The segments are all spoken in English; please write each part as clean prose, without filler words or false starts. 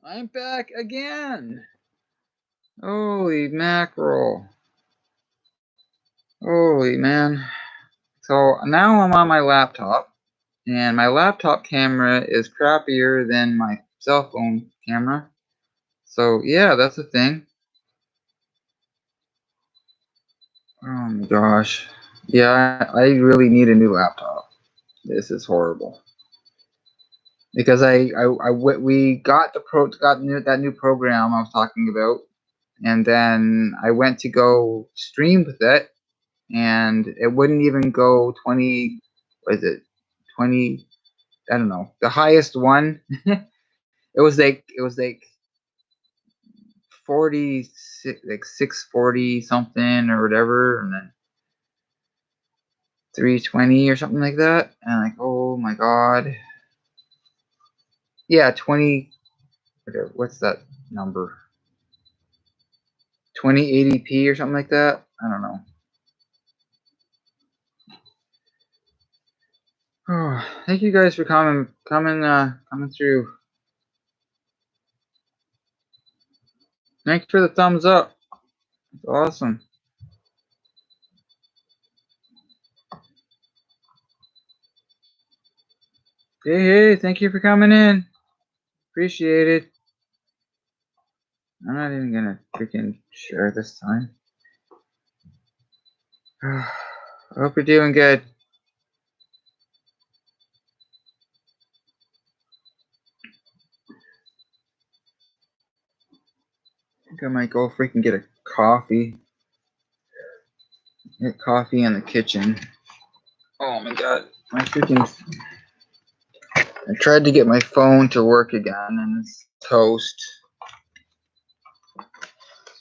I'm back again. Holy mackerel. Holy man. So now I'm on my laptop, and my laptop camera is crappier than my cell phone camera. So yeah, that's the thing. Oh my gosh. Yeah, I really need a new laptop. This is horrible. Because we got that new program I was talking about, and then I went to go stream with it, and it wouldn't even go 20. What is it? 20. I don't know. The highest one. it was like 46, like 640 something or whatever, and then 320 or something like that. And like, oh my god. Yeah, 20. Whatever. What's that number? 2080p or something like that. I don't know. Oh, thank you guys for coming through. Thanks for the thumbs up. It's awesome. Hey, thank you for coming in. Appreciate it. I'm not even gonna freaking share this time. I hope you're doing good. I think I might go freaking get a coffee. Get coffee in the kitchen. Oh my god. I tried to get my phone to work again and it's toast.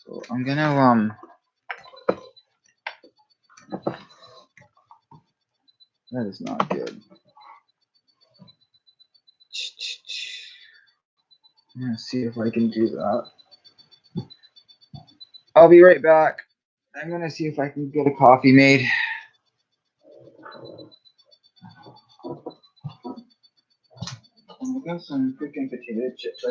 So I'm gonna that is not good. I'm gonna see if I can do that. I'll be right back. I'm gonna see if I can get a coffee made. I got some freaking potato chips.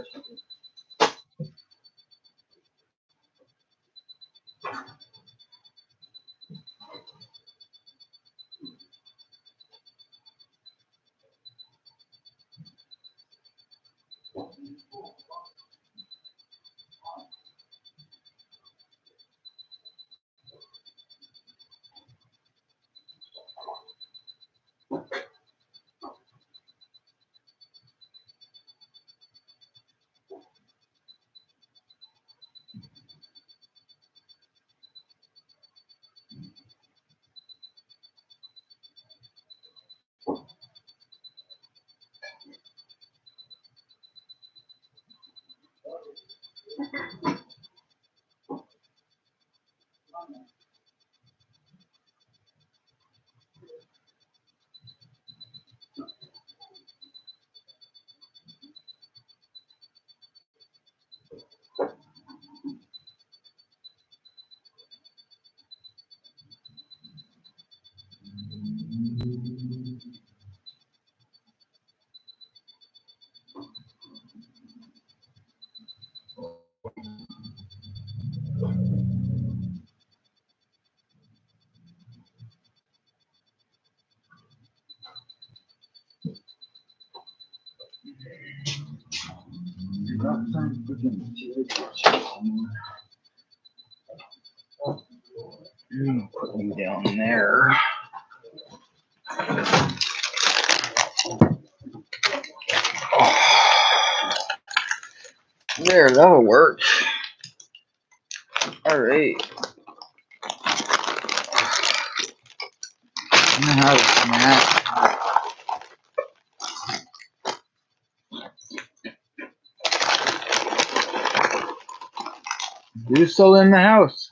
Got some freaking potato chips. Put them down there. There, that'll work. Alright. I'm gonna have a snack. Who's still in the house?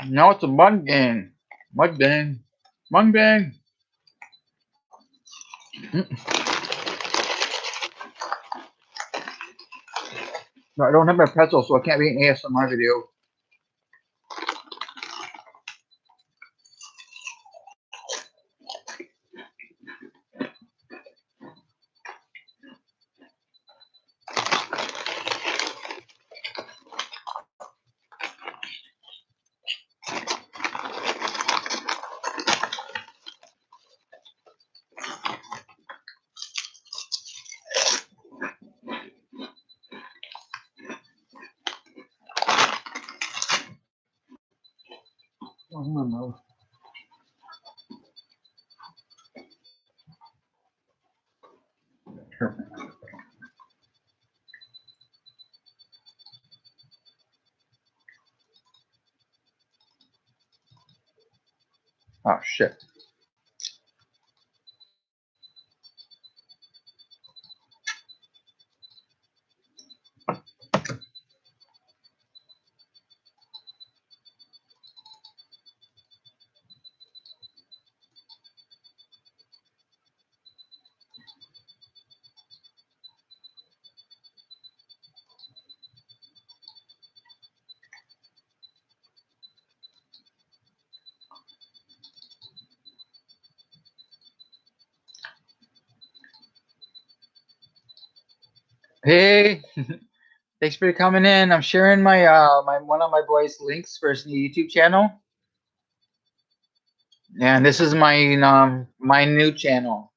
Now it's a mukbang. Mukbang. Mukbang. No, I don't have my pretzel, so I can't be an ASMR video. Oh, my nose. Oh, shit. Hey, thanks for coming in. I'm sharing my my one of my boys' links for his new YouTube channel. And this is my new channel.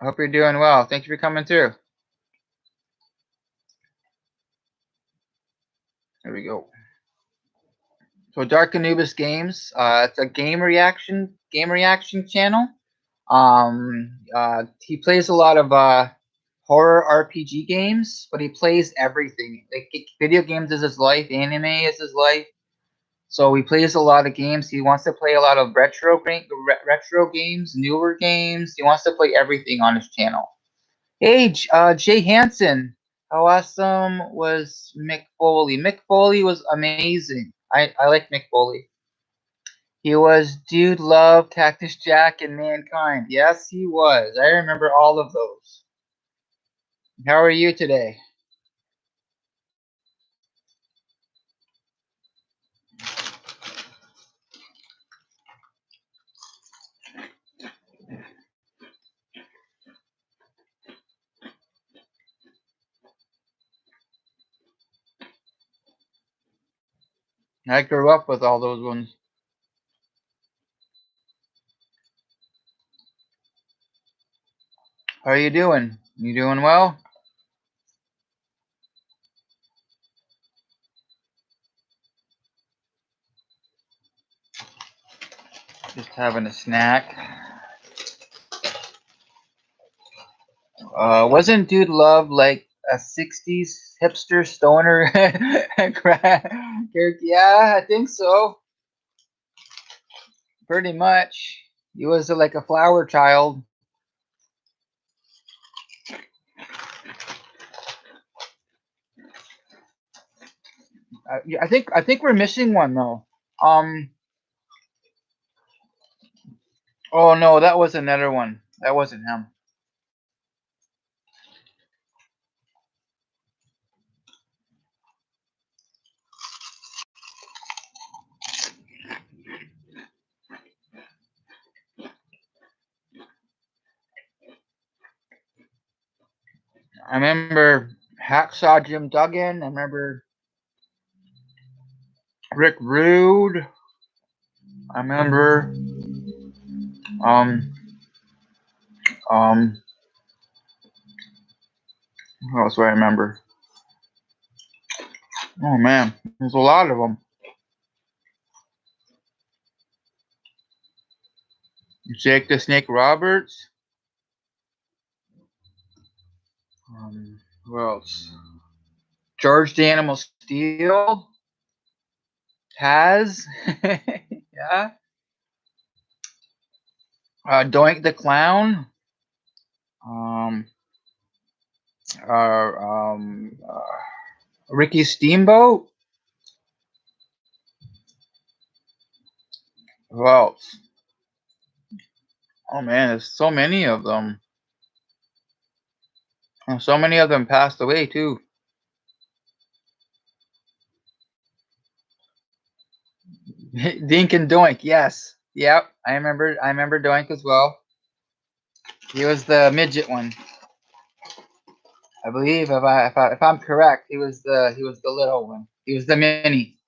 I hope you're doing well. Thank you for coming through. There we go. So Dark Anubis Games. It's a game reaction channel. He plays a lot of horror RPG games, but he plays everything. Like video games is his life, anime is his life. So he plays a lot of games. He wants to play a lot of retro games, newer games. He wants to play everything on his channel. Hey, Jay Hansen, how awesome was Mick Foley? Mick Foley was amazing. I like Mick Foley. He was Dude Love, Cactus Jack, and Mankind. Yes, he was. I remember all of those. How are you today? I grew up with all those ones. How are you doing? You doing well? Just having a snack. Wasn't Dude Love like a 60s hipster stoner character? Yeah, I think so. Pretty much. He was like a flower child. I think we're missing one though. Um. Oh no, that was another one. That wasn't him. I remember Hacksaw Jim Duggan. I remember Rick Rude. I remember um um what else do I remember? Oh man, there's a lot of them. Jake the Snake Roberts. Who else? George the Animal Steel. Taz. Yeah. Doink the Clown. Um. Uh, um. Uh, Ricky Steamboat. Who else? Oh man, there's so many of them. And so many of them passed away too. Dink and Doink, yes. Yep, I remember Doink as well. He was the midget one. I believe if I'm correct, he was the little one. He was the mini.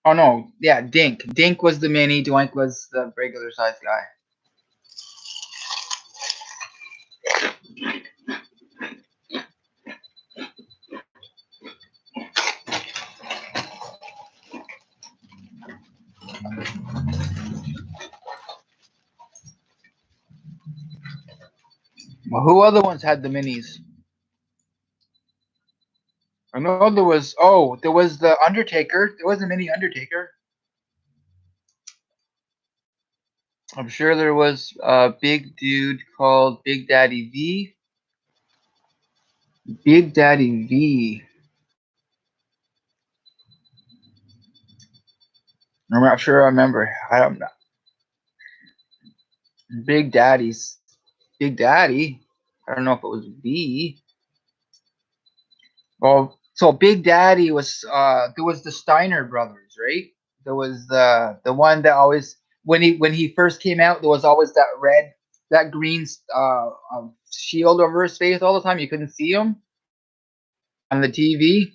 Oh no, yeah, Dink. Dink was the mini, Doink was the regular sized guy. Well, who other ones had the minis? I know there was the Undertaker. There was a mini Undertaker. I'm sure there was a big dude called Big Daddy V. Big Daddy V. I'm not sure I remember. I don't know. Big Daddy's Big Daddy. I don't know if it was V. Well, so Big Daddy was there was the Steiner brothers, right? There was the one that always when he first came out, there was always that green shield over his face all the time. You couldn't see him on the TV.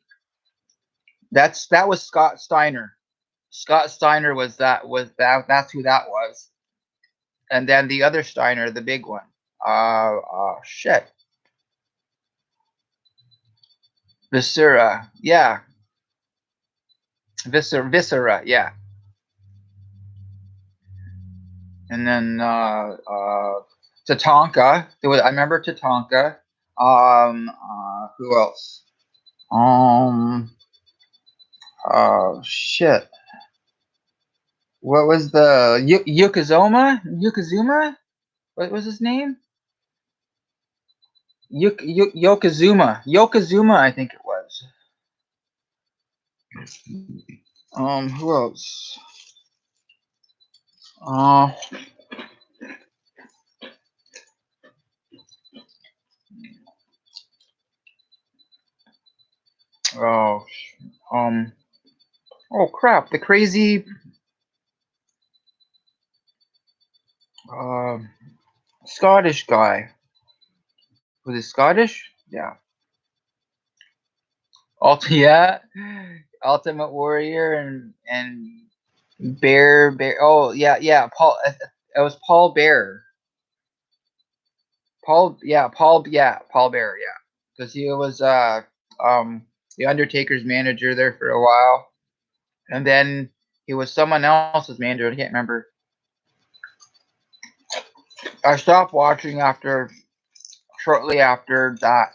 That was Scott Steiner. Scott Steiner that's who that was. And then the other Steiner, the big one. Shit. Viscera. Yeah. Viscera, yeah. And then Tatanka. I remember Tatanka. Who else? Shit. What was the Yokozuna? Yokozuna? What was his name? Yokozuna. Yokozuna, I think it was. Who else? Oh, oh crap! The crazy, uh, Scottish guy. Was he Scottish? Yeah. Yeah. Ultimate Warrior and Bear. Oh yeah. Paul. It was Paul Bear. Paul. Yeah. Paul. Yeah. Paul Bear. Yeah. Because he was the Undertaker's manager there for a while, and then he was someone else's manager. I can't remember. I stopped watching shortly after that.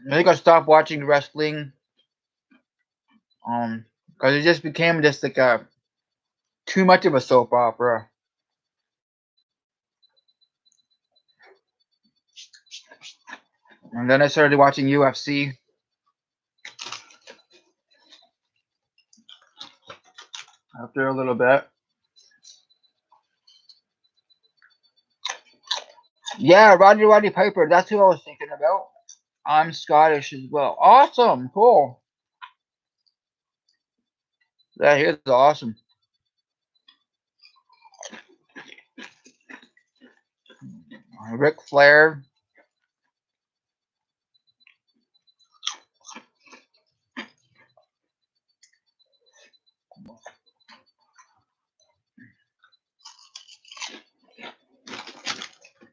I think I stopped watching wrestling, because it just became just like a too much of a soap opera. And then I started watching UFC after a little bit. Yeah, Roddy Piper. That's who I was thinking about. I'm Scottish as well. Awesome, cool. That is awesome. Ric Flair.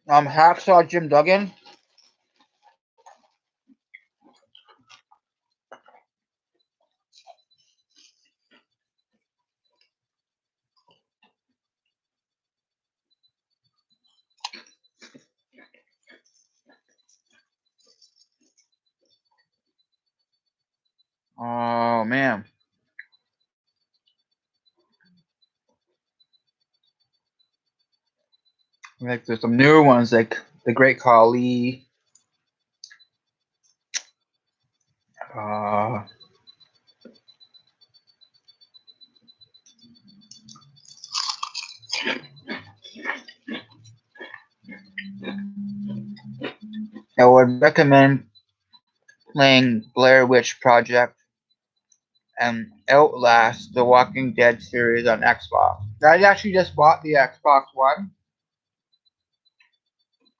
Hacksaw Jim Duggan. Oh man. Like there's some newer ones like The Great Khali. Uh, I would recommend playing Blair Witch Project and Outlast, the Walking Dead series on Xbox. I actually just bought the Xbox One,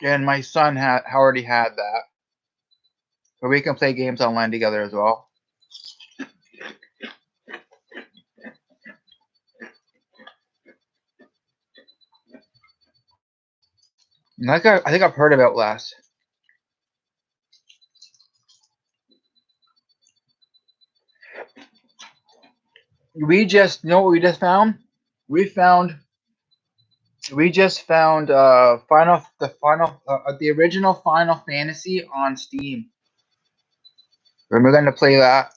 and my son already had that, so we can play games online together as well. And I think I've heard of Outlast. We just, you know what we just found? We just found the original Final Fantasy on Steam. And we're gonna play that.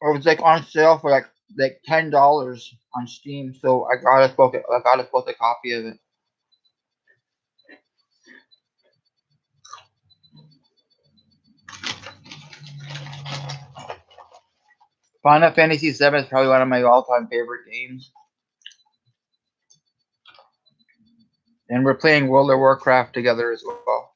Or it was like on sale for like $10 on Steam. So I got us both a copy of it. Final Fantasy VII is probably one of my all-time favorite games. And we're playing World of Warcraft together as well.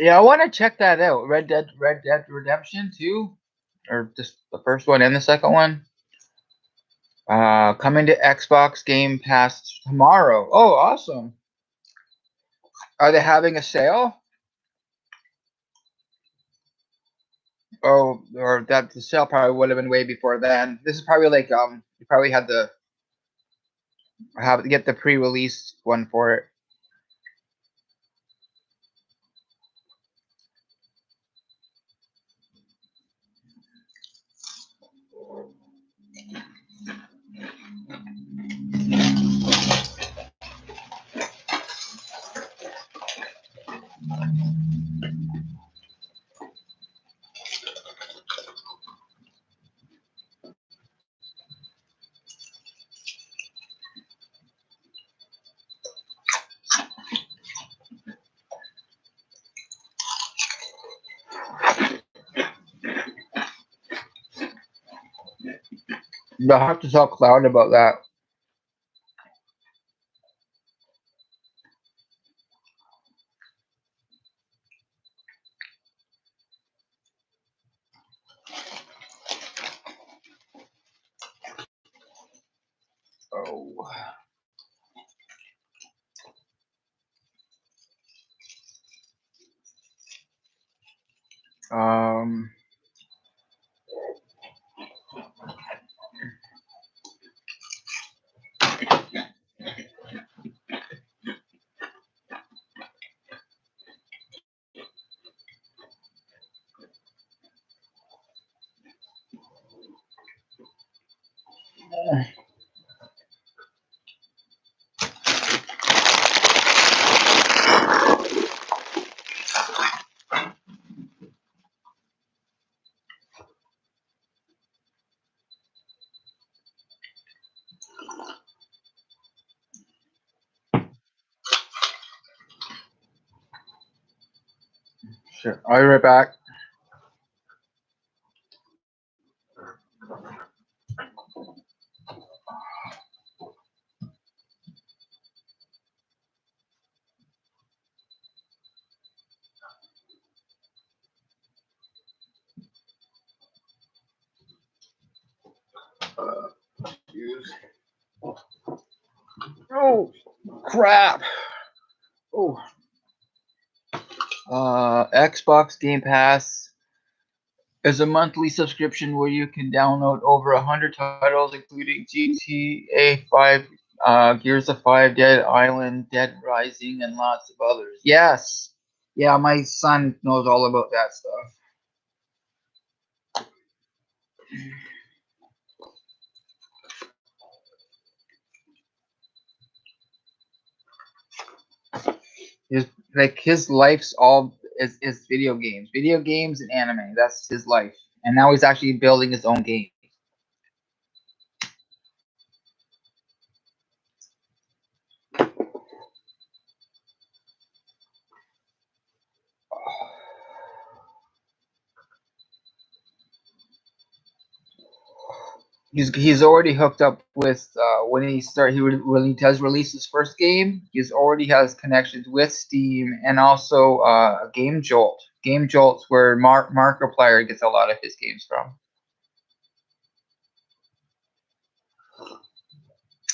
Yeah, I want to check that out. Red Dead Redemption 2, or just the first one and the second one. Coming to Xbox Game Pass tomorrow. Oh, awesome! Are they having a sale? Oh, or that the sale probably would have been way before then. This is probably like you probably had to get the pre-release one for it. You'll have to talk Cloud about that. Oh. Um. Sure. I'll be right back. Use. Oh, crap. Oh. Xbox Game Pass is a monthly subscription where you can download over 100 titles, including GTA 5, Gears of 5, Dead Island, Dead Rising, and lots of others. Yes. Yeah, my son knows all about that stuff. His his life's all is video games and anime. That's his life, and now he's actually building his own game. He's already hooked up with when he does release his first game. He's already has connections with Steam and also Game Jolt. Game Jolt's where Markiplier gets a lot of his games from.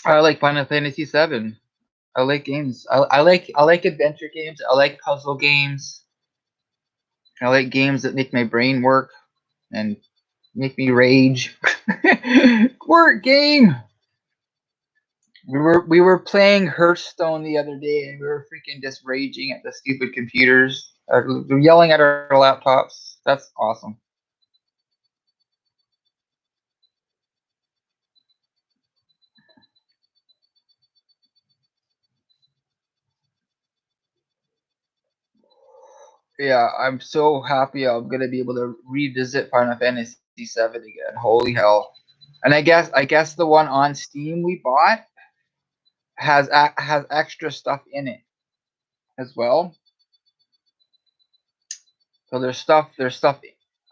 I like Final Fantasy VII. I like games. I like adventure games. I like puzzle games. I like games that make my brain work and make me rage. Work game. We were playing Hearthstone the other day, and we were freaking just raging at the stupid computers, yelling at our laptops. That's awesome. Yeah, I'm so happy I'm gonna be able to revisit Final Fantasy VII again. Holy hell! And I guess the one on Steam we bought has extra stuff in it as well. So there's stuff.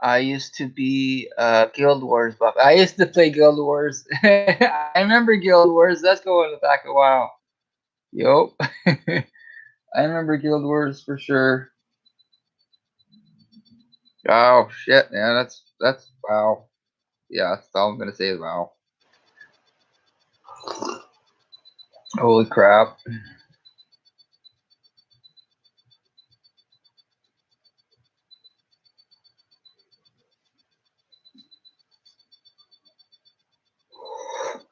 I used to be Guild Wars buff. I used to play Guild Wars. I remember Guild Wars. That's going back a while. Yup. I remember Guild Wars for sure. Oh shit, man. That's wow. Yeah, that's all I'm gonna say is wow. Holy crap.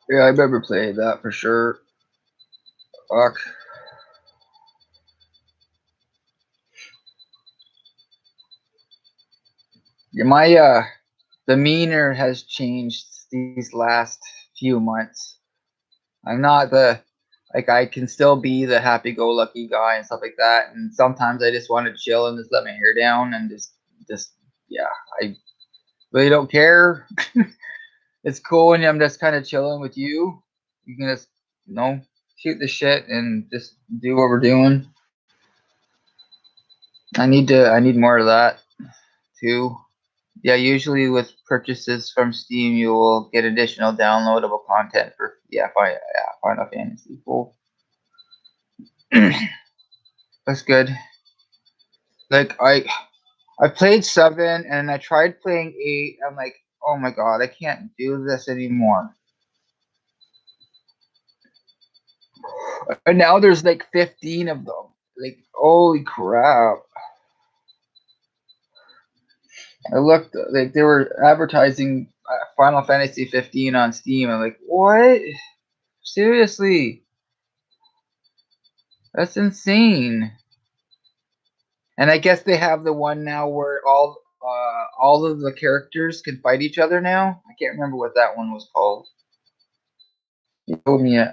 Yeah, I remember playing that for sure. Fuck. Yeah, my demeanor has changed these last few months. I'm not the I can still be the happy-go-lucky guy and stuff like that. And sometimes I just want to chill and just let my hair down and just yeah. I really don't care. It's cool when I'm just kind of chilling with you. You can just shoot the shit and just do what we're doing. I need more of that too. Yeah, usually with purchases from Steam, you will get additional downloadable content for Final Fantasy. Cool. That's good. Like I played 7 and I tried playing 8. I'm like, oh my god, I can't do this anymore. And now there's like 15 of them. Like, holy crap. I looked like they were advertising Final Fantasy 15 on Steam. I'm like, what? Seriously? That's insane. And I guess they have the one now where all of the characters can fight each other now. I can't remember what that one was called. You told me it.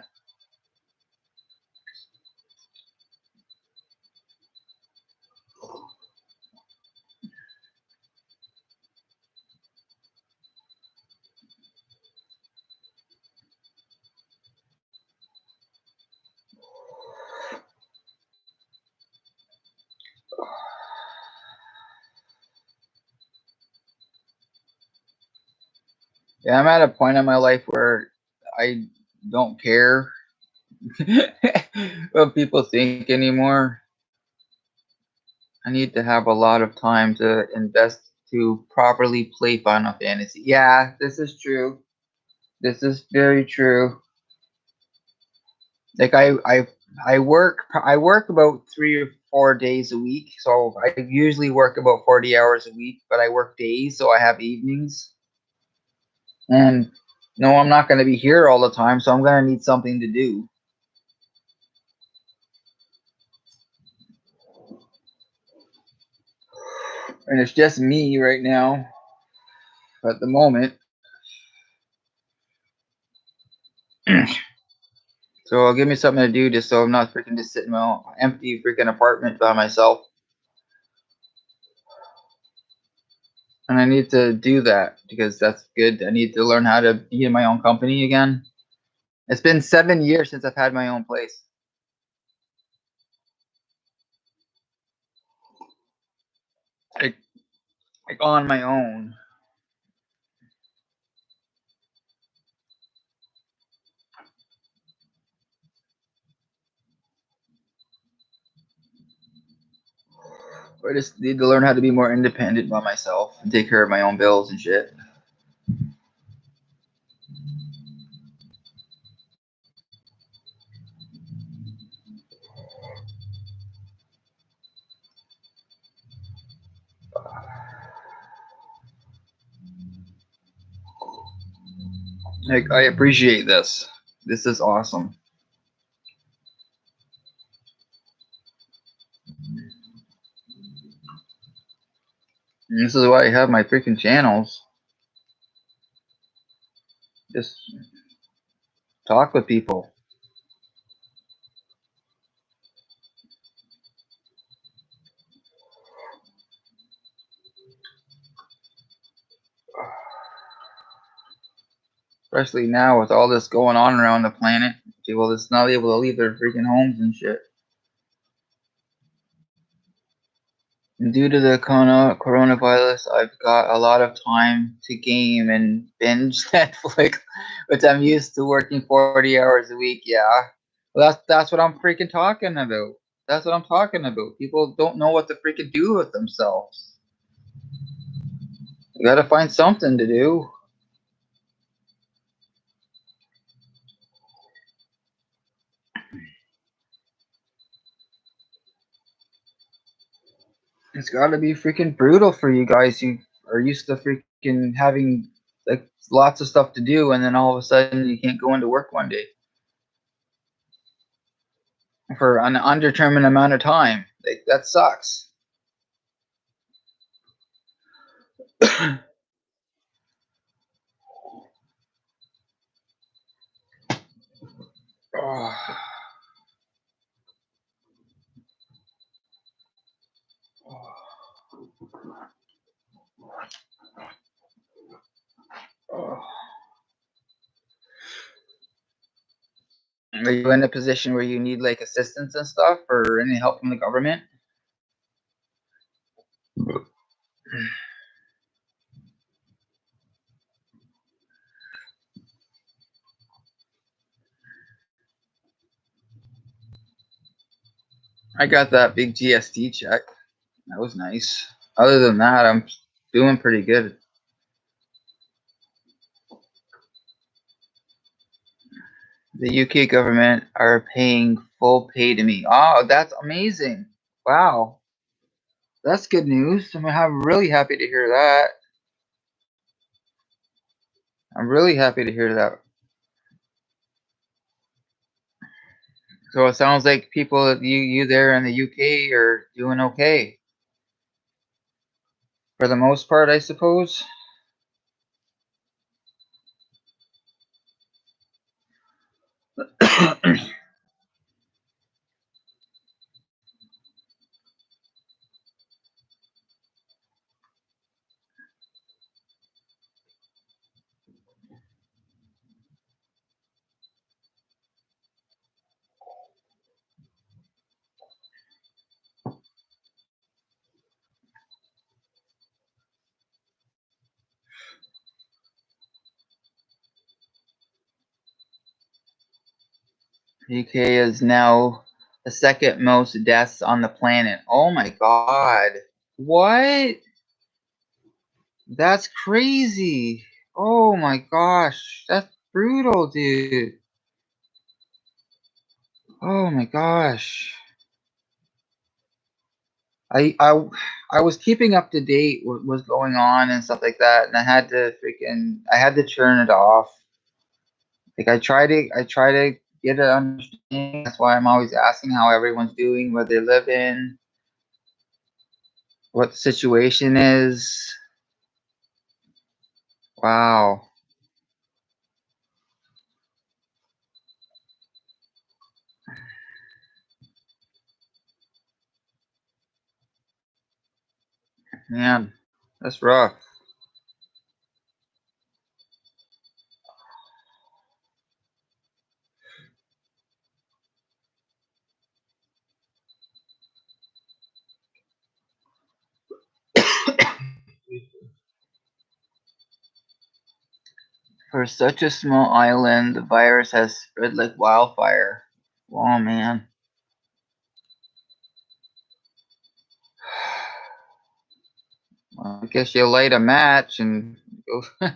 Yeah, I'm at a point in my life where I don't care what people think anymore. I need to have a lot of time to invest to properly play Final Fantasy. Yeah, this is true. This is very true. Like I work about 3 or 4 days a week. So I usually work about 40 hours a week, but I work days, so I have evenings. And no, I'm not going to be here all the time, so I'm going to need something to do. And it's just me right now at the moment. So give me something to do just so I'm not freaking just sitting in my empty freaking apartment by myself. And I need to do that because that's good. I need to learn how to be in my own company again. It's been 7 years since I've had my own place. Like, like on my own. I just need to learn how to be more independent by myself and take care of my own bills and shit. Like, I appreciate this. This is awesome. And this is why I have my freaking channels. Just talk with people. Especially now with all this going on around the planet. People just not able to leave their freaking homes and shit. And due to the coronavirus, I've got a lot of time to game and binge Netflix, which I'm used to working 40 hours a week. Yeah, well, that's what I'm freaking talking about. That's what I'm talking about. People don't know what to freaking do with themselves. You gotta find something to do. It's gotta be freaking brutal for you guys who are used to freaking having like lots of stuff to do, and then all of a sudden you can't go into work one day for an undetermined amount of time. Like, that sucks. Oh, oh. Are you in a position where you need like assistance and stuff or any help from the government? I got that big GST check. That was nice. Other than that, I'm doing pretty good. The UK government are paying full pay to me. Oh, that's amazing. Wow. That's good news. I'm really happy to hear that. I'm really happy to hear that. So it sounds like people, you there in the UK are doing okay. For the most part, I suppose. UK is now the second most deaths on the planet. Oh my god. What? That's crazy. Oh my gosh. That's brutal, dude. Oh my gosh. I was keeping up to date what was going on and stuff like that, and I had to turn it off. Like, I try to get an understanding. That's why I'm always asking how everyone's doing, where they live in, what the situation is. Wow. Man, that's rough. For such a small island, the virus has spread like wildfire. Oh man. Well, I guess you light a match and go.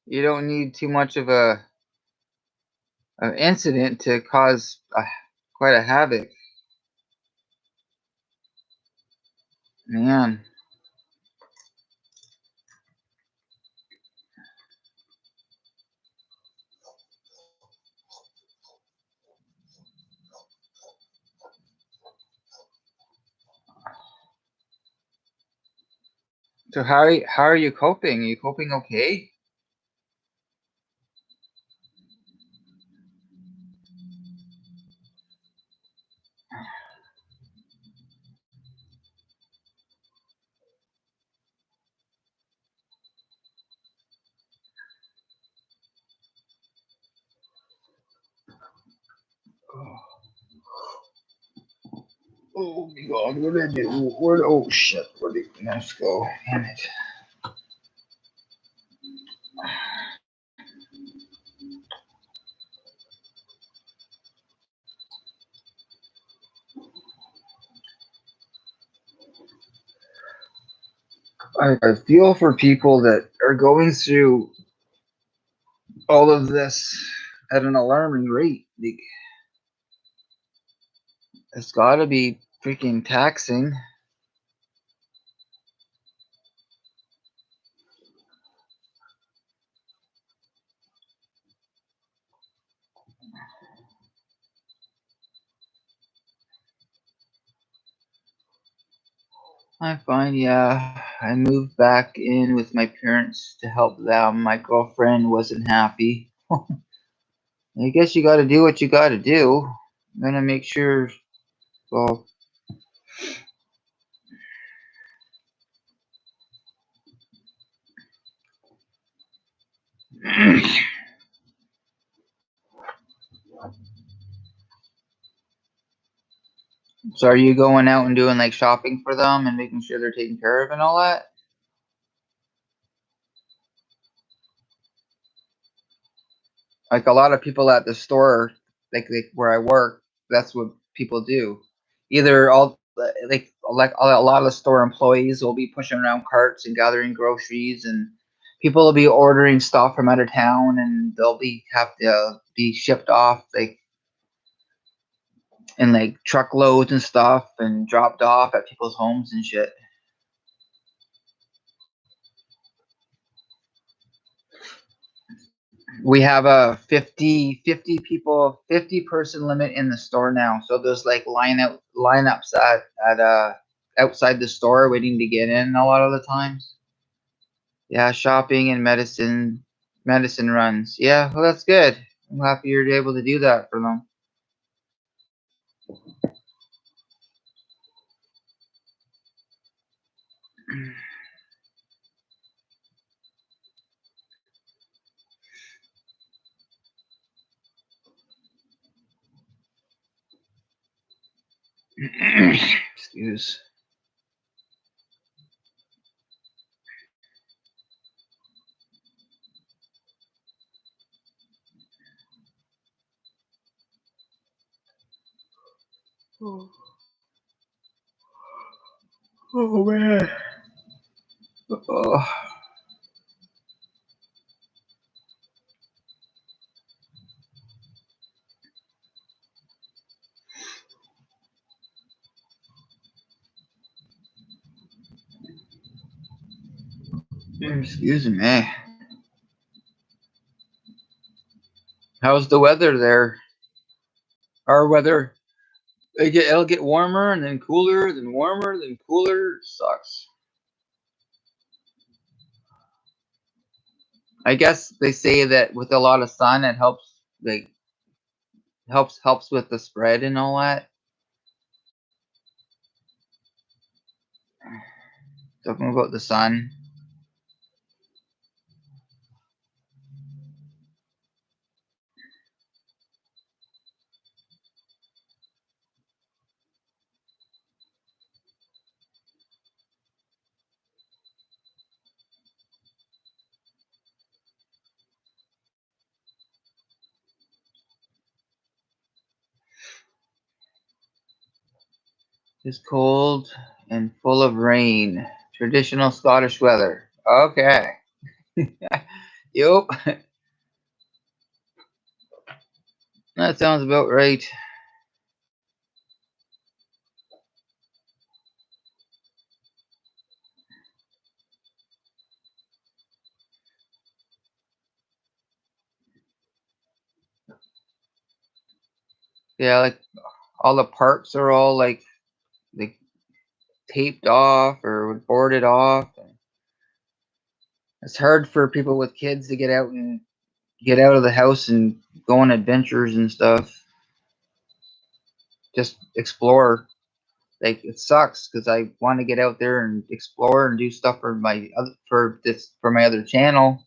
You don't need too much of an incident to cause quite a havoc. Man. So how are you coping? Are you coping okay? Oh my god, what did I do? Oh shit, where did the mouse go? Damn it. I feel for people that are going through all of this at an alarming rate. Like, it's gotta be freaking taxing. I find, yeah, I moved back in with my parents to help them. My girlfriend wasn't happy. I guess you gotta do what you gotta do. I'm gonna make sure, well, so are you going out and doing like shopping for them and making sure they're taken care of and all that? Like a lot of people at the store, like where I work, that's what people do. Either all like a lot of the store employees will be pushing around carts and gathering groceries, and people will be ordering stuff from out of town, and they'll be have to be shipped off like in like truckloads and stuff and dropped off at people's homes and shit. We have a 50 person limit in the store now. So there's like lineups at outside the store waiting to get in a lot of the times. Yeah, shopping and medicine runs. Yeah, well that's good. I'm happy you're able to do that for them. Excuse. Oh, oh man. Oh, excuse me. How's the weather there? Our weather it'll get warmer and then cooler, then warmer, then cooler. It sucks. I guess they say that with a lot of sun, it helps like helps with the spread and all that. Talking about the sun. It's cold and full of rain. Traditional Scottish weather. Okay. Yep. That sounds about right. Yeah, like all the parks are all like taped off or boarded off. It's hard for people with kids to get out and get out of the house and go on adventures and stuff. Just explore. Like it sucks because I want to get out there and explore and do stuff for my other channel,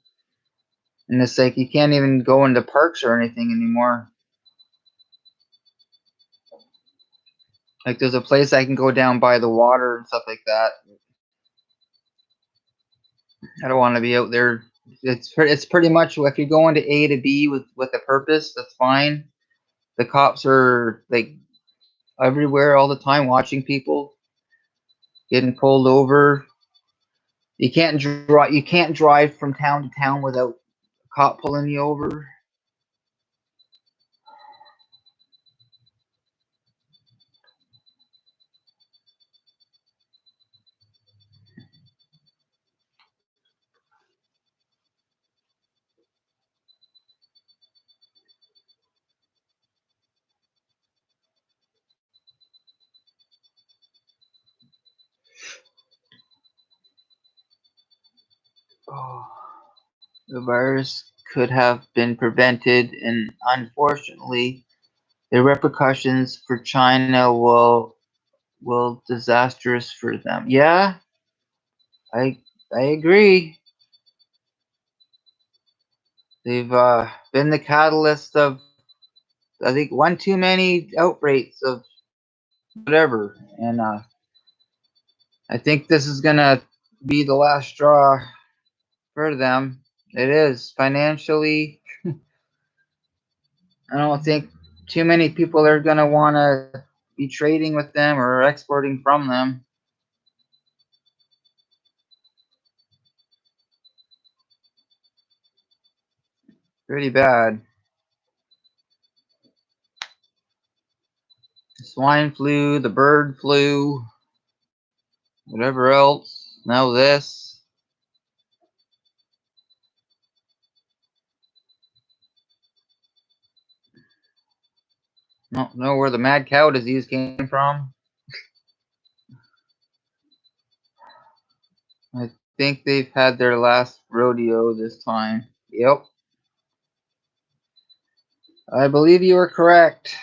and it's like you can't even go into parks or anything anymore. Like there's a place I can go down by the water and stuff like that. I don't want to be out there. It's pretty much if you're going to A to B with a purpose, that's fine. The cops are like everywhere all the time, watching people getting pulled over. You can't drive from town to town without a cop pulling you over. Oh, the virus could have been prevented, and unfortunately, the repercussions for China will disastrous for them. Yeah, I I agree. They've been the catalyst of I think one too many outbreaks of whatever, and I think this is gonna be the last straw for them. It is financially. I don't think too many people are gonna want to be trading with them or exporting from them. Pretty bad. Swine flu, the bird flu, whatever else. Now this. Don't know where the mad cow disease came from. I think they've had their last rodeo this time. Yep. I believe you are correct.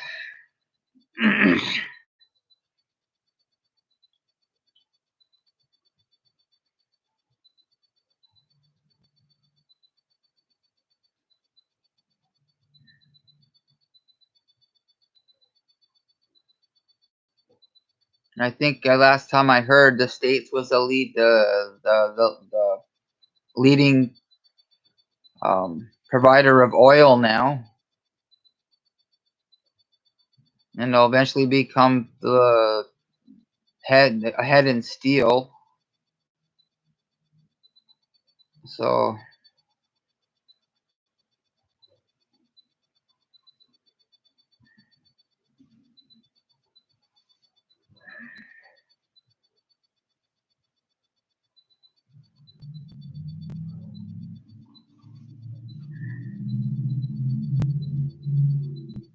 I think last time I heard, the states was the leading provider of oil now, and they'll eventually become the head in steel. So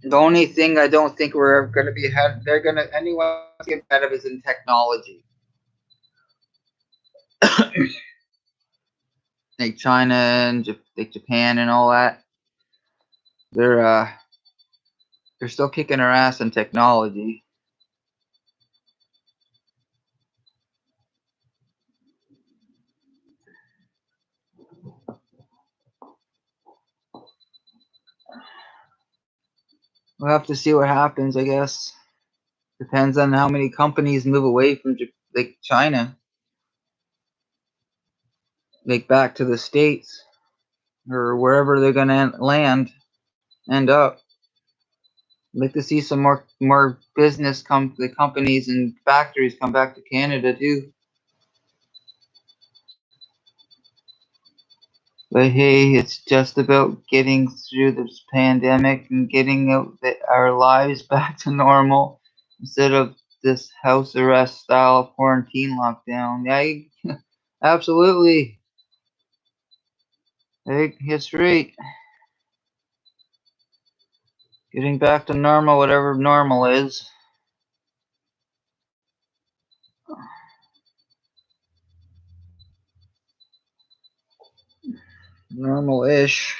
the only thing I don't think we're going to be ahead, they're going to anyone get ahead of is in technology. Like China and like Japan and all that. They're uh, they're still kicking our ass in technology. we'll have to see what happens, I guess. Depends on how many companies move away from like China, like back to the States or wherever they're gonna end up. I'd like to see some more business the companies and factories come back to Canada too. But hey, it's just about getting through this pandemic and getting our lives back to normal instead of this house arrest style quarantine lockdown. Yeah, absolutely. Hey, it's right. Getting back to normal, whatever normal is. Normal-ish.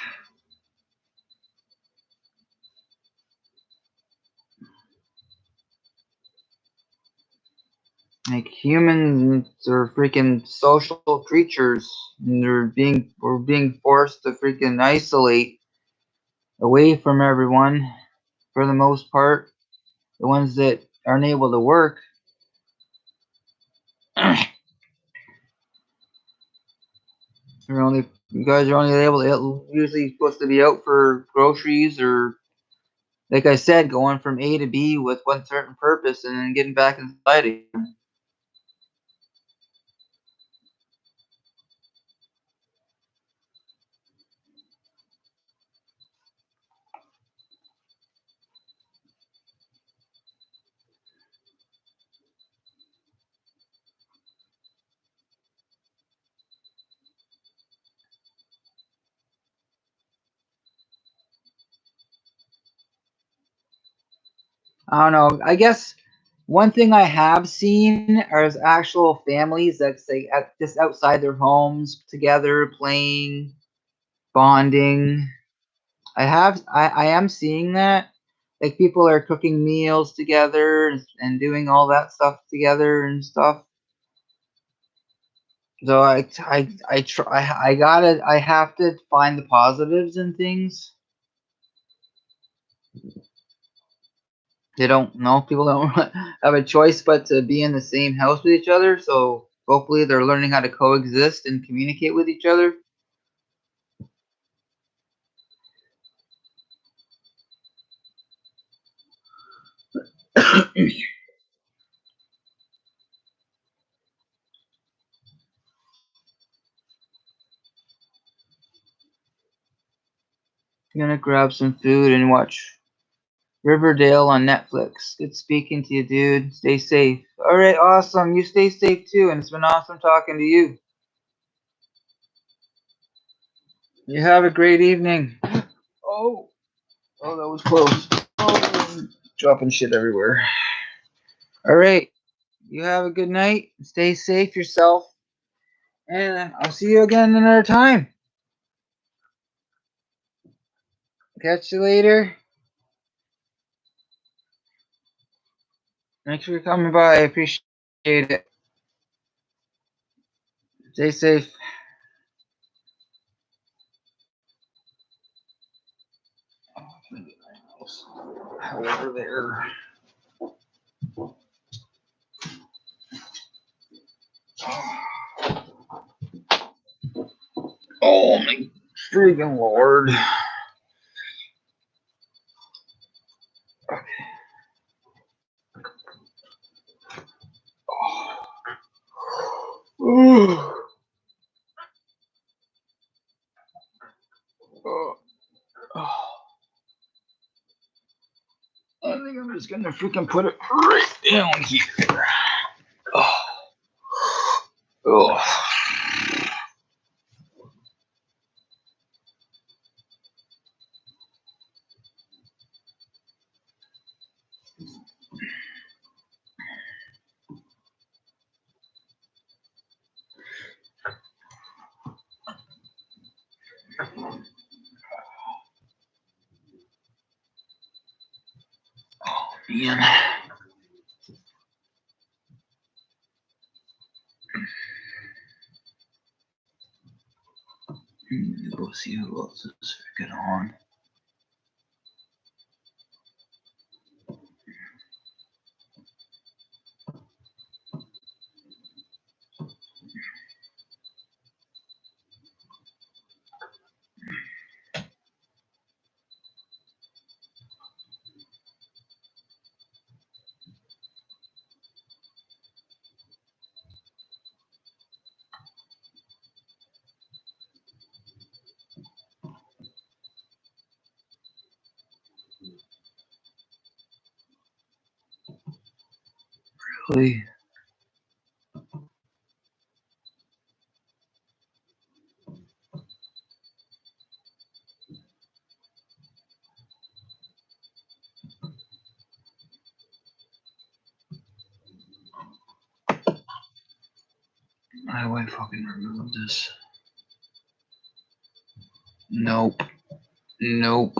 Like humans are freaking social creatures, and we're being forced to freaking isolate away from everyone for the most part. The ones that aren't able to work. You guys are only able to usually supposed to be out for groceries or, like I said, going from A to B with one certain purpose and then getting back inside again. I don't know. I guess one thing I have seen is actual families that's like just outside their homes together playing, bonding. I am seeing that. Like people are cooking meals together and doing all that stuff together and stuff. So I have to find the positives in things. They don't know people don't have a choice but to be in the same house with each other. So hopefully they're learning how to coexist and communicate with each other. I'm gonna grab some food and watch Riverdale on Netflix. Good speaking to you, dude. Stay safe. All right, awesome. You stay safe too, and it's been awesome talking to you. You have a great evening. Oh, oh, that was close. Oh, dropping shit everywhere. All right, you have a good night. Stay safe yourself, and I'll see you again another time. Catch you later. Thanks for coming by. I appreciate it. Stay safe. Over there. Oh my freaking lord. Oh. Oh. I think I'm just gonna freaking put it right down here. Oh. Oh. Man. Go see who else is freaking on. Hopefully. I won't fucking remove this. Nope. Nope.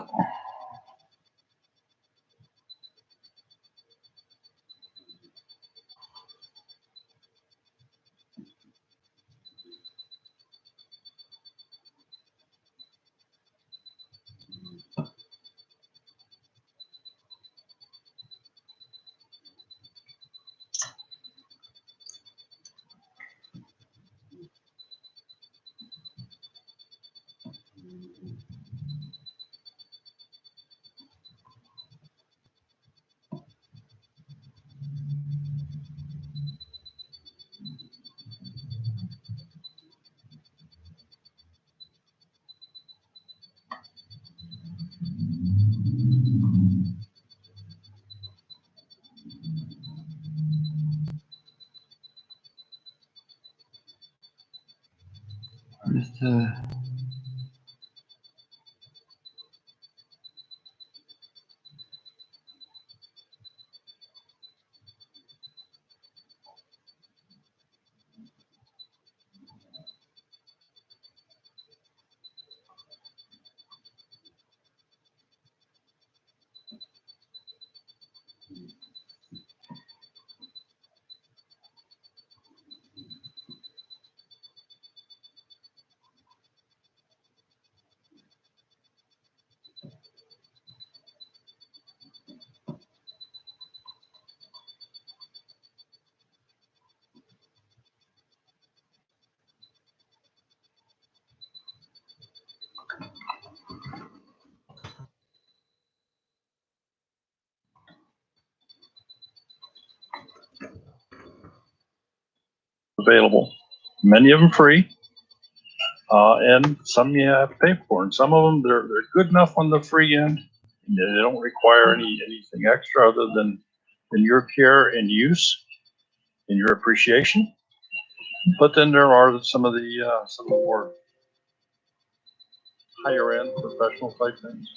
Where's the... Available, many of them free, and some you have to pay for. And some of them they're good enough on the free end. They don't require anything extra other than your care and use and your appreciation. But then there are some of the more higher end professional type things.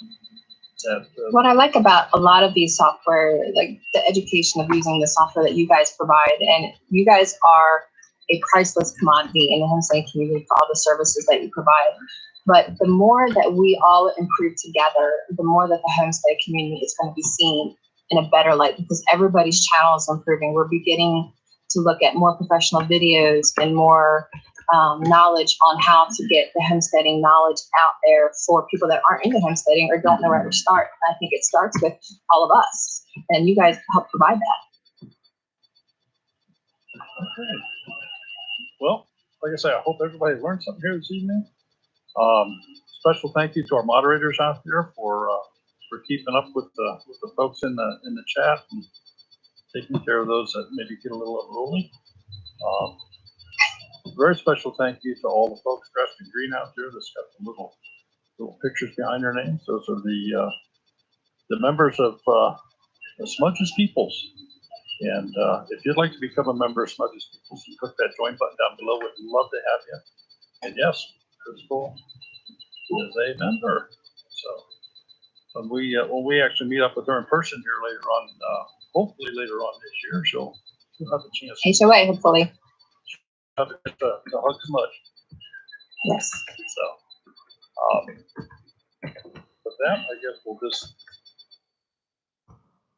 What I like about a lot of these software, like the education of using the software that you guys provide, and you guys are a priceless commodity in the homesteading community for all the services that you provide. But the more that we all improve together, the more that the homestead community is going to be seen in a better light, because everybody's channel is improving. We're beginning to look at more professional videos and more knowledge on how to get the homesteading knowledge out there for people that aren't into homesteading or don't know where to start. I think it starts with all of us, and you guys help provide that. Okay. Well, like I say, I hope everybody learned something here this evening. Special thank you to our moderators out there for keeping up with the folks in the chat and taking care of those that maybe get a little unruly. Very special thank you to all the folks dressed in green out there that's got the little pictures behind their names. Those are the members of the Smudges Peoples. And if you'd like to become a member of Smudges Peoples, you click that join button down below. We'd love to have you. And yes, Crystal is a member. So when we actually meet up with her in person here later on, hopefully later on this year, she'll have a chance. HOA, hopefully. To hug Smudge. Yes. So with that, I guess we'll just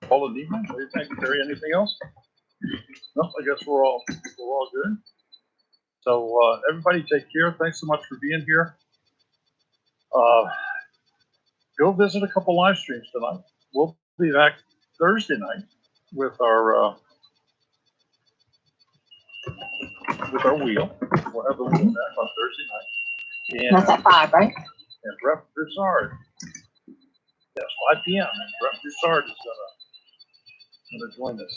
call it evening. What do you think, Terry? Anything else? No, I guess we're all good. So everybody take care. Thanks so much for being here. Go visit a couple live streams tonight. We'll be back Thursday night with our wheel. We'll have the wheel back on Thursday night. And that's at 5, right? And Rep Broussard. Yes, 5 p.m. And Rep Broussard is gonna join us.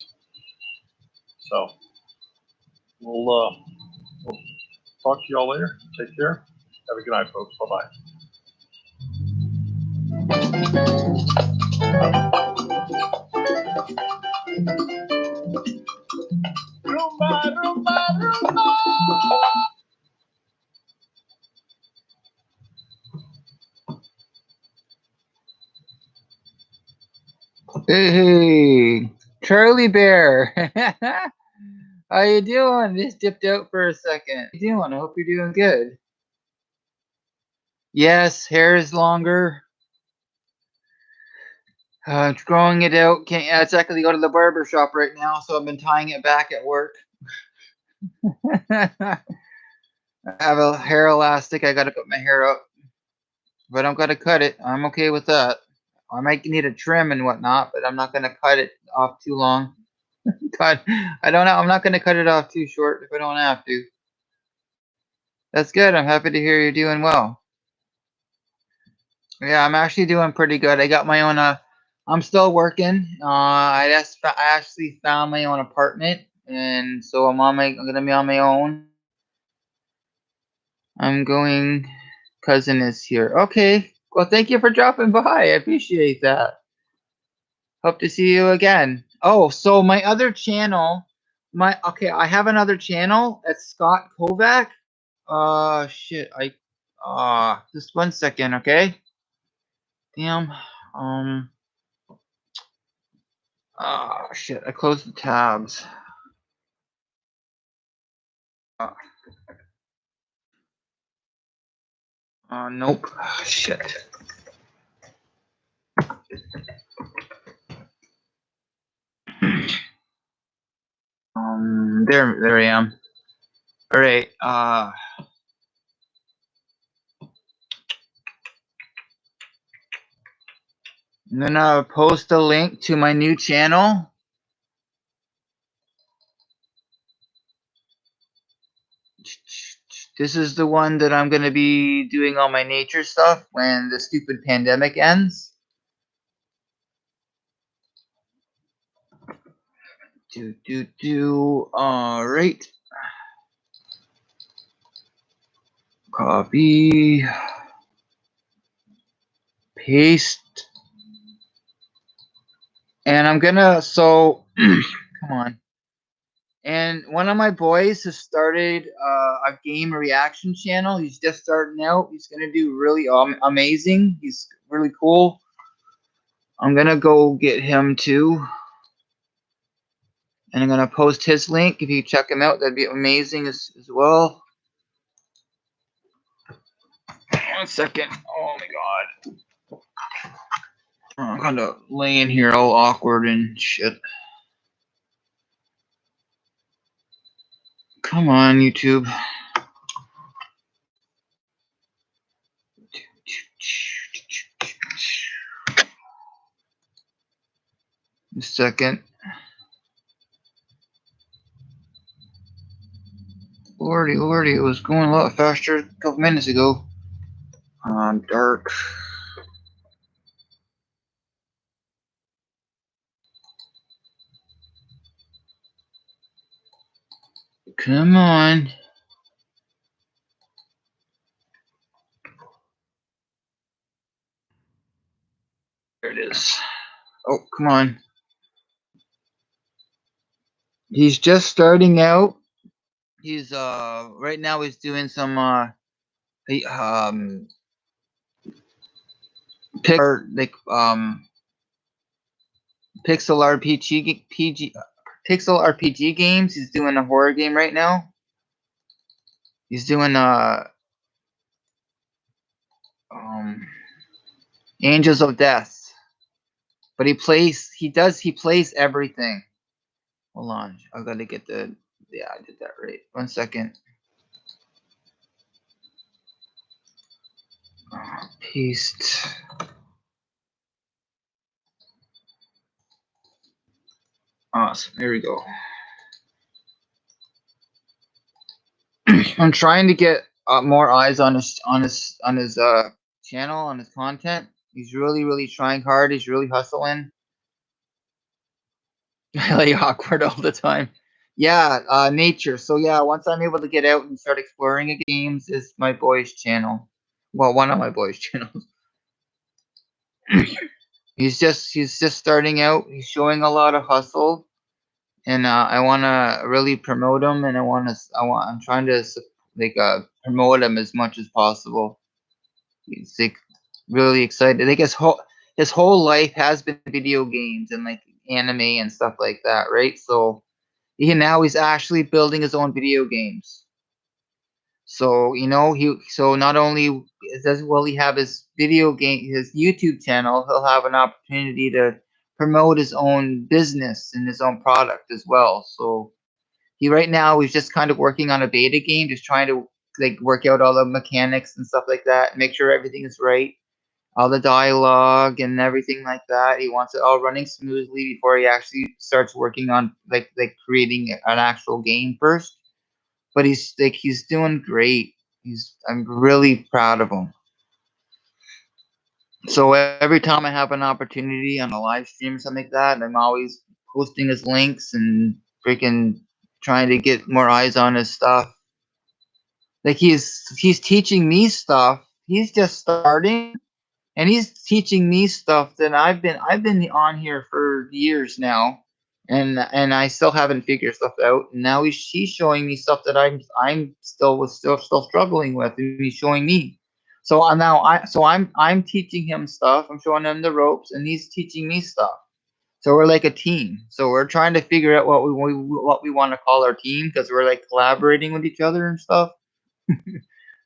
So we'll talk to y'all later. Take care. Have a good night, folks. Bye-bye. Hey, Charlie Bear. How you doing? Just dipped out for a second. How you doing? I hope you're doing good. Yes, hair is longer. Growing it out. Can't exactly go to the barber shop right now, so I've been tying it back at work. I have a hair elastic. I got to put my hair up, but I'm gonna cut it. I'm okay with that. I might need a trim and whatnot, but I'm not gonna cut it off too long. Cut. I don't know. I'm not gonna cut it off too short if I don't have to. That's good. I'm happy to hear you're doing well. Yeah, I'm actually doing pretty good. I got my own. I'm still working. I actually found my own apartment, and so I'm gonna be on my own. I'm going. Cousin is here. Okay. Well, thank you for dropping by. I appreciate that. Hope to see you again. Oh, so my other channel, I have another channel. It's Scott Kovac. Shit. Just 1 second, okay? Damn. Shit. I closed the tabs. Nope. Shit. There I am. All right. I'm gonna post a link to my new channel. This is the one that I'm gonna be doing all my nature stuff when the stupid pandemic ends. All right. Copy. Paste. And I'm gonna, come on. And one of my boys has started a game reaction channel. He's just starting out. He's gonna do really amazing. He's really cool. I'm gonna go get him too. And I'm gonna post his link. If you check him out, that'd be amazing as well. 1 second. Oh my god. I'm kind of laying here all awkward and shit. Come on, YouTube. A second. Lordy, it was going a lot faster a couple minutes ago. Dark. Come on. There it is. Oh, come on. He's just starting out. He's right now he's doing some pixel RPG games. He's doing a horror game right now. He's doing Angels of Death. But he plays everything. Hold on. I gotta get I did that right. 1 second. Paste. Awesome. There we go. I'm trying to get more eyes on his channel, on his content. He's really trying hard. He's really hustling. Really awkward all the time. Yeah, nature. So yeah, once I'm able to get out and start exploring games, is my boy's channel. Well, one of my boys' channels. He's just starting out. He's showing a lot of hustle, and I want to really promote him, and I'm trying to promote him as much as possible. He's like really excited. I guess his whole life has been video games and like anime and stuff like that, right? So he's actually building his own video games. So so not only will he have his his YouTube channel, he'll have an opportunity to promote his own business and his own product as well. So right now he's just kind of working on a beta game, just trying to like work out all the mechanics and stuff like that, make sure everything is right, all the dialogue and everything like that. He wants it all running smoothly before he actually starts working on like creating an actual game first. But he's doing great. I'm really proud of him. So every time I have an opportunity on a live stream or something like that, I'm always posting his links and freaking trying to get more eyes on his stuff. Like he's teaching me stuff. He's just starting, and he's teaching me stuff that I've been on here for years now, and I still haven't figured stuff out. And now he's showing me stuff that I'm still struggling with, and he's showing me. So I'm teaching him stuff. I'm showing him the ropes, and he's teaching me stuff. So we're like a team. So we're trying to figure out what we want to call our team, because we're like collaborating with each other and stuff.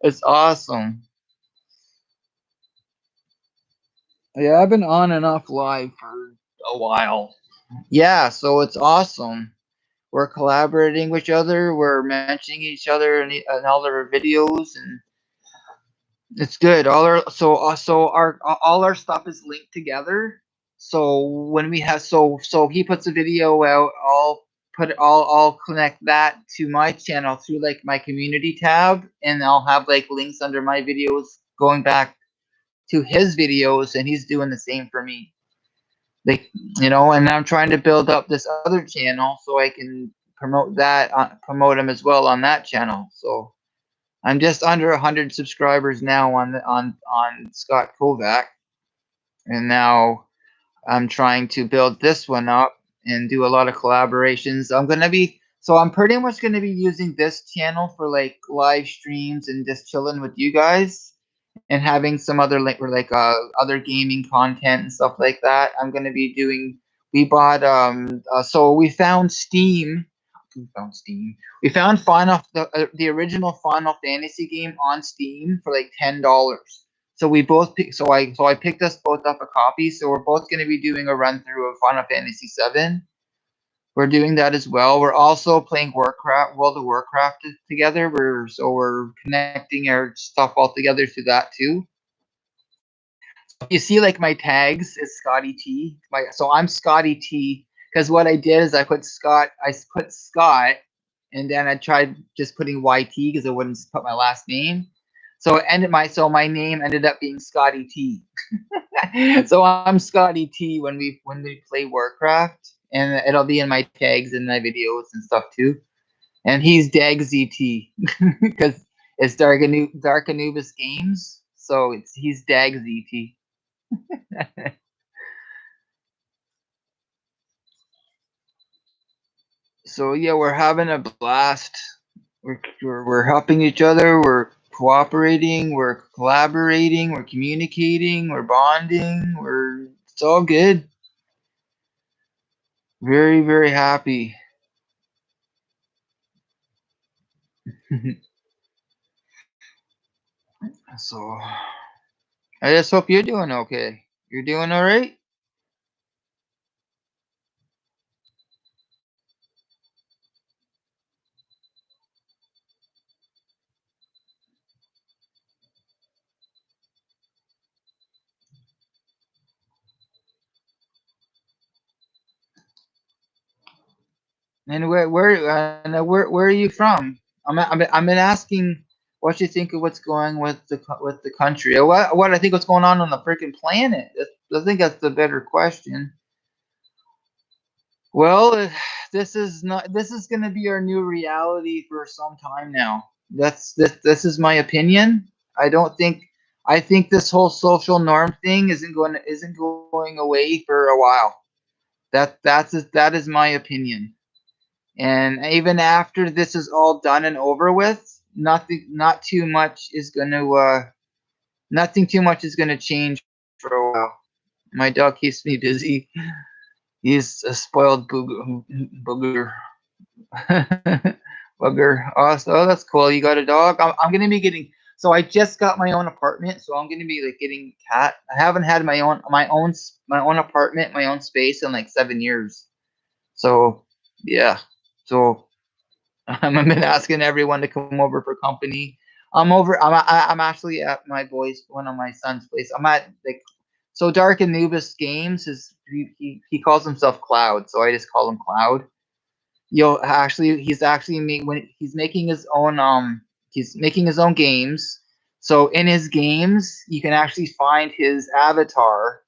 It's awesome. Yeah, I've been on and off live for a while. Yeah, so it's awesome. We're collaborating with each other. We're mentioning each other in all our videos, and it's good. All our stuff is linked together. So when we have so he puts a video out, I'll connect that to my channel through like my community tab, and I'll have like links under my videos going back to his videos, and he's doing the same for me. Like, and I'm trying to build up this other channel so I can promote him as well on that channel. So I'm just under 100 subscribers now on Scott Kovac, and now I'm trying to build this one up and do a lot of collaborations. I'm pretty much gonna be using this channel for like live streams and just chilling with you guys, and having some other other gaming content and stuff like that. I'm gonna be doing. We bought so we found Steam. We found Steam. We found the original Final Fantasy game on Steam for like $10. So we both picked. So I picked us both up a copy. So we're both gonna be doing a run through of Final Fantasy 7. We're doing that as well. We're also playing World of Warcraft together. We're connecting our stuff all together through that too. So if you see like my tags is Scotty T. So I'm Scotty T, because what I did is I put Scott, and then I tried just putting YT because I wouldn't put my last name. So my name ended up being Scotty T. So I'm Scotty T when we play Warcraft, and it'll be in my tags and my videos and stuff too. And he's Dag ZT because it's Dark Anubis Games, so he's Dag ZT. So yeah, we're having a blast. We're helping each other. We're cooperating. We're collaborating. We're communicating. We're bonding. It's all good. Very, very happy. So I just hope you're doing okay. You're doing all right? And where are you from? I've been asking what you think of what's going with the country. Or what I think what's going on the freaking planet. I think that's the better question. Well, this is going to be our new reality for some time now. This is my opinion. I think this whole social norm thing isn't going away for a while. That is my opinion. And even after this is all done and over with, not too much is going to nothing too much is going to change for a while. My dog keeps me busy. He's a spoiled booger. Bugger. Oh, that's cool. You got a dog? I'm gonna be getting. So I just got my own apartment, so I'm gonna be like getting a cat. I haven't had my own apartment, my own space in like 7 years. So yeah. So I've been asking everyone to come over for company. I'm actually at my one of my son's place. I'm at like so Dark Anubis Games is he calls himself Cloud, so I just call him Cloud. He's actually when he's making his own games. So in his games, you can actually find his avatar,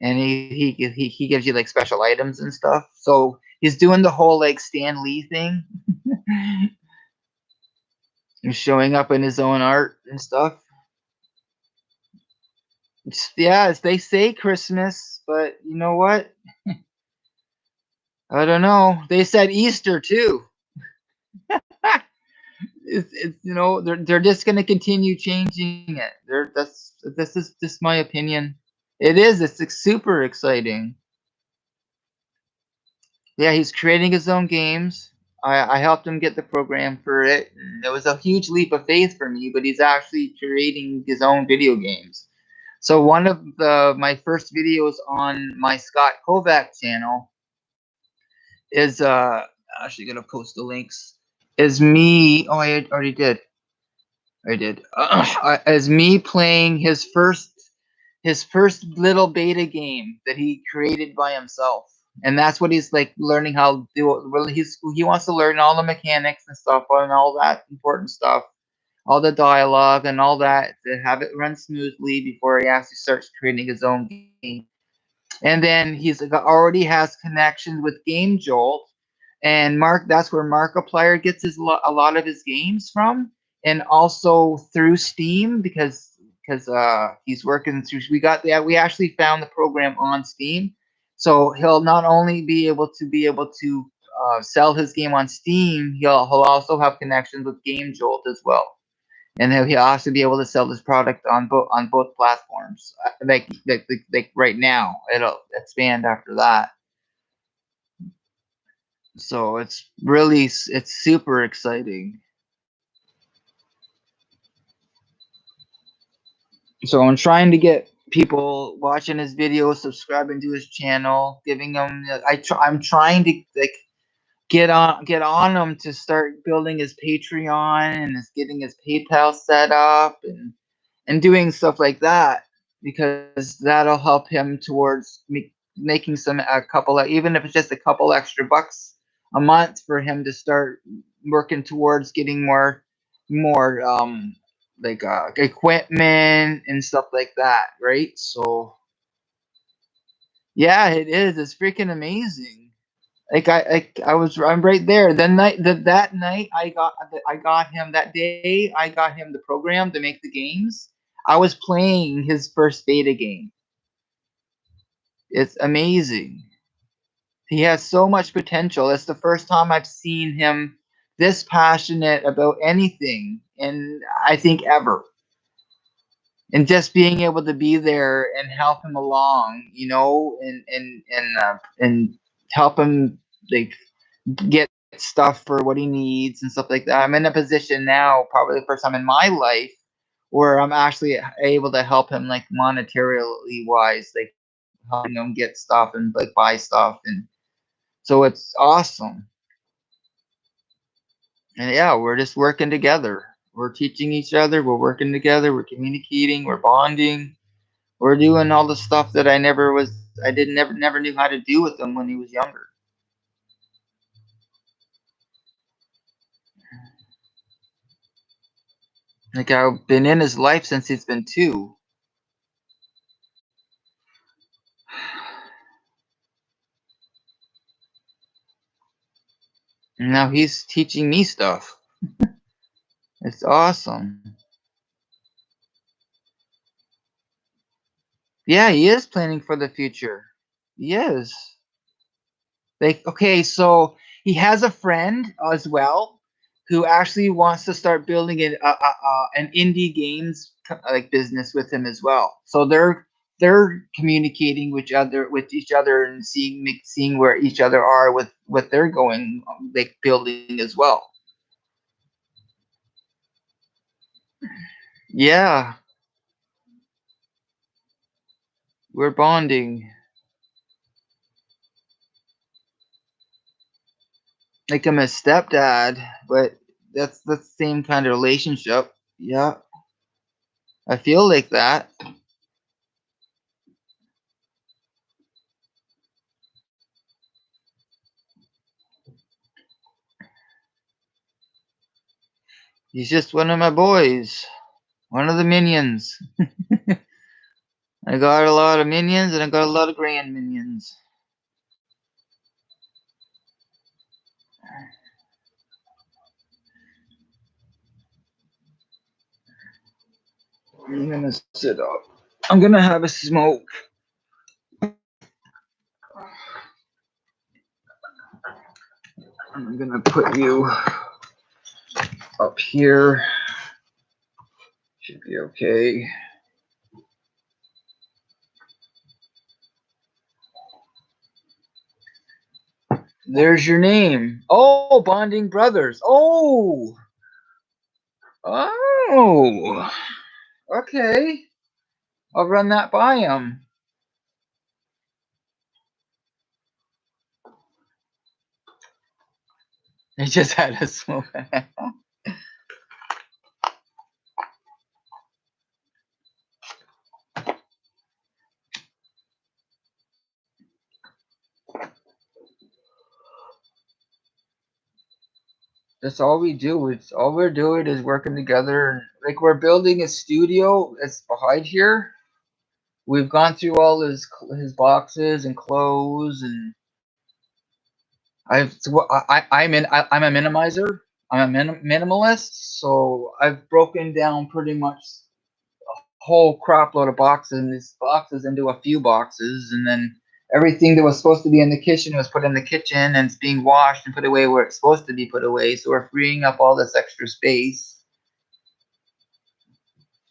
and he gives you like special items and stuff. So he's doing the whole like Stan Lee thing. He's showing up in his own art and stuff. They say Christmas, but you know what? I don't know. They said Easter too. They're just gonna continue changing it. This is just my opinion. It is. It's super exciting. Yeah, he's creating his own games. I helped him get the program for it. And it was a huge leap of faith for me, but he's actually creating his own video games. So one of my first videos on my Scott Kovac channel is actually gonna post the links. Is me? Oh, I already did. I did. As me playing his first little beta game that he created by himself, and that's what he's like learning how to do. Really, he wants to learn all the mechanics and stuff and all that important stuff, all the dialogue and all that to have it run smoothly before he actually starts creating his own game. And then he's already has connections with Game Jolt, and that's where Markiplier gets a lot of his games from, and also through Steam because he's working through. We actually found the program on Steam, so he'll not only be able to sell his game on Steam, he'll also have connections with Game Jolt as well, and he'll also be able to sell this product on both platforms. Like right now, it'll expand after that. So it's super exciting. So I'm trying to get people watching his videos, subscribing to his channel, giving them. I'm trying to like get on him to start building his Patreon and getting his PayPal set up and doing stuff like that because that'll help him towards making a couple of, even if it's just a couple extra bucks a month for him to start working towards getting more like equipment and stuff like that, right? So yeah, it is. It's freaking amazing. I'm right there. That night I got him that day. I got him the program to make the games. I was playing his first beta game. It's amazing. He has so much potential. It's the first time I've seen him this passionate about anything, and I think ever. And just being able to be there and help him along, and help him like get stuff for what he needs and stuff like that. I'm in a position now, probably the first time in my life, where I'm actually able to help him like monetarily wise, like helping him get stuff and like buy stuff, and so it's awesome. And yeah, we're just working together. We're teaching each other. We're working together. We're communicating. We're bonding. We're doing all the stuff that I didn't never knew how to do with him when he was younger. Like I've been in his life since he's been 2. And now he's teaching me stuff. It's awesome. Yeah, he is planning for the future. He is. Okay, so he has a friend as well who actually wants to start building an indie games like business with him as well. So they're they're communicating with each other and seeing where each other are with what they're going like building as well. Yeah, we're bonding. Like I'm a stepdad, but that's the same kind of relationship. Yeah, I feel like that. He's just one of my boys, one of the minions. I got a lot of minions and I got a lot of grand minions. I'm gonna sit up. I'm gonna have a smoke. I'm gonna put you up here. Should be okay. There's your name. Oh, Bonding Brothers. Oh. Oh. Okay. I'll run that by him. He just had a smoke. That's all we do. It's all we're doing is working together. Like we're building a studio that's behind here. We've gone through all his boxes and clothes, and I'm a minimizer. I'm a minimalist, so I've broken down pretty much whole crop load of boxes and these boxes into a few boxes, and then everything that was supposed to be in the kitchen was put in the kitchen and it's being washed and put away where it's supposed to be put away. So we're freeing up all this extra space.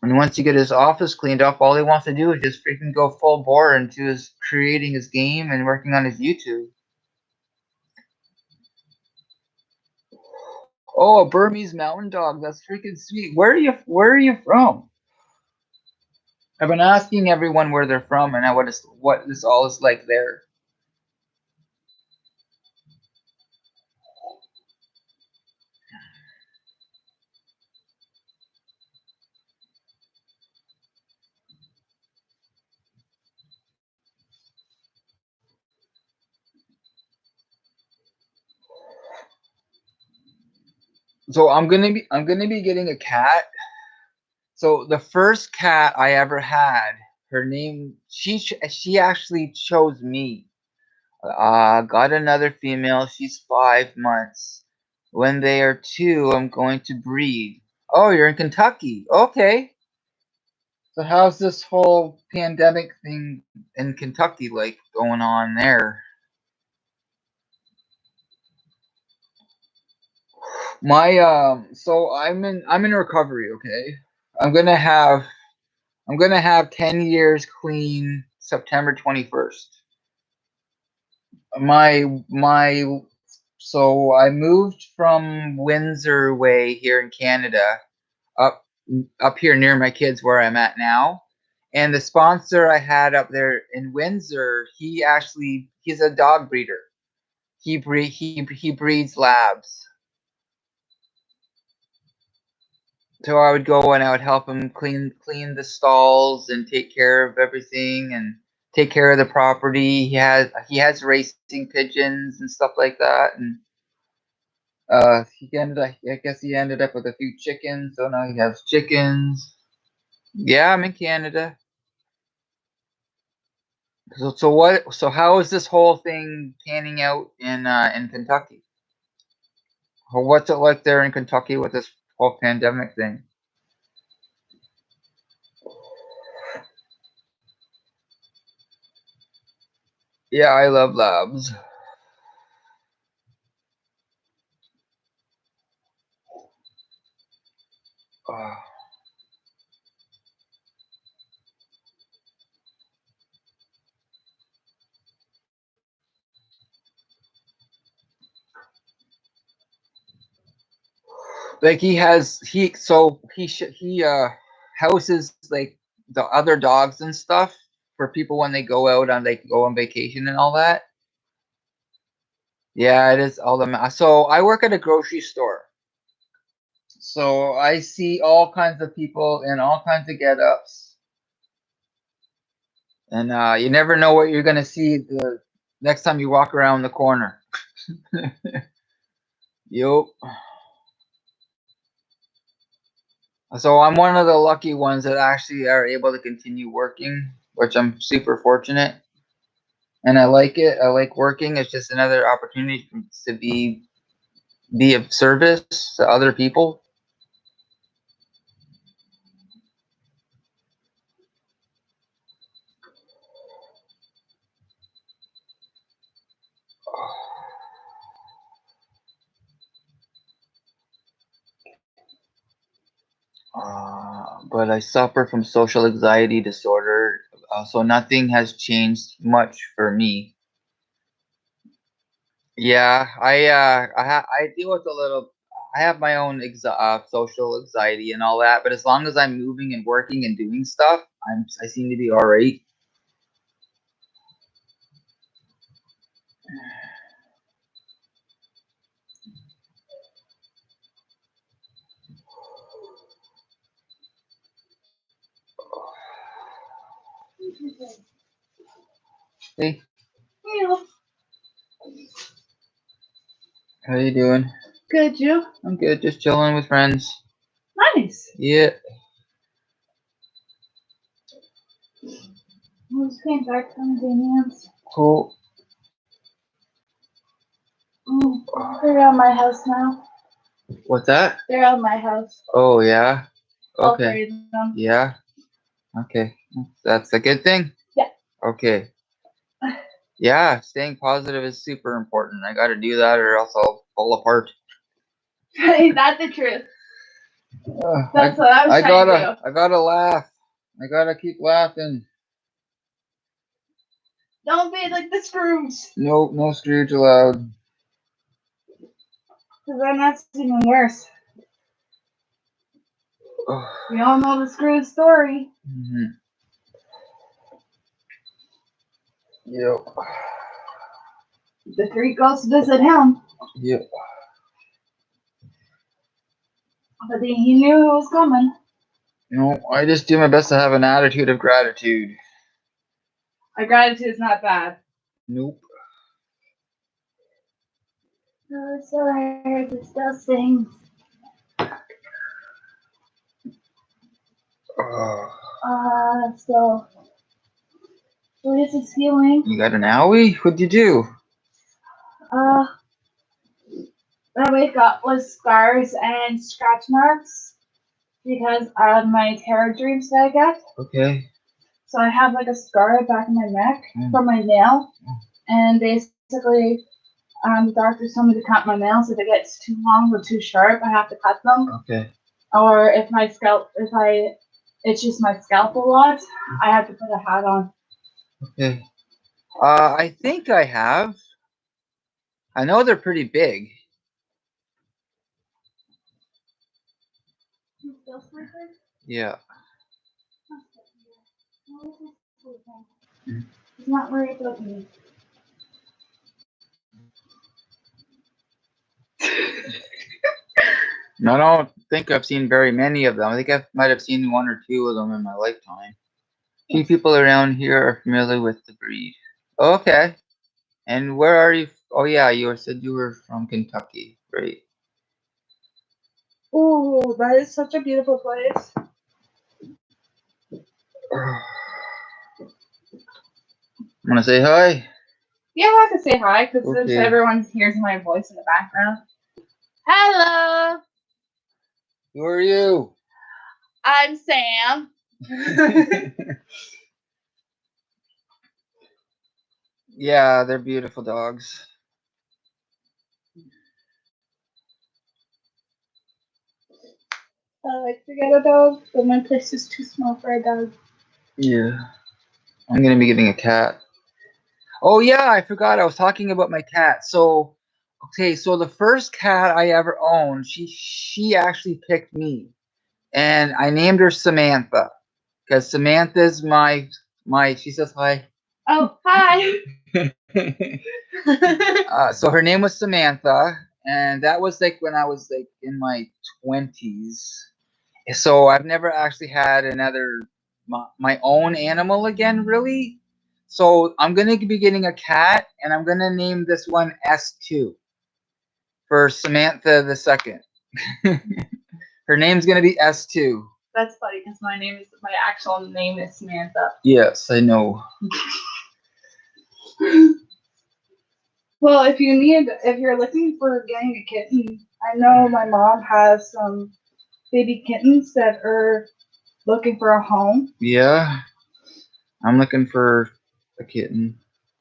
And once you get his office cleaned up, all he wants to do is just freaking go full bore into his creating his game and working on his YouTube. Oh, a Burmese mountain dog. That's freaking sweet. Where are you from? I've been asking everyone where they're from and what this all is like there. So I'm gonna be getting a cat. So the first cat I ever had, her name she actually chose me. Got another female. She's 5 months. When they are two, I'm going to breed. Oh, you're in Kentucky. Okay. So how's this whole pandemic thing in Kentucky like going on there? My so I'm in recovery, okay? I'm gonna have I'm gonna have 10 years clean September 21st. My so I moved from Windsor way here in Canada up up here near my kids where I'm at now. And the sponsor I had up there in Windsor, he's a dog breeder. He breeds labs. So I would go and I would help him clean the stalls and take care of everything and take care of the property. He has racing pigeons and stuff like that. And I guess he ended up with a few chickens. So now he has chickens. Yeah, I'm in Canada. So how is this whole thing panning out in Kentucky? Or what's it like there in Kentucky with this whole pandemic thing? Yeah, I love labs. Oh, Like he houses like the other dogs and stuff for people when they go out on go on vacation and all that. Yeah, it is all the so I work at a grocery store. So I see all kinds of people in all kinds of get-ups. And you never know what you're gonna see the next time you walk around the corner. Yup. So I'm one of the lucky ones that actually are able to continue working, which I'm super fortunate. And I like it. I like working. It's just another opportunity to be of service to other people. But I suffer from social anxiety disorder, so nothing has changed much for me. Yeah, I deal with a little. I have my own social anxiety and all that, but as long as I'm moving and working and doing stuff, I seem to be all right. Hey, how you doing? Good, you? I'm good, just chilling with friends. Nice. Yeah. I just came back from Damien's. Cool. They're at my house now. What's that? They're at my house. Oh yeah. All Okay. three of them. Yeah. Okay. That's a good thing. Yeah. Okay. Yeah, staying positive is super important. I got to do that, or else I'll fall apart. Is that the truth? That's what I was trying to do. I gotta laugh. I gotta keep laughing. Don't be like the Scrooge. Nope, no Scrooge allowed. Because then that's even worse. We all know the Scrooge story. Mm-hmm. Yep. The three goes to visit him. Yep. But he knew it was coming. No, I just do my best to have an attitude of gratitude. My gratitude's not bad. Nope. Oh, it's so hard. It still stings. So at least it's healing. You got an owie? What'd you do? I wake up with scars and scratch marks because of my terror dreams that I get. Okay. So I have like a scar back in my neck from my nail, and basically, the doctor told me to cut my nails. If it gets too long or too sharp, I have to cut them. Okay. Or if I itches my scalp a lot, I have to put a hat on. Okay. I think I have. I know they're pretty big. You still sleeping? Yeah. He's not worried about me. I don't think I've seen very many of them. I think I might have seen one or two of them in my lifetime. Few people around here are familiar with the breed. Okay. And where are you? Oh yeah, you said you were from Kentucky, right? Oh, that is such a beautiful place. Want to say hi? Yeah, I have to say hi because Okay. everyone hears my voice in the background. Hello, Who are you? I'm Sam. Yeah, they're beautiful dogs. I like to get a dog, but my place is too small for a dog. Yeah. I'm gonna be getting a cat. Oh yeah, I forgot. I was talking about my cat. So Okay, so the first cat I ever owned, she actually picked me, and I named her Samantha because Samantha's my. She says hi. Oh, hi. So her name was Samantha, and that was like when I was like in my 20s. So I've never actually had my own animal again, really. So I'm gonna be getting a cat, and I'm gonna name this one S2 for Samantha the second. Her name's gonna be S2. That's funny because my actual name is Samantha. Yes, I know. Well, if you're looking for getting a kitten, I know my mom has some baby kittens that are looking for a home. Yeah, I'm looking for a kitten.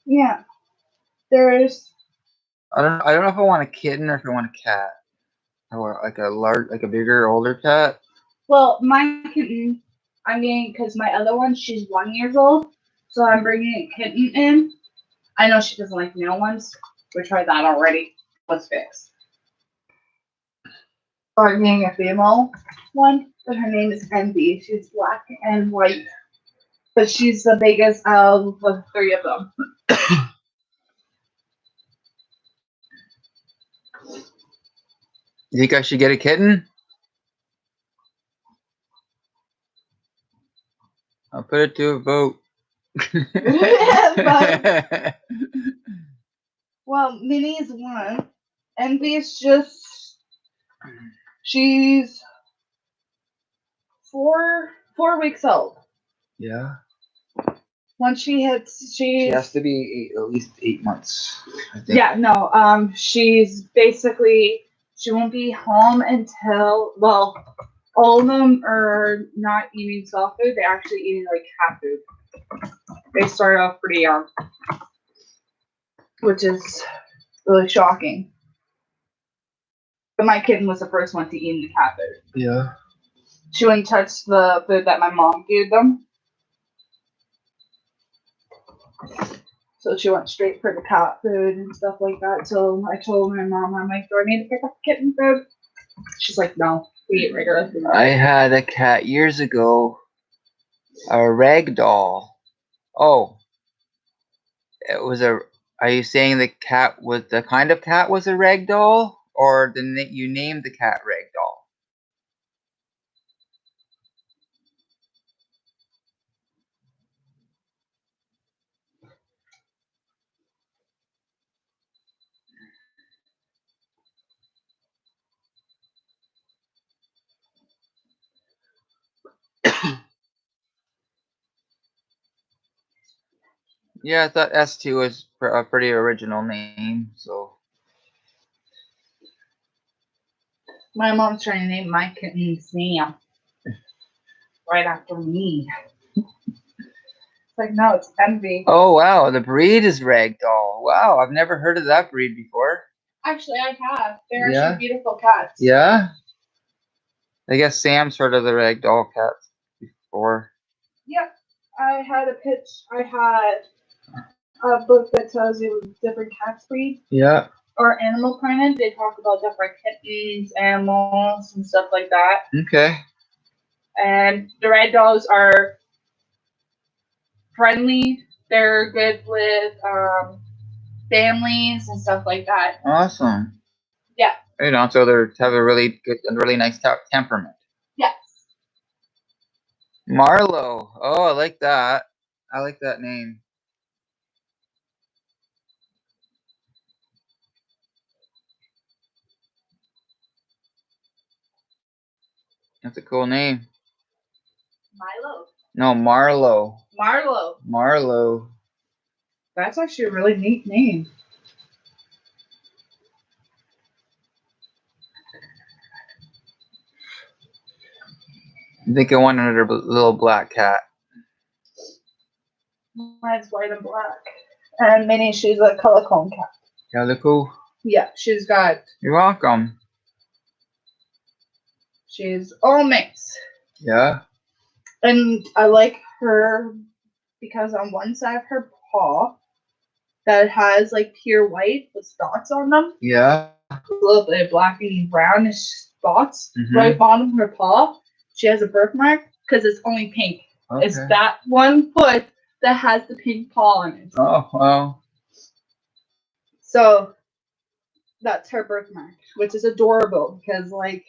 Yeah, there's. I don't know if I want a kitten or if I want a cat. I want like a bigger, older cat. Well, my kitten, because my other one, she's 1 year old, so I'm bringing a kitten in. I know she doesn't like male ones. We tried that already. Was fixed. So I'm getting a female one, but her name is Envy. She's black and white, but she's the biggest of the three of them. You think I should get a kitten? I'll put it to a vote. Well, Minnie is one. Envy is just. She's 4 weeks old. Yeah. Once she hits, She has to be at least 8 months. I think. Yeah, no. She's basically she won't be home until all of them are not eating soft food. They're actually eating like cat food. They start off pretty young, which is really shocking. But my kitten was the first one to eat the cat food. Yeah. She wouldn't touch the food that my mom gave them. So she went straight for the cat food and stuff like that. So I told my mom, I'm like, do I need to pick up kitten food? She's like, no, we eat regular food. I had a cat years ago, a rag doll. Oh, it was a. Are you saying the cat was the kind of cat was a rag doll, or you named the cat rag doll? Yeah, I thought S2 was a pretty original name. So My mom's trying to name my kitten Sam. Right after me. It's like, no, it's Envy. oh wow, the breed is ragdoll. Wow, I've never heard of that breed before. Actually, I have. They're Yeah? actually beautiful cats. Yeah, I guess Sam's heard of the ragdoll cats before. Yep. I had a book that tells you different cat breeds Yeah. or Animal Planet. They talk about different kittens, animals, and stuff like that. Okay. And the rag dolls are friendly. They're good with families and stuff like that. Awesome. Yeah. You know, so they have a really good, a really nice temperament. Yes. Marlo. Oh, I like that. I like that name. That's a cool name. Milo. No, Marlo. Marlo. Marlo. That's actually a really neat name. I think I want another little black cat. Mine's white and black. And Minnie, she's a color cone cat. Calico. Yeah, she's got. You're welcome. She's all mixed. Yeah. And I like her because on one side of her paw, that has like pure white with spots on them. Yeah. A little bit of black and brownish spots. Mhm. Right bottom of her paw, she has a birthmark because it's only pink. Okay. It's that one foot that has the pink paw on it. Oh, wow. So that's her birthmark, which is adorable because like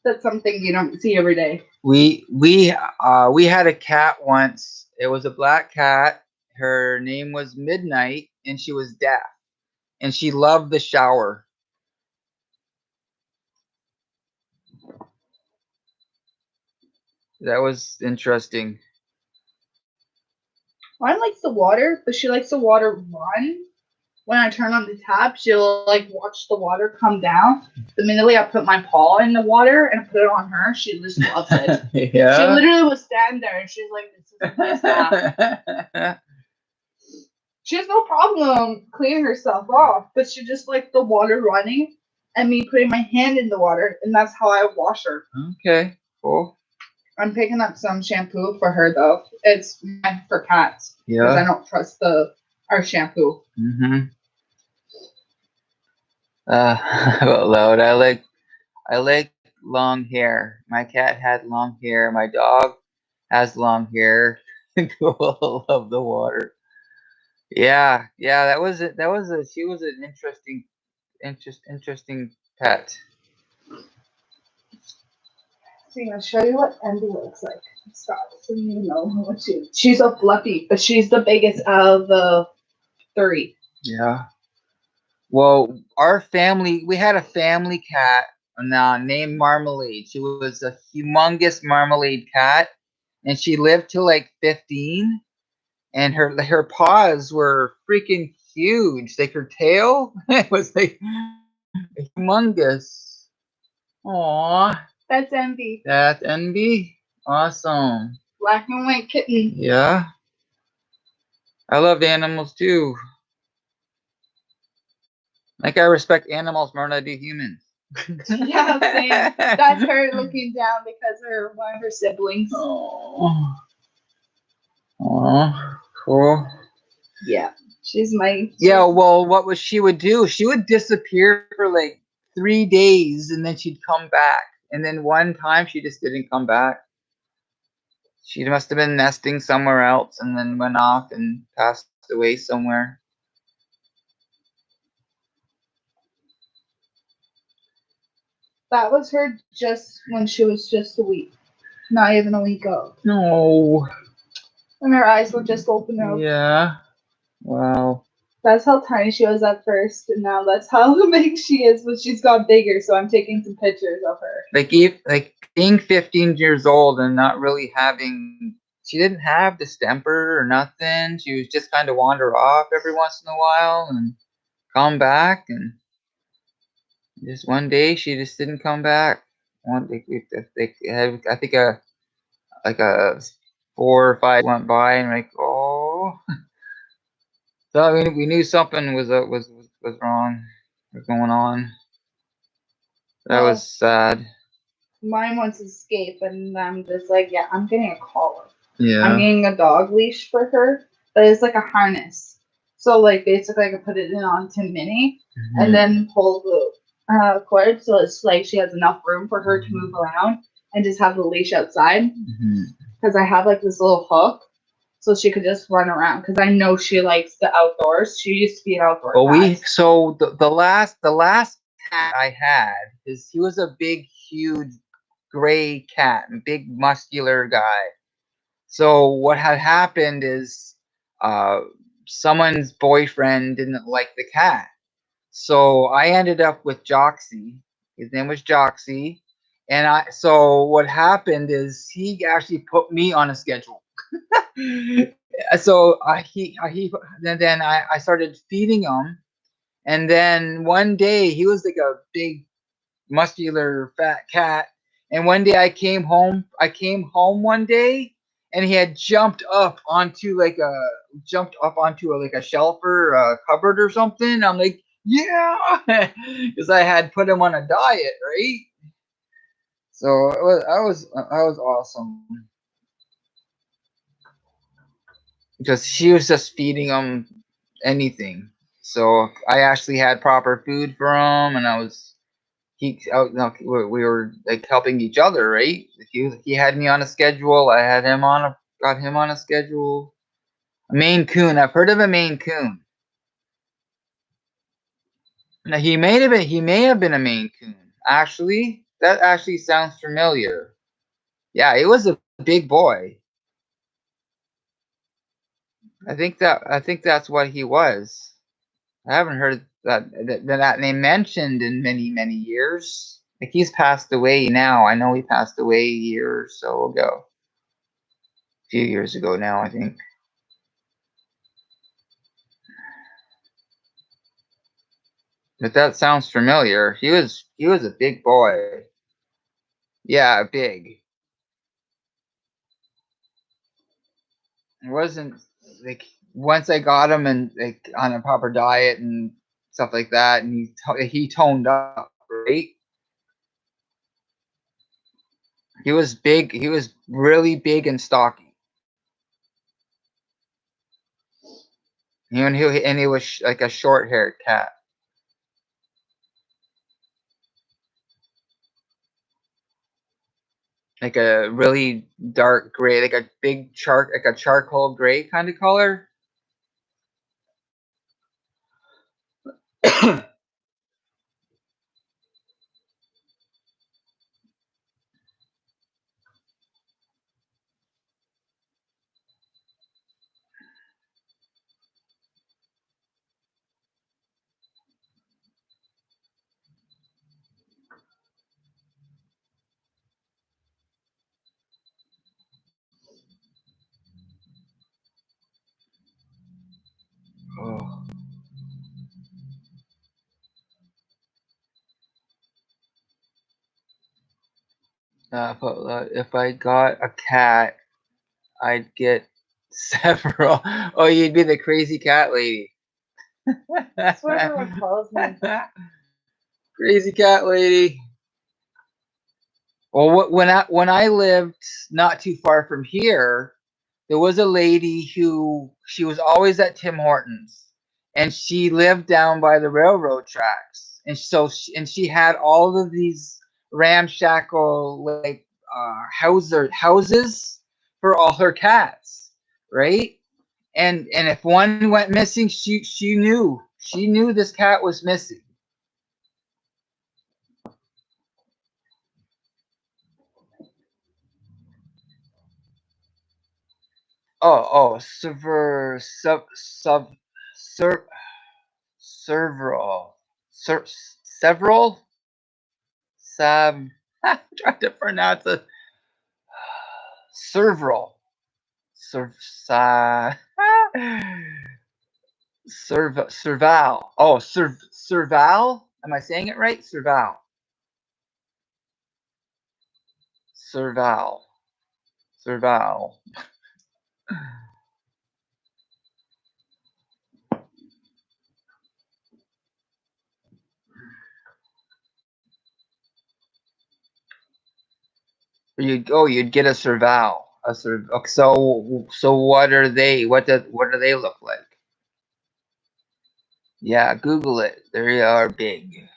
that's something you don't see every day. We had a cat once. It was a black cat. Her name was Midnight, and she was deaf, and she loved the shower. That was interesting. Mine likes the water, but she likes the water run. When I turn on the tap, she'll like watch the water come down. The minute I put my paw in the water and put it on her, she just loves it. Yeah. She literally will stand there and she's like, "This is a nice nap." She has no problem cleaning herself off, but she just likes the water running and me putting my hand in the water, and that's how I wash her. Okay, cool. I'm picking up some shampoo for her though. It's meant for cats because I Yeah. don't trust our shampoo. Mhm. Out loud. I like long hair. My cat had long hair. My dog has long hair. Cool. Love the water. Yeah, yeah. That was it. That was a. She was an interesting pet. So I'm gonna show you what Envy looks like. Stop, so you know what she is. She's a fluffy, but she's the biggest of the three. Yeah. Well, our family, we had a family cat named Marmalade. She was a humongous marmalade cat, and she lived till like 15. And her paws were freaking huge. Like her tail, it was like humongous. Aww, That's Envy. that's Envy. Awesome. Black and white kitten. Yeah, I love animals too. Like I respect animals more than I do humans. Yeah, same. That's her looking down because her one of her siblings. Oh, cool. Yeah, she's my. Yeah, well, what she would do? She would disappear for like 3 days, and then she'd come back. And then one time, she just didn't come back. She must have been nesting somewhere else, and then went off and passed away somewhere. That was her just when she was just a week, not even a week old, No. and her eyes were just open up. Yeah. Wow. That's how tiny she was at first, and now that's how big she is. But she's got bigger, so I'm taking some pictures of her. Like being 15 years old and not really having. She didn't have distemper or nothing. She was just kind of wander off every once in a while and come back, and just one day she just didn't come back. They had, I think a 4 or 5 went by, and like, oh. So we knew something was wrong, was going on. That was sad. Mine wants to escape, and I'm just like, yeah, I'm getting a collar. Yeah. I'm getting a dog leash for her, but it's like a harness. So like basically, I can put it in onto Minnie, and then pull the cord, so it's like she has enough room for her to move around, and just have the leash outside. Because I have like this little hook, so she could just run around. Because I know she likes the outdoors. She used to be an outdoor cat. So the last cat I had he was a big, huge gray cat, big muscular guy. So what had happened is someone's boyfriend didn't like the cat. So I ended up with Joxy. His name was Joxy. And so what happened is he actually put me on a schedule. So then I started feeding him. And then one day he was like a big, muscular, fat cat. And one day I came home one day, and he had jumped up onto like a shelf or a cupboard or something. I'm like, yeah, because I had put him on a diet, right? So I was awesome because she was just feeding him anything. So I actually had proper food for him, and we were like helping each other, right? He had me on a schedule. I had him got him on a schedule. A Maine Coon. I've heard of a Maine Coon. Now he may have been a Maine Coon. Actually, that actually sounds familiar. Yeah, it was a big boy. I think that's what he was. I haven't heard that name mentioned in many years. Like he's passed away now. I know he passed away a year or so ago. A few years ago now, I think. But that sounds familiar. He was a big boy. Yeah, big. It wasn't like once I got him and like on a proper diet and stuff like that, and he toned up, right? He was big. He was really big and stocky. He was like a short-haired cat, like a really dark gray, like a big like a charcoal gray kind of color. Oh. If I got a cat, I'd get several. Oh, you'd be the crazy cat lady. That's what everyone calls me. Crazy cat lady. Well, when I lived not too far from here, there was a lady who she was always at Tim Hortons, and she lived down by the railroad tracks, and she had all of these ramshackle like houses for all her cats, right? And if one went missing, she knew this cat was missing. Several, several, I'm trying to pronounce it. Several, serval. Oh, serval. Am I saying it right? Serval. Serval. Serval. You'd get a serval. So what are they? What do they look like? Yeah, Google it. They are big.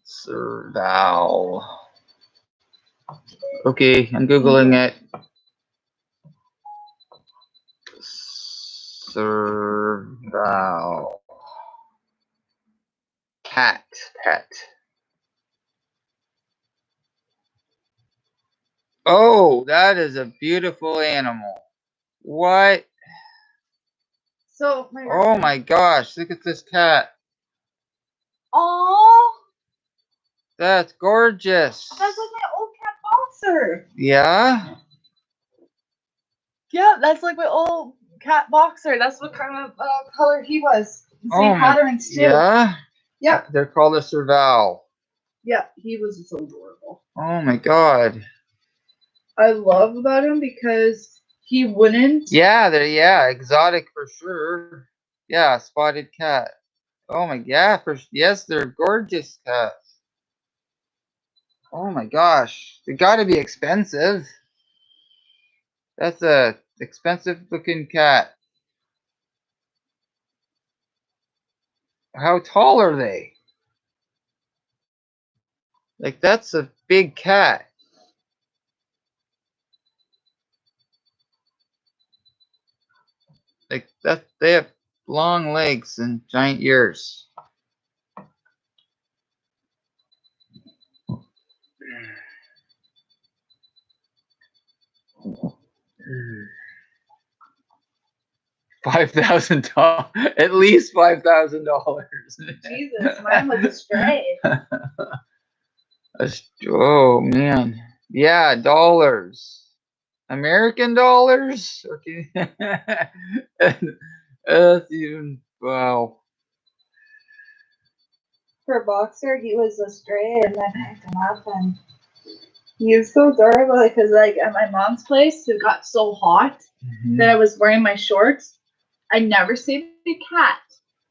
Serval. Okay, I'm Googling it. Serval. Cat pet. Oh, that is a beautiful animal. What? So Oh my gosh, look at this cat. Oh, That's gorgeous. that's like my old cat boxer. Yeah? Yeah, that's like my old cat boxer. That's what kind of color he was. Same Oh patterns too. Yeah? Yeah. They're called a serval. Yeah, he was so adorable. Oh my god. I love about him because he wouldn't. Yeah, exotic for sure. Yeah, spotted cat. Oh my yes, they're gorgeous cats. Oh my gosh. They gotta be expensive. That's a expensive looking cat. How tall are they? Like, that's a big cat. Like, that, they have long legs and giant ears. $5,000, at least $5,000. Jesus, mine was a stray. Oh man, yeah, dollars, American dollars. Okay, that's even wow. For Boxer, he was a stray, and I picked him up, and he was so adorable because, like, at my mom's place, it got so hot that I was wearing my shorts. I never seen a cat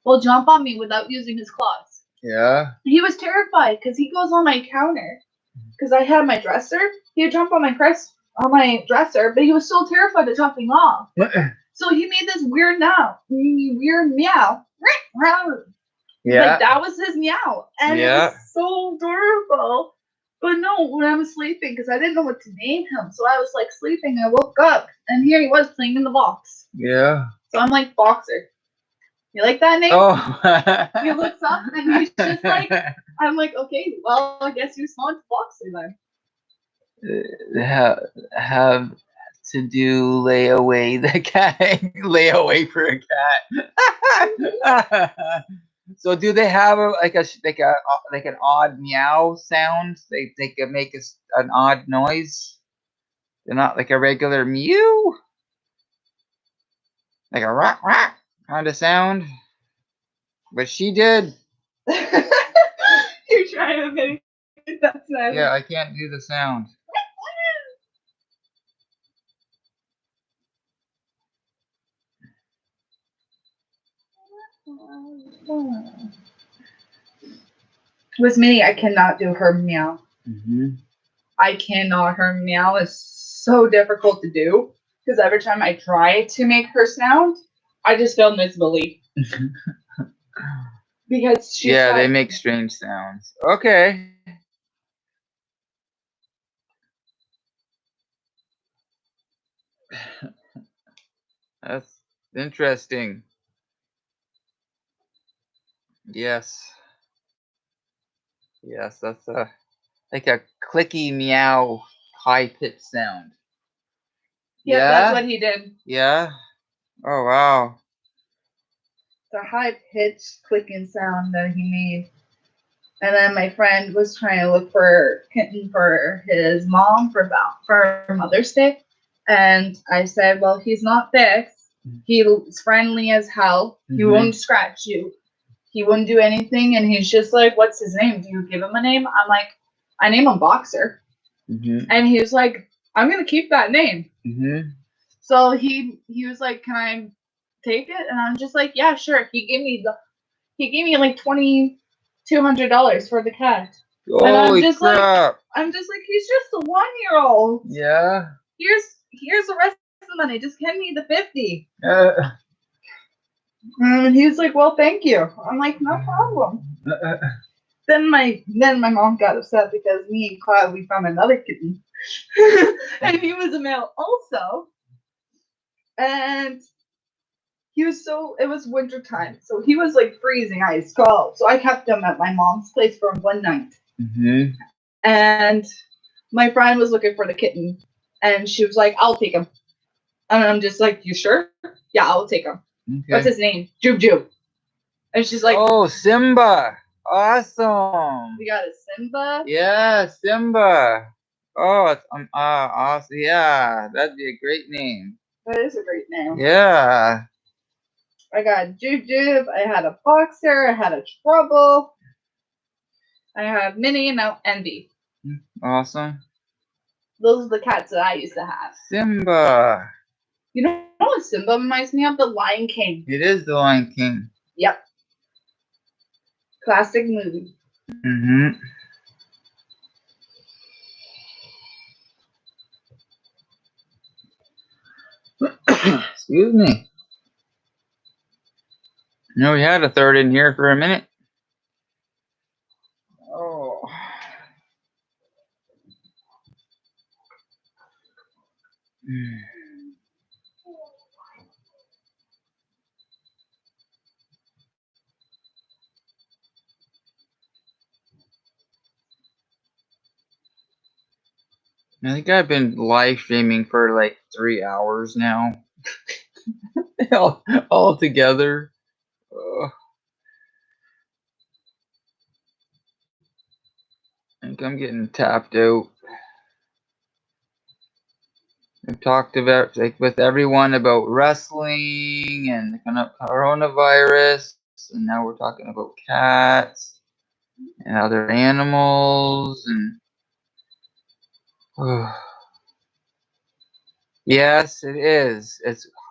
will jump on me without using his claws. Yeah. He was terrified because he goes on my counter because I had my dresser. He would jump on my dresser, but he was so terrified of jumping off. So he made this weird meow. Yeah. Like that was his meow. And it was so adorable. But no, when I was sleeping, because I didn't know what to name him, so I was like sleeping, I woke up, and here he was playing in the box. Yeah. So I'm like, Boxer. You like that name? Oh. He looks up, and he's just like, I'm like, okay, well, I guess you spawned Boxer then. have to do layaway the cat. Layaway for a cat. So do they have like an odd meow sound? They can make an odd noise. They're not like a regular mew, like a rock rock kind of sound. But she did. You're trying to make that sound. Yeah, I can't do the sound. With Minnie, I cannot do her meow. Mm-hmm. I cannot. Her meow is so difficult to do because every time I try to make her sound, I just feel miserably. Because she's they make strange sounds. Okay. That's interesting. Yes. Yes, that's like a clicky meow high pitched sound. Yeah, that's what he did. Yeah. Oh wow. The high pitched clicking sound that he made. And then my friend was trying to look for kitten for his mom for Mother's Day. And I said, well, he's not fixed. He's friendly as hell. He won't scratch you. He wouldn't do anything. And he's just like, what's his name? Do you give him a name? I'm like, I name him Boxer. And he was like, I'm going to keep that name. So he was like, can I take it? And I'm just like, yeah, sure. He gave me like $2,200 for the cat. Holy and I'm just crap. I'm just like, he's just a 1-year-old. Yeah. Here's the rest of the money. Just hand me the 50. And he was like, well, thank you. I'm like, no problem. Then my mom got upset because me and Cloud, we found another kitten. And he was a male also. And it was winter time. So he was like freezing ice cold. So I kept him at my mom's place for one night. And my friend was looking for the kitten. And she was like, I'll take him. And I'm just like, you sure? Yeah, I'll take him. Okay. What's his name? Jub. And she's like, oh, Simba. Awesome. We got a Simba. Yeah, Simba. Oh, it's awesome. Yeah, that'd be a great name. That is a great name. Yeah. I got Jub. I had a Boxer. I had a Trouble. I have Minnie and now Envy. Awesome. Those are the cats that I used to have. Simba. You know what Simba reminds me of? The Lion King. It is the Lion King. Yep. Classic movie. Excuse me. No, we had a third in here for a minute. Oh. I think I've been live streaming for like 3 hours now. all together. I think I'm getting tapped out. I've talked about like with everyone about wrestling and kind of coronavirus, and now we're talking about cats and other animals and yes, it is.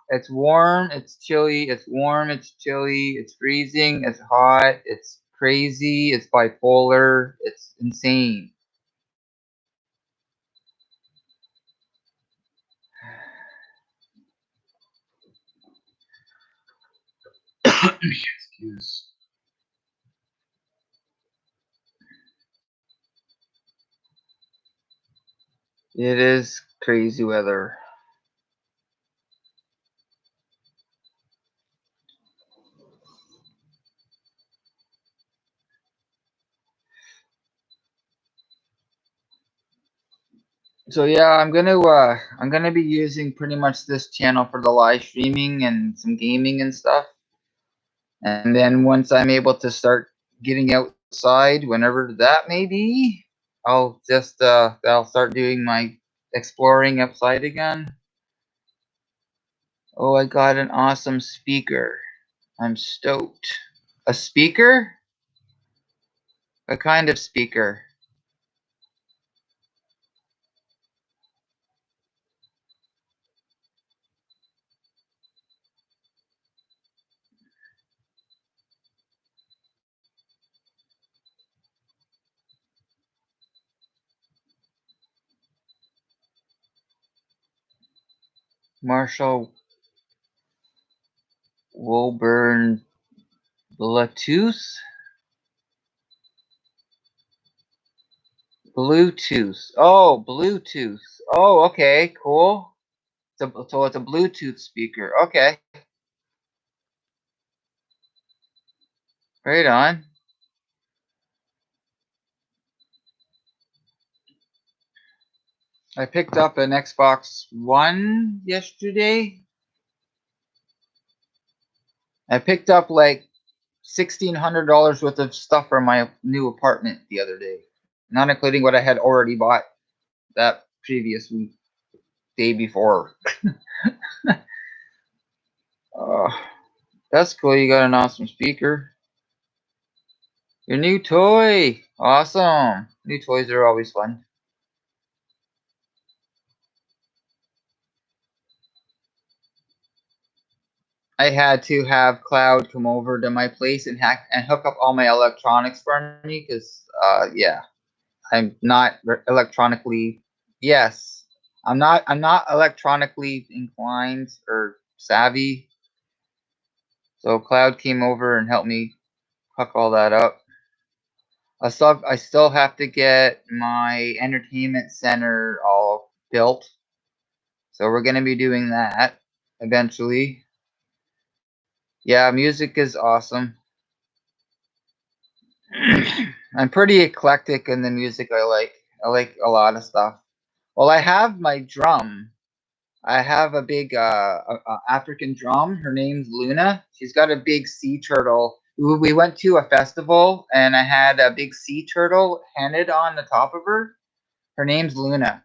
It's warm, it's chilly, it's warm, it's chilly, it's freezing, it's hot, it's crazy, it's bipolar, it's insane. Excuse. It is crazy weather. So yeah, I'm gonna be using pretty much this channel for the live streaming and some gaming and stuff. And then once I'm able to start getting outside, whenever that may be, I'll start doing my exploring outside again. Oh, I got an awesome speaker. I'm stoked. A speaker? What kind of speaker? Marshall Woburn Bluetooth? Bluetooth. Oh, Bluetooth. Oh, okay, cool. So it's a Bluetooth speaker. Okay. Right on. I picked up an Xbox One yesterday. I picked up like $1,600 worth of stuff for my new apartment the other day, not including what I had already bought that previous week, day before. That's cool. You got an awesome speaker. Your new toy. Awesome. New toys are always fun. I had to have Cloud come over to my place and hook up all my electronics for me because, yeah, I'm not electronically. Yes, I'm not electronically inclined or savvy. So Cloud came over and helped me hook all that up. I still have to get my entertainment center all built. So we're gonna be doing that eventually. Yeah, music is awesome. I'm pretty eclectic in the music I like. I like a lot of stuff. Well, I have my drum. I have a big African drum. Her name's Luna. She's got a big sea turtle. We went to a festival and I had a big sea turtle handed on the top of her. Her name's Luna.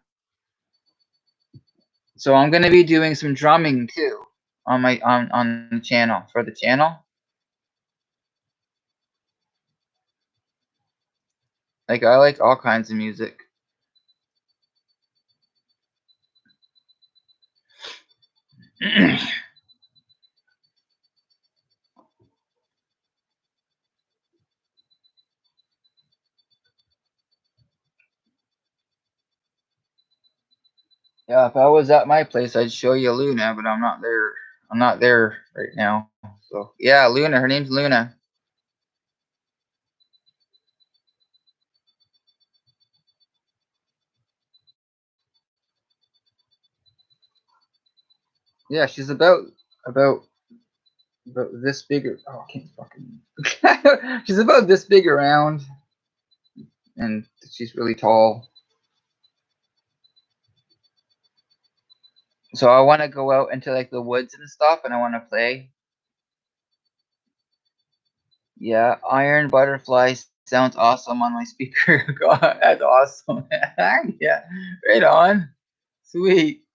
So I'm gonna be doing some drumming too on my on the channel for the channel. Like I like all kinds of music. Yeah, if I was at my place, I'd show you Luna, but I'm not there. I'm not there right now. So yeah, Luna. Her name's Luna. Yeah, she's about this big. Oh, I can't fucking. She's about this big around, and she's really tall. So I want to go out into like the woods and stuff, and I want to play. Yeah, Iron Butterfly sounds awesome on my speaker. God, that's awesome. Yeah, right on. Sweet.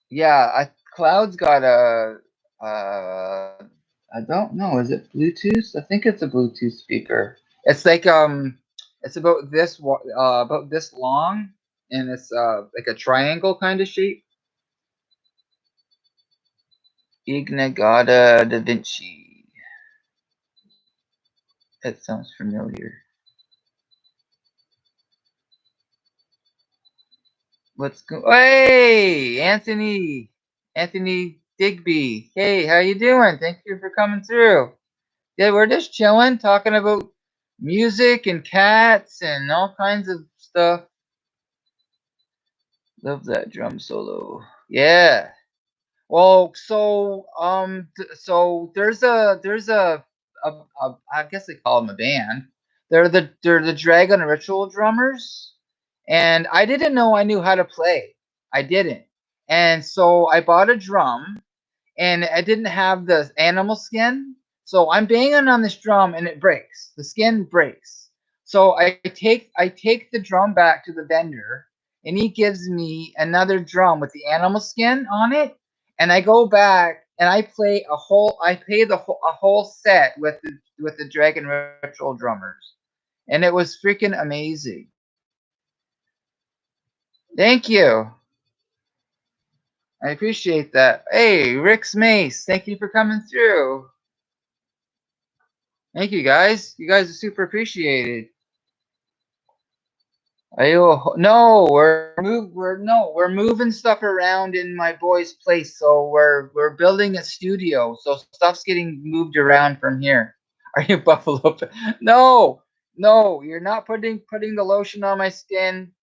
Yeah, Cloud's got a. I don't know. Is it Bluetooth? I think it's a Bluetooth speaker. It's like it's about this long, and it's like a triangle kind of shape. Ignagata da Vinci. That sounds familiar. What's go? Hey, Anthony Digby. Hey, how you doing? Thank you for coming through. Yeah, we're just chilling, talking about music and cats and all kinds of stuff. Love that drum solo. Yeah. Well, so there's a I guess they call them a band. They're the Dragon Ritual drummers, and I didn't know I knew how to play. I didn't, and so I bought a drum, and I didn't have the animal skin. So I'm banging on this drum and it breaks. The skin breaks. So I take the drum back to the vendor and he gives me another drum with the animal skin on it. And I go back and I play a whole set with the Dragon Ritual drummers. And it was freaking amazing. Thank you. I appreciate that. Hey, Rick's Mace, thank you for coming through. Thank you guys. You guys are super appreciated. No, we're moving stuff around in my boy's place. So we're building a studio. So stuff's getting moved around from here. Are you Buffalo? No, no, you're not putting the lotion on my skin.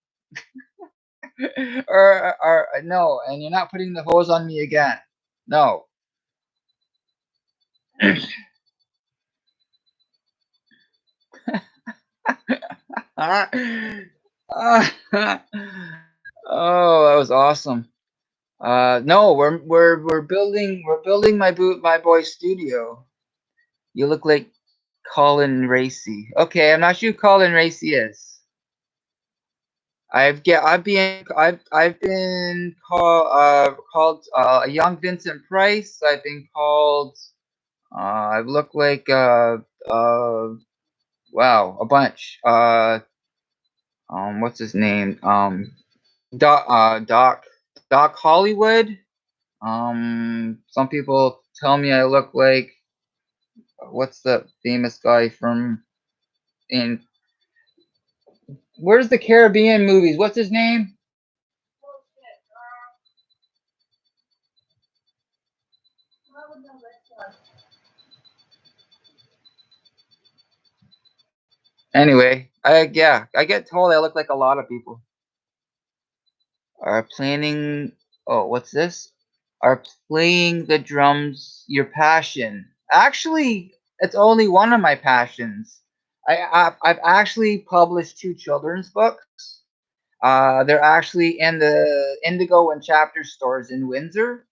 or no, and you're not putting the hose on me again. No. Oh, that was awesome. No, we're building my boy's studio. You look like Colin Racy. Okay, I'm not sure who Colin Racy is. I've been called a young Vincent Price. I've been called. I've looked like wow, a bunch. What's his name? Doc Hollywood. Some people tell me I look like what's the famous guy from in where's the Caribbean movies? What's his name? Anyway, I get told I look like a lot of people. Are planning. Oh, what's this? Are playing the drums your passion? Actually, it's only one of my passions. I've actually published 2 children's books. They're actually in the Indigo and Chapter stores in Windsor.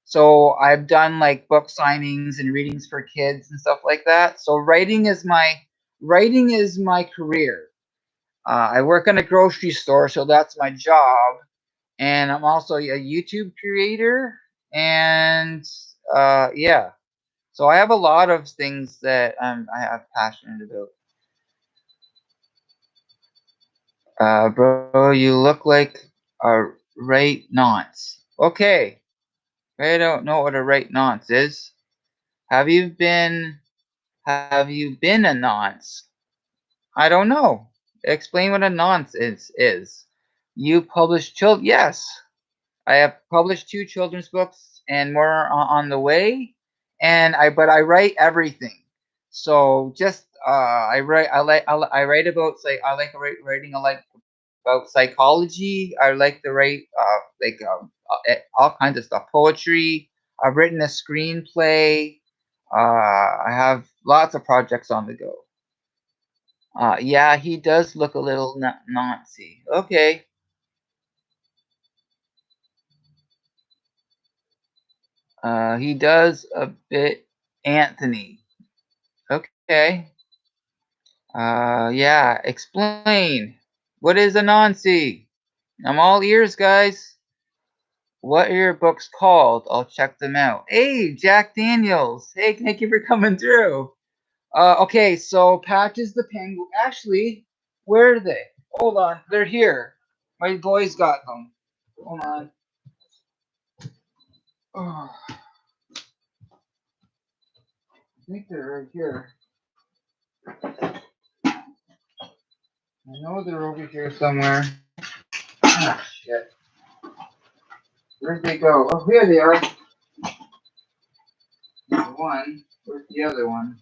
So I've done like book signings and readings for kids and stuff like that. So writing is my career. I work in a grocery store, so that's my job, and I'm also a YouTube creator, and yeah. So I have a lot of things that I have passionate about. Bro, you look like a right nonce. Okay, I don't know what a right nonce is. Have you been a nonce? I don't know. Explain what a nonce is. You publish children? Yes. I have published 2 children's books and more on the way. And but I write everything. So just I write I write about I like writing about psychology. I like to write all kinds of stuff, poetry. I've written a screenplay. I have lots of projects on the go. Yeah, he does look a little Nazi. Okay. He does a bit Anthony. Okay. Yeah, explain. What is a Nazi? I'm all ears, guys. What are your books called? I'll check them out. Hey, Jack Daniels. Hey, thank you for coming through. Okay, so Patches the Penguin. Actually, where are they? Hold on, they're here. My boys got them. Hold on. Oh, I think they're right here. I know they're over here somewhere. Oh, shit. Where'd they go? Oh, here they are. One. Where's the other one?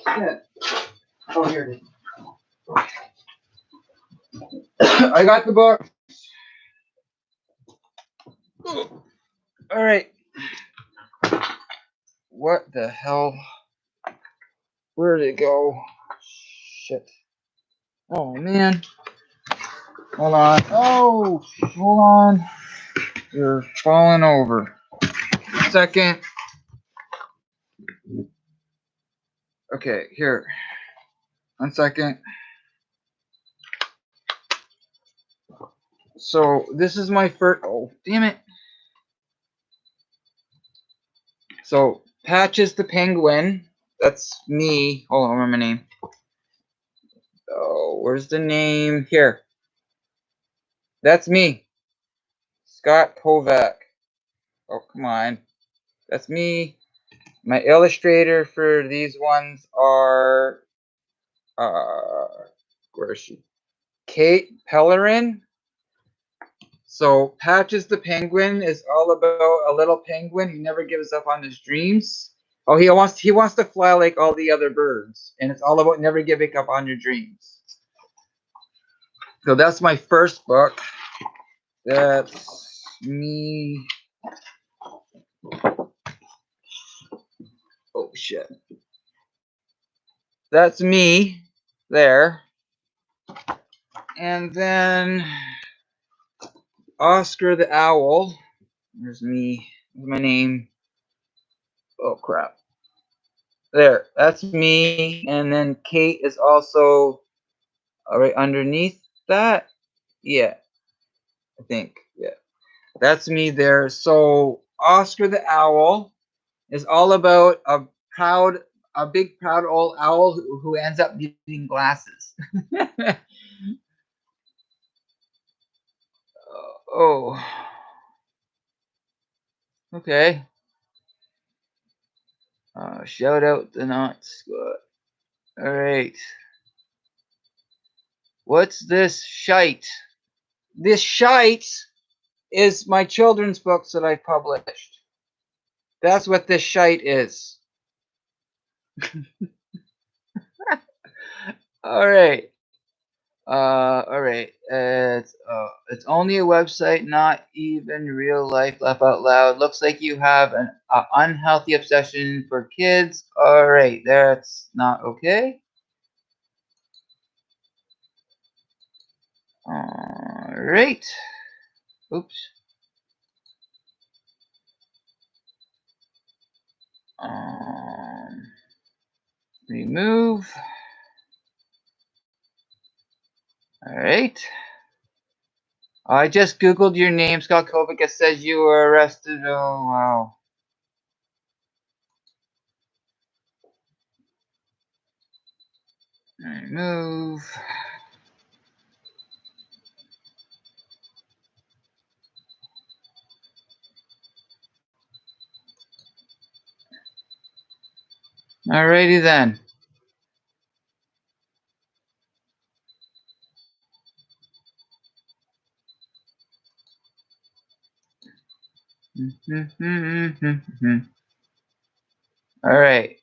Shit. Oh, here it is. I got the book. All right. What the hell? Where did it go? Shit. Oh, man. Hold on. Oh, hold on. You're falling over. 1 second. Okay, here. 1 second. So this is my first. Oh, damn it. So Patches the Penguin. That's me. Hold on, remember my name. Oh, where's the name? Here. That's me. Scott Kovac. Oh, come on. That's me. My illustrator for these ones are where is she? Kate Pellerin. So Patches the Penguin is all about a little penguin who never gives up on his dreams. Oh, he wants to fly like all the other birds, and it's all about never giving up on your dreams. So that's my first book. That's me. Oh shit. That's me there. And then Oscar the Owl. There's me. There's my name. Oh crap. There. That's me. And then Kate is also right underneath that. Yeah. I think. Yeah. That's me there. So Oscar the Owl is all about a big proud old owl who ends up needing glasses. Oh. Okay. Shout out the Not Squad. All right. What's this shite? This shite is my children's books that I published. That's what this shite is. All right. All right. It's only a website, not even real life. Laugh out loud. Looks like you have an unhealthy obsession for kids. All right, that's not okay. All right. Oops. Remove. All right. I just Googled your name, Scott Kovic. It says you were arrested. Oh, wow. Remove. Alrighty then. All right.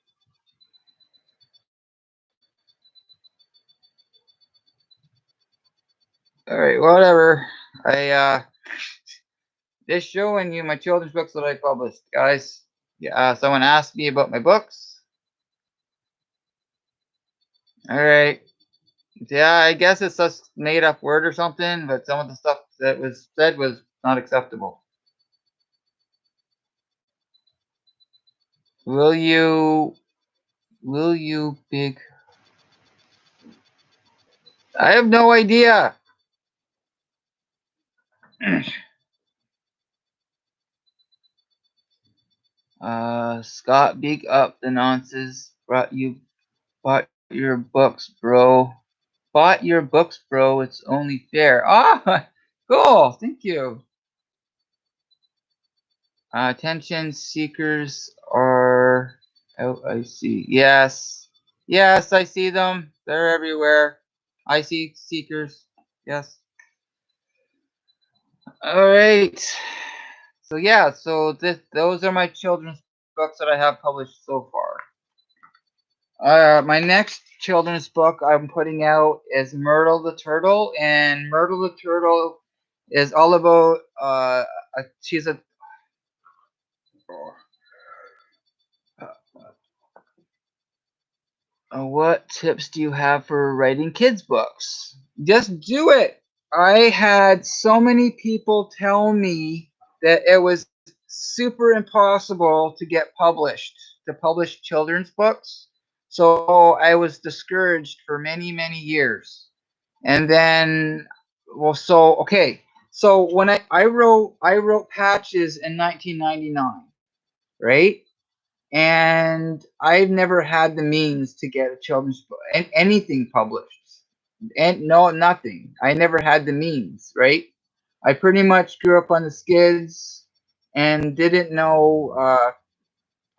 All right, whatever. I just showing you my children's books that I published, guys. Yeah, someone asked me about my books. All right. Yeah, I guess it's just made up word or something, but some of the stuff that was said was not acceptable. Will you big? I have no idea. Scott, big up the nonsense. Bought your books, bro. Bought your books, bro. It's only fair. Ah, cool. Thank you. Attention seekers are. Oh, I see. Yes. Yes, I see them. They're everywhere. I see seekers. Yes. All right. So yeah, so those are my children's books that I have published so far. My next children's book I'm putting out is Myrtle the Turtle, and Myrtle the Turtle is all about she's a what tips do you have for writing kids books? Just do it. I had so many people tell me that it was super impossible to get published, to publish children's books. So I was discouraged for many, many years. And then, well, so, okay. So when I wrote Patches in 1999, right? And I've never had the means to get a children's book, anything published, and no, nothing. I never had the means, right? I pretty much grew up on the skids and didn't know.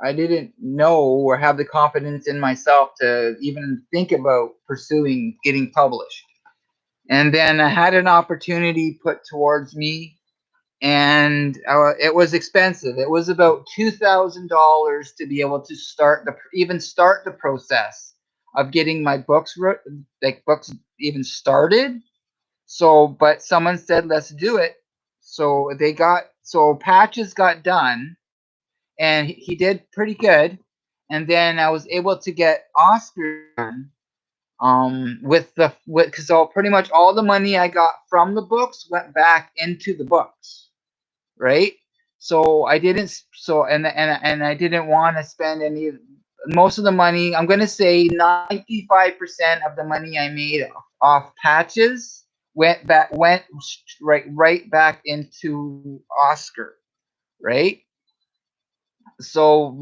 I didn't know or have the confidence in myself to even think about pursuing getting published. And then I had an opportunity put towards me, and it was expensive. It was about $2,000 to be able to start the process of getting my books even started. So, but someone said, "Let's do it." So Patches got done, and he did pretty good. And then I was able to get Oscar done. Because pretty much all the money I got from the books went back into the books, right? So I didn't. So and I didn't want to spend any. Most of the money, I'm gonna say 95% of the money I made off Patches went right back into Oscar, right? So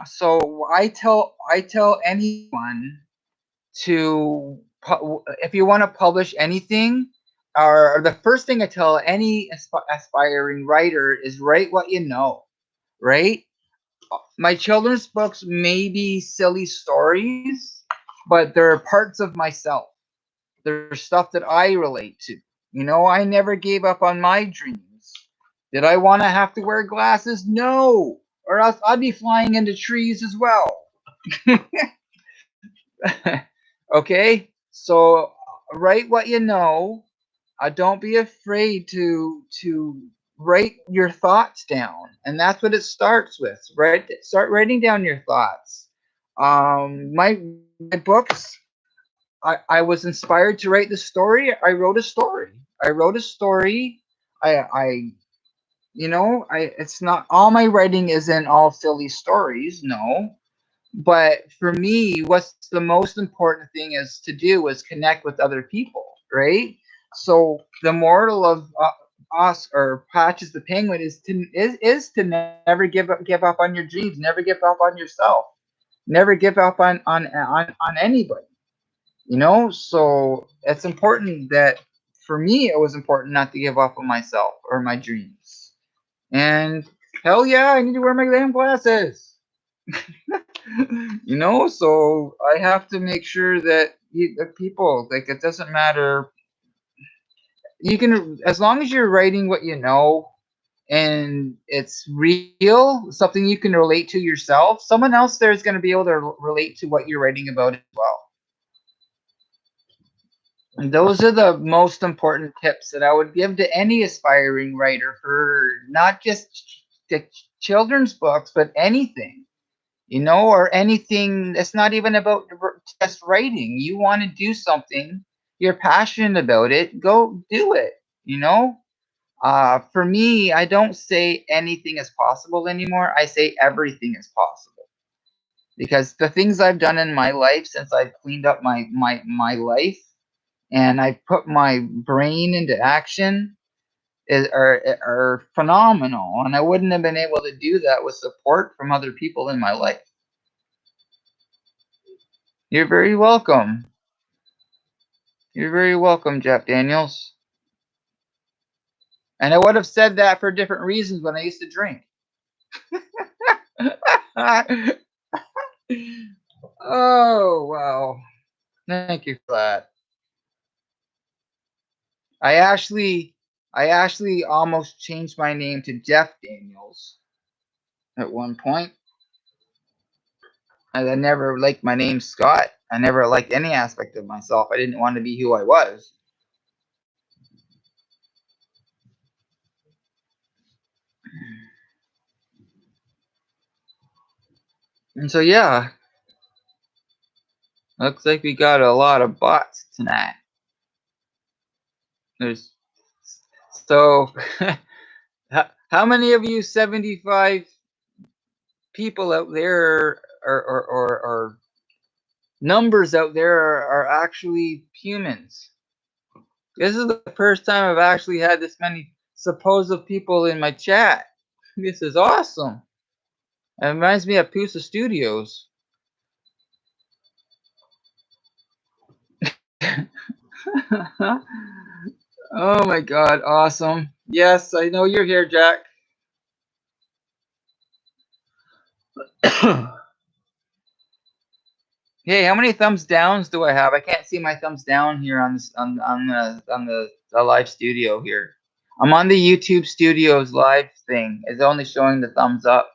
so I tell anyone to if you want to publish anything, or the first thing I tell any aspiring writer is write what you know, right? My children's books may be silly stories, but they're parts of myself. They're stuff that I relate to. I never gave up on my dreams. Did I want to have to wear glasses? No, or else I'd be flying into trees as well. Okay, so write what you know. Don't be afraid to write your thoughts down, and that's what it starts with. Start writing down your thoughts. My books. I was inspired to write the story. I wrote a story. I wrote a story. I it's not all my writing isn't all silly stories. No, but for me, what's the most important thing is to do is connect with other people, right? So the moral of us or Patches the Penguin is to never give up on your dreams, never give up on yourself, never give up on anybody. So it's important that for me it was important not to give up on myself or my dreams. And hell yeah, I need to wear my damn glasses. So I have to make sure that the people, like, it doesn't matter. You can, as long as you're writing what you know, and it's real, something you can relate to yourself, someone else there is going to be able to relate to what you're writing about as well. And those are the most important tips that I would give to any aspiring writer for not just the children's books, but anything, or anything that's not even about just writing. You want to do something, you're passionate about it, go do it, For me, I don't say anything is possible anymore. I say everything is possible. Because the things I've done in my life since I've cleaned up my life and I put my brain into action are phenomenal. And I wouldn't have been able to do that with support from other people in my life. You're very welcome. You're very welcome, Jeff Daniels. And I would have said that for different reasons when I used to drink. Oh, wow. Thank you for that. I actually almost changed my name to Jeff Daniels at one point. I never liked my name Scott. I never liked any aspect of myself. I didn't want to be who I was. And so, yeah, looks like we got a lot of bots tonight. So, how many of you 75 people out there or numbers out there are actually humans? This is the first time I've actually had this many supposed people in my chat. This is awesome. It reminds me of Pusa Studios. Oh my god, awesome. Yes, I know you're here, Jack. Hey, how many thumbs downs do I have? I can't see my thumbs down here on this, on the live studio here. I'm on the YouTube Studios live thing. It's only showing the thumbs up.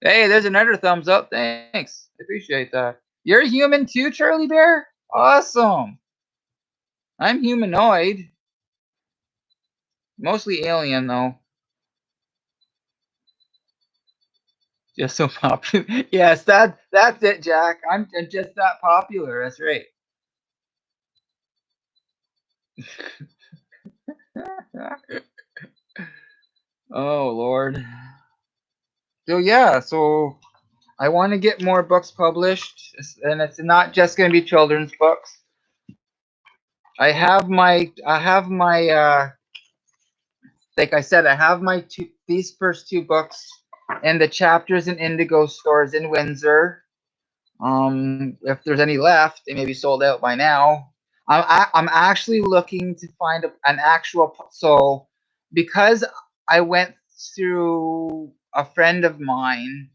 Hey, there's another thumbs up. Thanks. I appreciate that. You're human too, Charlie Bear? Awesome. I'm humanoid. Mostly alien though. Just so popular. Yes, that's it, Jack. I'm just that popular. That's right. Oh Lord. So yeah, so I want to get more books published, and it's not just going to be children's books. I have my like I said, I have these first two books and the chapters in Indigo stores in Windsor. If there's any left, they may be sold out by now. I'm actually looking to find an actual, so because I went through a friend of mine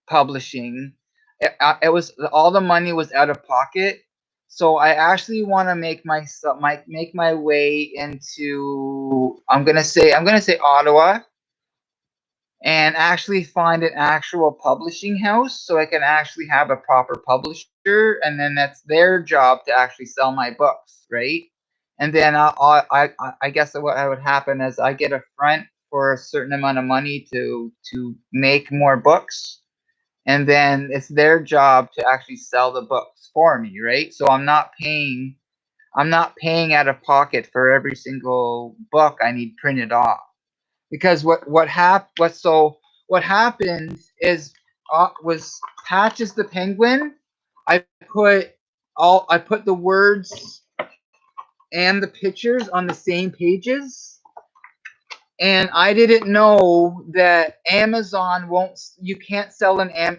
publishing, it was all the money was out of pocket. So I actually want to make my way into, I'm gonna say Ottawa, and actually find an actual publishing house so I can actually have a proper publisher, and then that's their job to actually sell my books, right? And then I guess what would happen is I get a front for a certain amount of money to make more books, and then it's their job to actually sell the books for me, right? So I'm not paying out of pocket for every single book I need printed off. Because what happened is was Patches the Penguin. I put the words and the pictures on the same pages, and I didn't know that Amazon won't. You can't sell a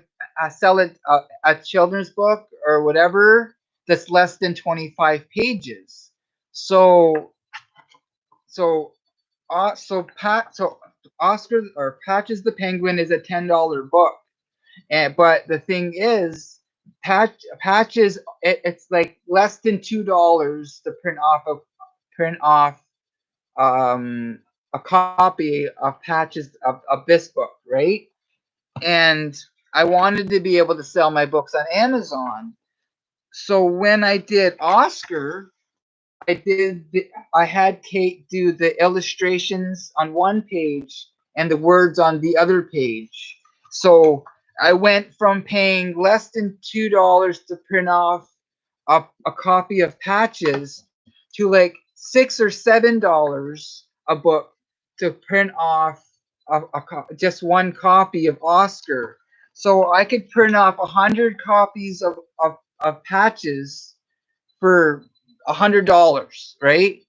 children's book or whatever that's less than 25 pages. So Oscar or Patches the Penguin is a $10 book, but the thing is, Patches it's like less than $2 to print off um a copy of Patches of this book, right? And I wanted to be able to sell my books on Amazon. So when I did Oscar, I had Kate do the illustrations on one page and the words on the other page. So I went from paying less than $2 to print off a copy of Patches to like $6 or $7 a book to print off just one copy of Oscar. So I could print off 100 copies of Patches for $100, right?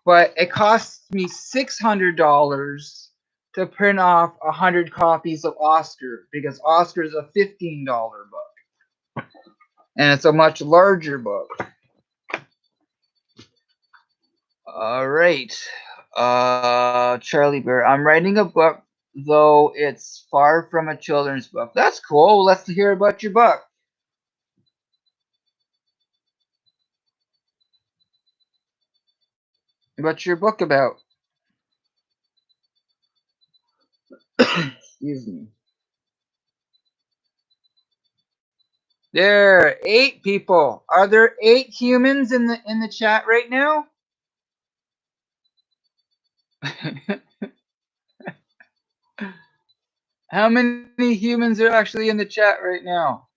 But it costs me $600 to print off 100 copies of Oscar because Oscar is a $15 book, and it's a much larger book. All right, Charlie Bear. I'm writing a book, though it's far from a children's book. That's cool. Let's hear about your book. What's your book about? Excuse me. There are 8 people. Are there 8 humans in the chat right now? How many humans are actually in the chat right now?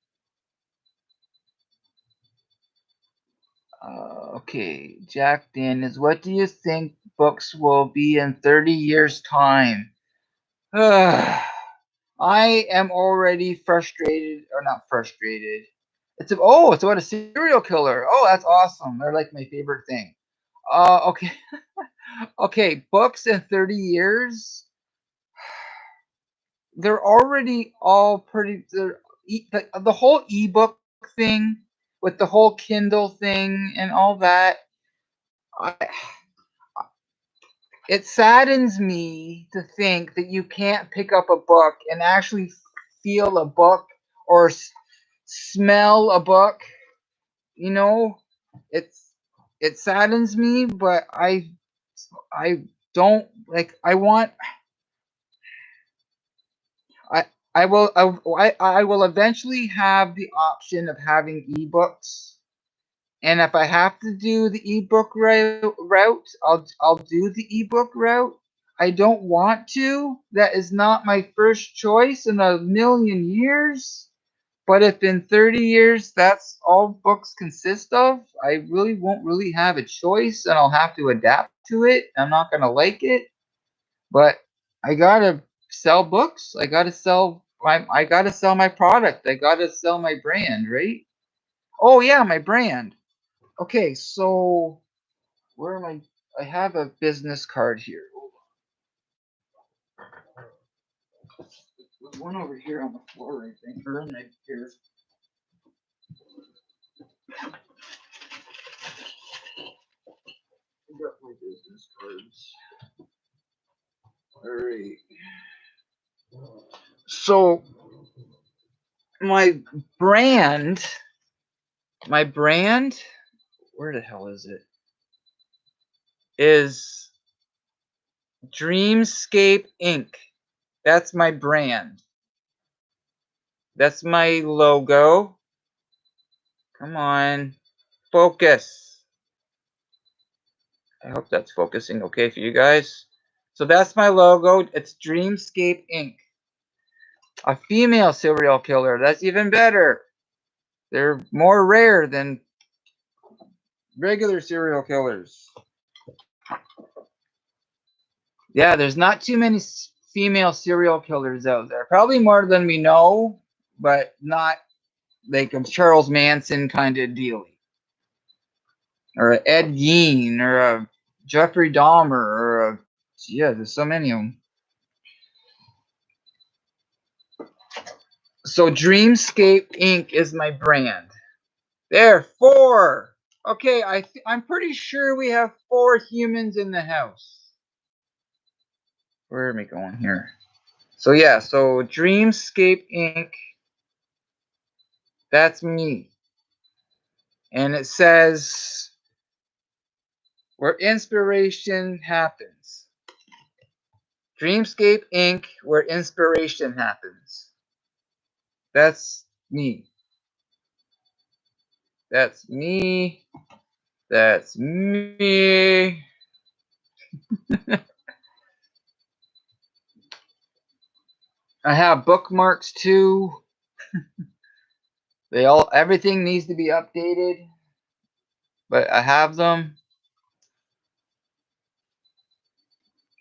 Okay, Jack Daniels, what do you think books will be in 30 years' time? I am already frustrated, or not frustrated. It's about a serial killer. Oh, that's awesome. They're like my favorite thing. Okay. Okay, books in 30 years. They're already all pretty. The whole ebook thing with the whole Kindle thing and all that. It saddens me to think that you can't pick up a book and actually feel a book or smell a book. You know, it saddens me, but I don't like. I want. I I will I will eventually have the option of having ebooks, and if I have to do the ebook route, I'll do the ebook route. I don't want to. That is not my first choice in a million years. But if in 30 years that's all books consist of, I really won't really have a choice, and I'll have to adapt to it. I'm not gonna like it, but I gotta sell books. I gotta sell my product. I gotta sell my brand, right? Oh yeah, my brand. Okay, so where am I? I have a business card here. There's one over here on the floor, I think. Or in here. I got my business cards. All right. So my brand, where the hell is it? Is Dreamscape Inc. That's my brand. That's my logo. Come on, focus. I hope that's focusing okay for you guys. So that's my logo. It's Dreamscape Inc. A female serial killer. That's even better. They're more rare than regular serial killers. Yeah, there's not too many female serial killers out there. Probably more than we know, but not like a Charles Manson kind of deal. Or a Ed Gein, or a Jeffrey Dahmer, or a, yeah, there's so many of them. So Dreamscape Inc. is my brand. There, 4. Okay, I'm pretty sure we have 4 humans in the house. Where am I going here? So yeah, so Dreamscape Inc. That's me. And it says where inspiration happens. Dreamscape Inc., where inspiration happens. That's me. That's me. That's me. I have bookmarks too. Everything needs to be updated, but I have them.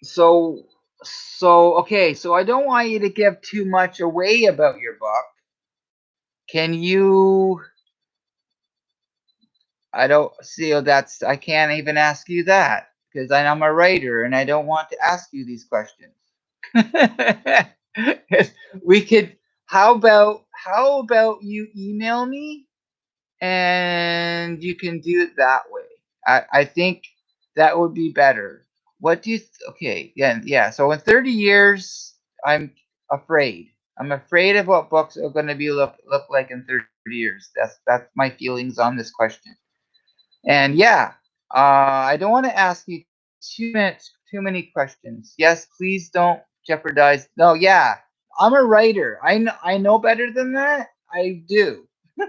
So okay, so I don't want you to give too much away about your book. Can you I don't see I can't even ask you that because I'm a writer and I don't want to ask you these questions. we could how about you email me and you can do it that way. I think that would be better. What do you okay, yeah. So in 30 years I'm afraid. I'm afraid of what books are going to be look like in 30 years. That's my feelings on this question. And yeah, I don't want to ask you too many questions. Yes, please don't jeopardize. No, yeah, I'm a writer. I know better than that. I do.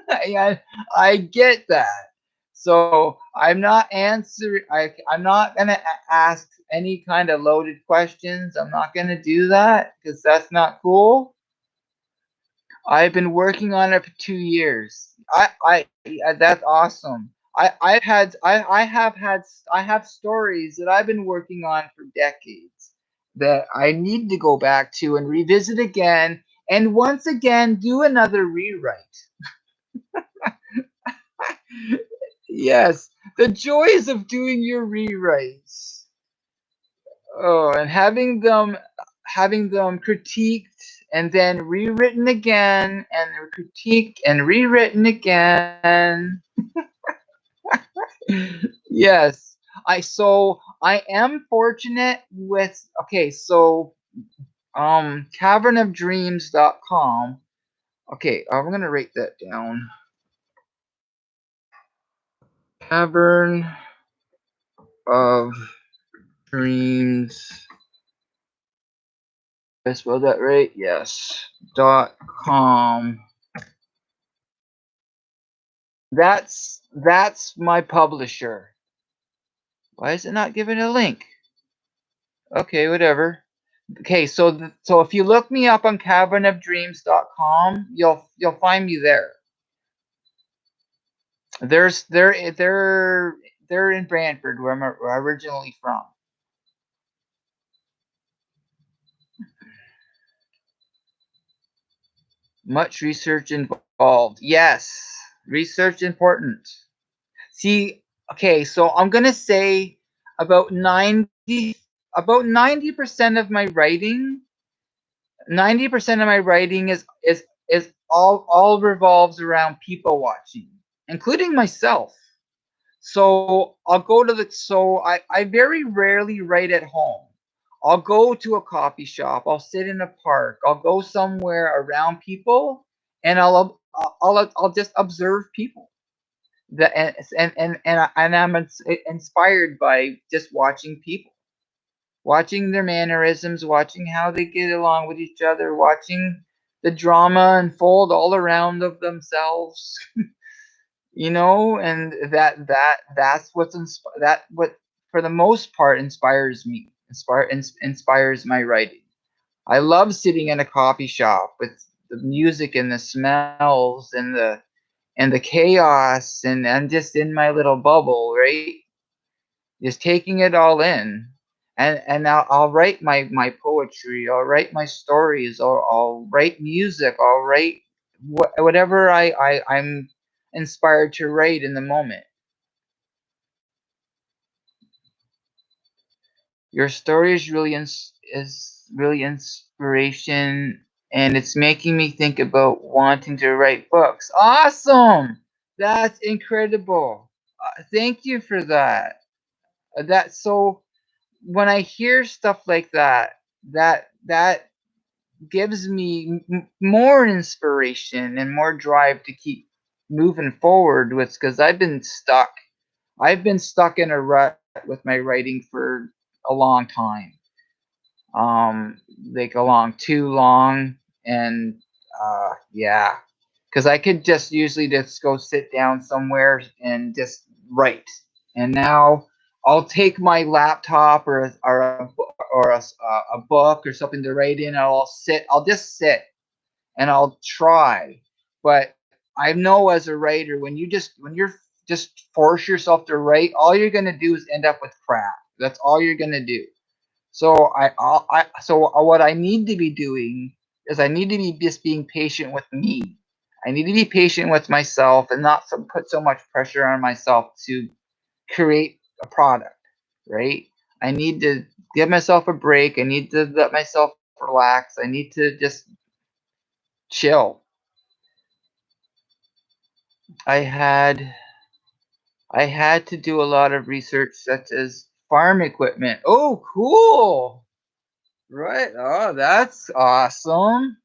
I get that. So I'm not answering. I'm not gonna ask any kind of loaded questions. I'm not gonna do that because that's not cool. I've been working on it for 2 years. That's awesome. I have stories that I've been working on for decades that I need to go back to and revisit again and once again do another rewrite. Yes, the joys of doing your rewrites. Oh, and having them critiqued and then rewritten again and critiqued and rewritten again. Yes. I am fortunate with okay, so cavernofdreams.com. Okay, I'm gonna write that down. Cavern of Dreams. Did I spell that right? Yes. .com. That's my publisher. Why is it not giving a link? Okay, whatever. Okay, so if you look me up on cavernofdreams.com, you'll find me there. They're in Brantford, where I'm originally from. Much research involved. Yes, research important. See, okay, so I'm gonna say about 90% of my writing, 90% of my writing is all revolves around people watching, including myself. So I'll go to I very rarely write at home. I'll go to a coffee shop, I'll sit in a park, I'll go somewhere around people and I'll just observe people. That and I'm inspired by just watching people, watching their mannerisms, watching how they get along with each other, watching the drama unfold all around of themselves. And that's what for the most part inspires me, inspires my writing. I love sitting in a coffee shop with the music and the smells and the chaos, and I'm just in my little bubble, right? Just taking it all in. And I'll write my poetry, I'll write my stories, or I'll write music, I'll write whatever I'm inspired to write in the moment. Your story is really inspiration, and it's making me think about wanting to write books. Awesome! That's incredible. Thank you for that. So when I hear stuff like that gives me more inspiration and more drive to keep moving forward with, because I've been stuck. I've been stuck in a rut with my writing for a long time. like along too long, and yeah, because I could just usually just go sit down somewhere and just write, and now I'll take my laptop or a book or something to write in, and I'll just sit and I'll try. But I know as a writer, when you're just force yourself to write, all you're gonna do is end up with crap. That's all you're gonna do. So what I need to be doing is I need to be just being patient with me. I need to be patient with myself and not put so much pressure on myself to create a product, right? I need to give myself a break. I need to let myself relax. I need to just chill. I had I had to do a lot of research such as farm equipment. Oh, cool. Right. Oh, that's awesome.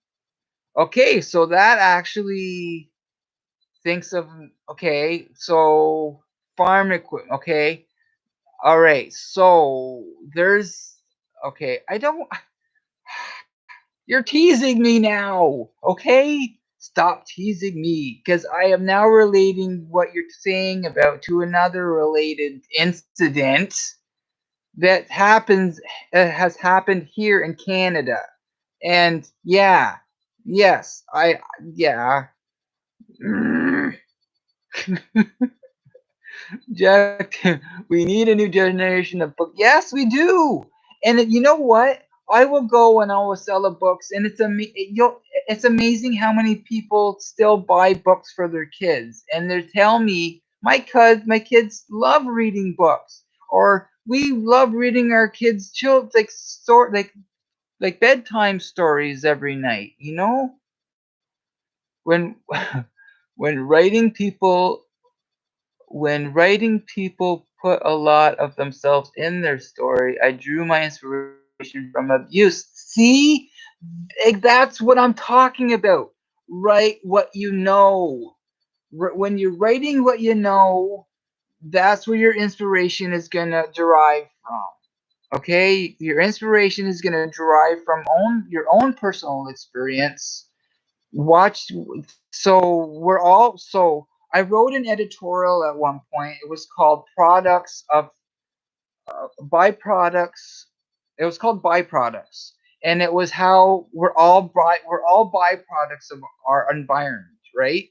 Okay, so that actually thinks of okay, so farm equipment. Okay. All right. So there's okay, I don't you're teasing me now. Okay? Stop teasing me because I am now relating what you're saying about to another related incident that has happened here in Canada. And yeah, yes, yeah. Mm, Jack, we need a new generation of books. Yes, we do. And you know what? I will go and I will sell the books, and it's amazing how many people still buy books for their kids, and they tell me my kids love reading books, or we love reading our kids' children like bedtime stories every night. When when writing people When writing people put a lot of themselves in their story, I drew my inspiration from abuse. See? That's what I'm talking about. Write what you know. When you're writing what you know, that's where your inspiration is going to derive from. Okay? Your inspiration is going to derive from your own personal experience. Watch so I wrote an editorial at one point. It was called products of byproducts. It was called byproducts, and it was how we're all byproducts of our environment, right?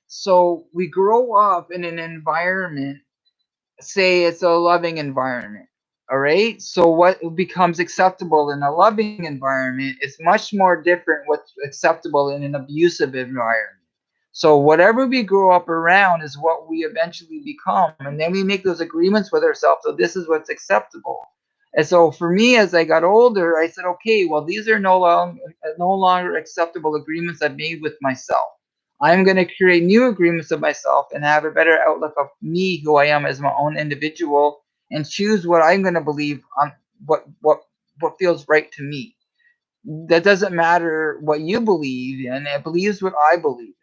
So we grow up in an environment, say it's a loving environment. All right. So what becomes acceptable in a loving environment is much more different what's acceptable in an abusive environment. So whatever we grow up around is what we eventually become. And then we make those agreements with ourselves. So this is what's acceptable. And so for me, as I got older, I said, okay, well, these are no longer acceptable agreements I've made with myself. I'm going to create new agreements of myself and have a better outlook of me, who I am as my own individual, and choose what I'm going to believe on what feels right to me. That doesn't matter what you believe in. It believes what I believe in.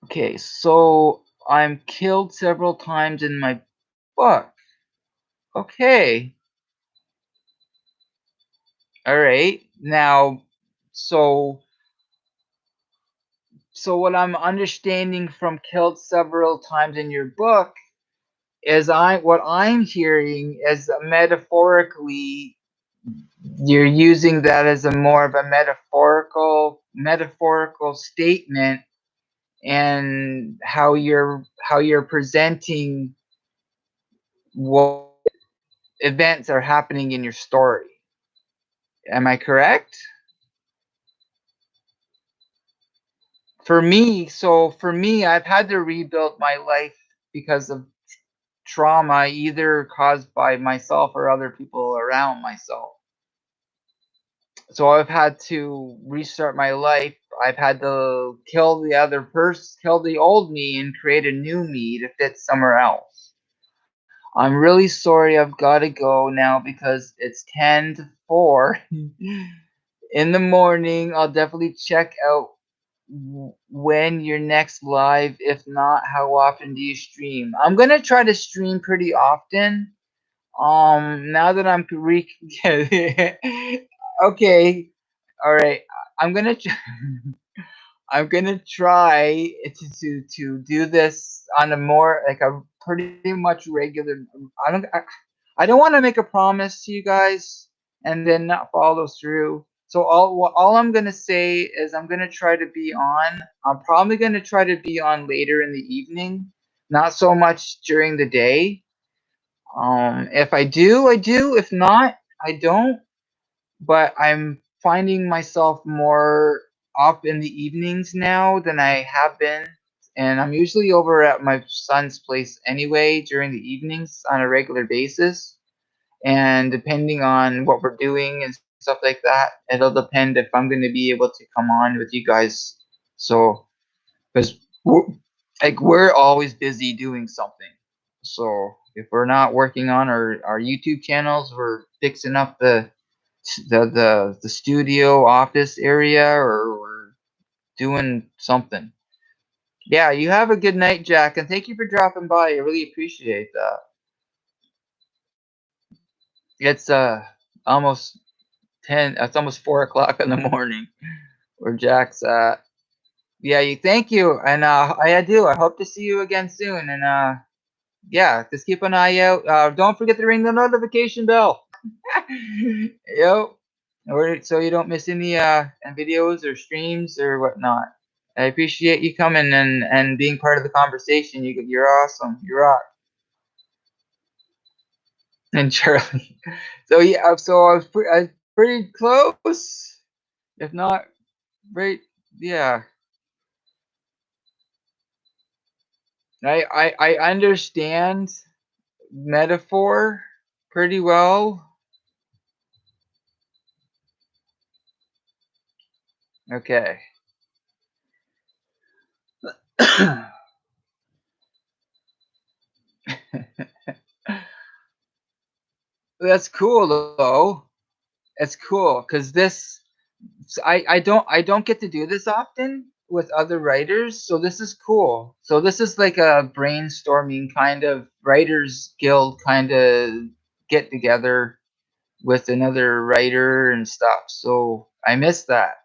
Okay, so I'm killed several times in my book. Okay, all right. Now, so what I'm understanding from killed several times in your book is what I'm hearing is metaphorically you're using that as a more of a metaphorical statement, and how you're presenting what events are happening in your story. Am I correct? For me, I've had to rebuild my life because of trauma, either caused by myself or other people around myself. So I've had to restart my life. I've had to kill the other person, kill the old me, and create a new me to fit somewhere else. I'm really sorry I've got to go now because it's 10 to 4 in the morning. I'll definitely check out when you're next live. If not, how often do you stream? I'm going to try to stream pretty often. Now that I'm okay, all right. I'm gonna I'm gonna try to do this on a more like a pretty much regular. I don't want to make a promise to you guys and then not follow through. So all I'm gonna say is I'm gonna try to be on. I'm probably gonna try to be on later in the evening, not so much during the day. If I do, I do. If not, I don't. But I'm finding myself more up in the evenings now than I have been. And I'm usually over at my son's place anyway during the evenings on a regular basis. And depending on what we're doing and stuff like that, it'll depend if I'm going to be able to come on with you guys. So, because we're always busy doing something. So if we're not working on our YouTube channels, we're fixing up the studio office area, or we're doing something. Yeah, you have a good night, Jack, and thank you for dropping by. I really appreciate that. It's almost 10. It's almost 4 o'clock in the morning where Jack's at. Yeah, thank you, and I do. I hope to see you again soon, and yeah, just keep an eye out. Don't forget to ring the notification bell. Yo, so you don't miss any videos or streams or whatnot. I appreciate you coming and being part of the conversation. You're awesome. You rock. And Charlie. So yeah, so I was pretty close, if not right. Yeah, I understand metaphor pretty well. Okay. That's cool though. It's cool because I don't get to do this often with other writers, so this is cool. So this is like a brainstorming kind of writers guild kind of get together with another writer and stuff. So I miss that.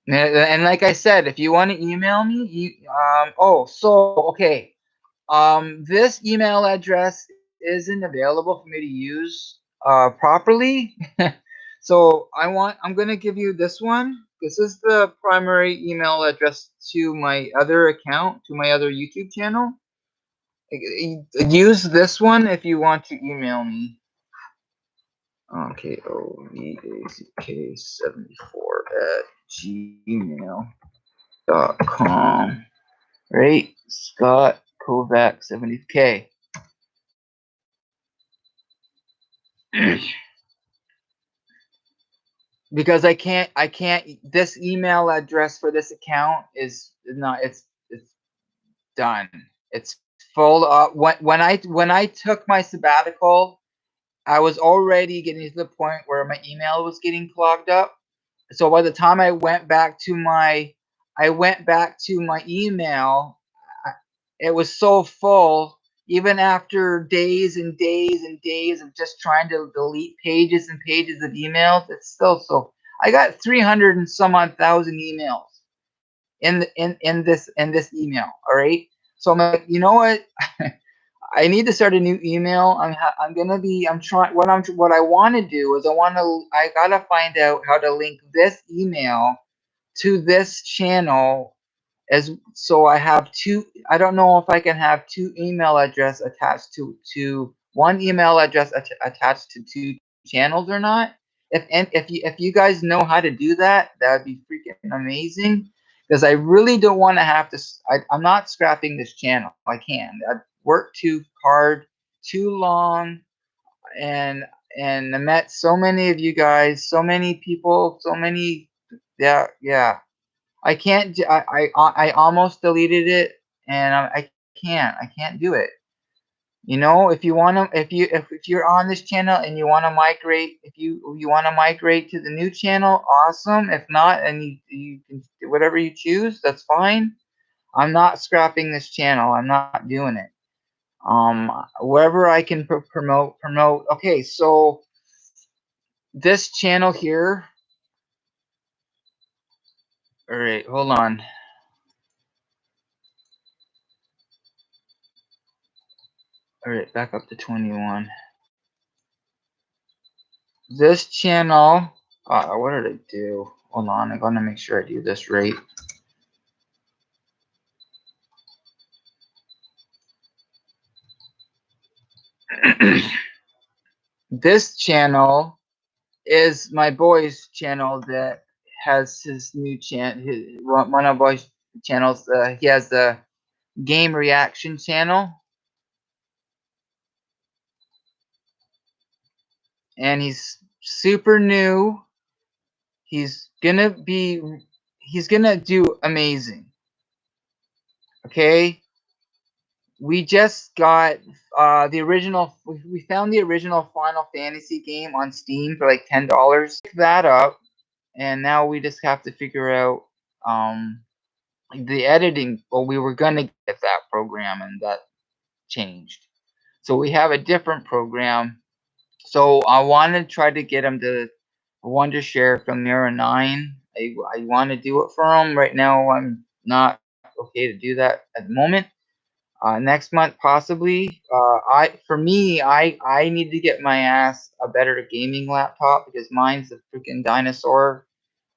And like I said, if you want to email me, okay. This email address isn't available for me to use properly. So I'm gonna give you this one. This is the primary email address to my other account, to my other YouTube channel. Use this one if you want to email me. KOVAK74@gmail.com. Right? Scott Kovac 70K. Because I can't this email address for this account is not it's done. It's full up. When I took my sabbatical, I was already getting to the point where my email was getting clogged up. So by the time I went back to my email, it was so full. Even after days and days and days of just trying to delete pages and pages of emails, it's still so. I got 300 and some odd thousand emails in this email. All right, so I'm like, you know what? I need to start a new email. I'm trying. What I want to do is I gotta find out how to link this email to this channel, as so I have two. I don't know if I can have two email address attached to one email address attached to two channels or not. If you guys know how to do that, that'd be freaking amazing. Because I really don't want to have to. I'm not scrapping this channel. I can't. I've worked too hard, too long, and I met so many of you guys, so many people, so many. Yeah. I can't. I almost deleted it, and I can't. I can't do it. If you want to, if you're on this channel and you want to migrate, if you want to migrate to the new channel, awesome. If not, and you can do whatever you choose, that's fine. I'm not scrapping this channel. I'm not doing it. Wherever I can promote. Okay, so this channel here. All right, hold on. All right, back up to 21. This channel. What did I do? Hold on, I'm gonna make sure I do this right. This channel is my boy's channel that has his new channel. One of my boy's channels. He has the game reaction channel, and he's super new. He's gonna do amazing. Okay, we just got the original. We found the original Final Fantasy game on Steam for like $10. Pick that up, and now we just have to figure out the editing. Well, we were gonna get that program, and that changed. So we have a different program. So I want to try to get him to Wondershare from Mirror 9. I want to do it for him. Right now, I'm not okay to do that at the moment. Next month, possibly. I need to get my ass a better gaming laptop because mine's a freaking dinosaur,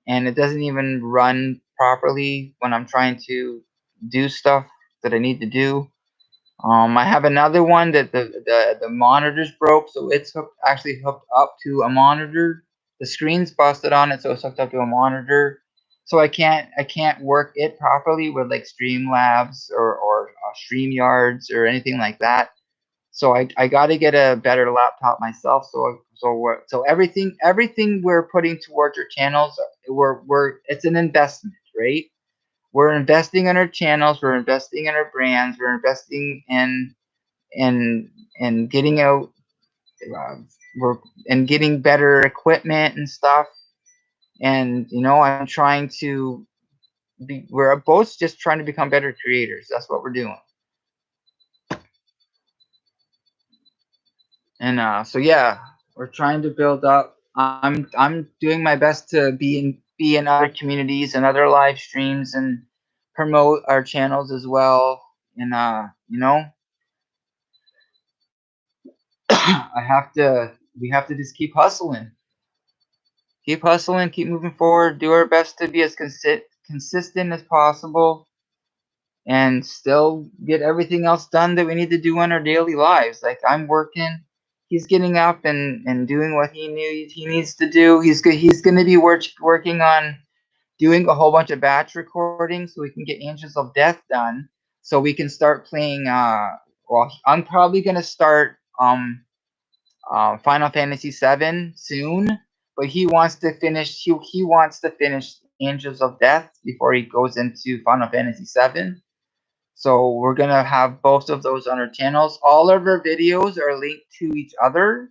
and it doesn't even run properly when I'm trying to do stuff that I need to do. I have another one that the monitor's broke, so it's actually hooked up to a monitor. The screen's busted on it, so it's hooked up to a monitor. So I can't work it properly with like Streamlabs or StreamYards or anything like that. So I got to get a better laptop myself. So everything we're putting towards our channels, it's an investment, right? We're investing in our channels, we're investing in our brands, we're investing in getting out, uh, we're and getting better equipment and stuff. And I'm trying to be. We're both just trying to become better creators. That's what we're doing. And so yeah, we're trying to build up. I'm doing my best to be in other communities and other live streams and promote our channels as well. And we have to just keep hustling, keep moving forward, do our best to be as consistent as possible, and still get everything else done that we need to do in our daily lives. Like I'm working, he's getting up and doing what he knew he needs to do. He's going to be working on doing a whole bunch of batch recordings so we can get Angels of Death done, so we can start playing. Well, I'm probably going to start Final Fantasy VII soon, but he wants to finish. He wants to finish Angels of Death before he goes into Final Fantasy VII. So we're gonna have both of those on our channels. All of our videos are linked to each other.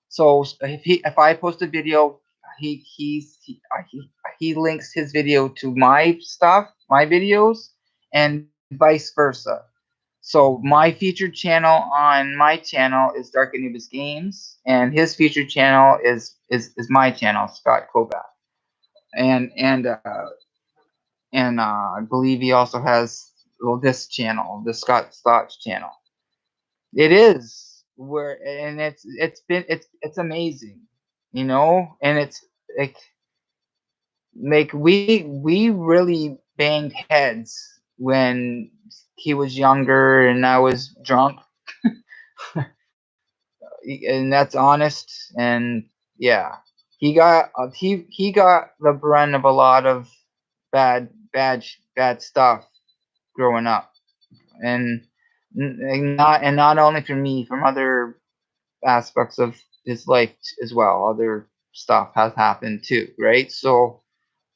So if I post a video, he links his video to my stuff, my videos, and vice versa. So my featured channel on my channel is Dark Anubis Games, and his featured channel is my channel, Scott Kovac. And I believe he also has this channel, the Scott Stotch channel. It is and it's amazing, and it's like we really banged heads when he was younger and I was drunk, and that's honest. And yeah, he got the brunt of a lot of bad stuff growing up, and not only from me, from other aspects of his life as well. Other stuff has happened too, right? So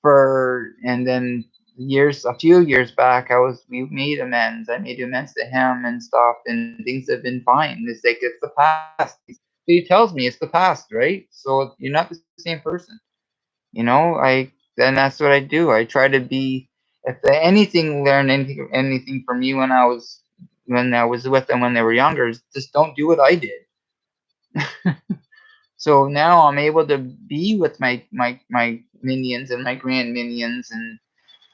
and then a few years back, we made amends. I made amends to him and stuff, and things have been fine. It's like it's the past. So he tells me it's the past, right? So you're not the same person, and that's what I do. I try to be, if anything, learn anything from you when I was when I was with them when they were younger. Just don't do what I did. So now I'm able to be with my minions and my grand minions and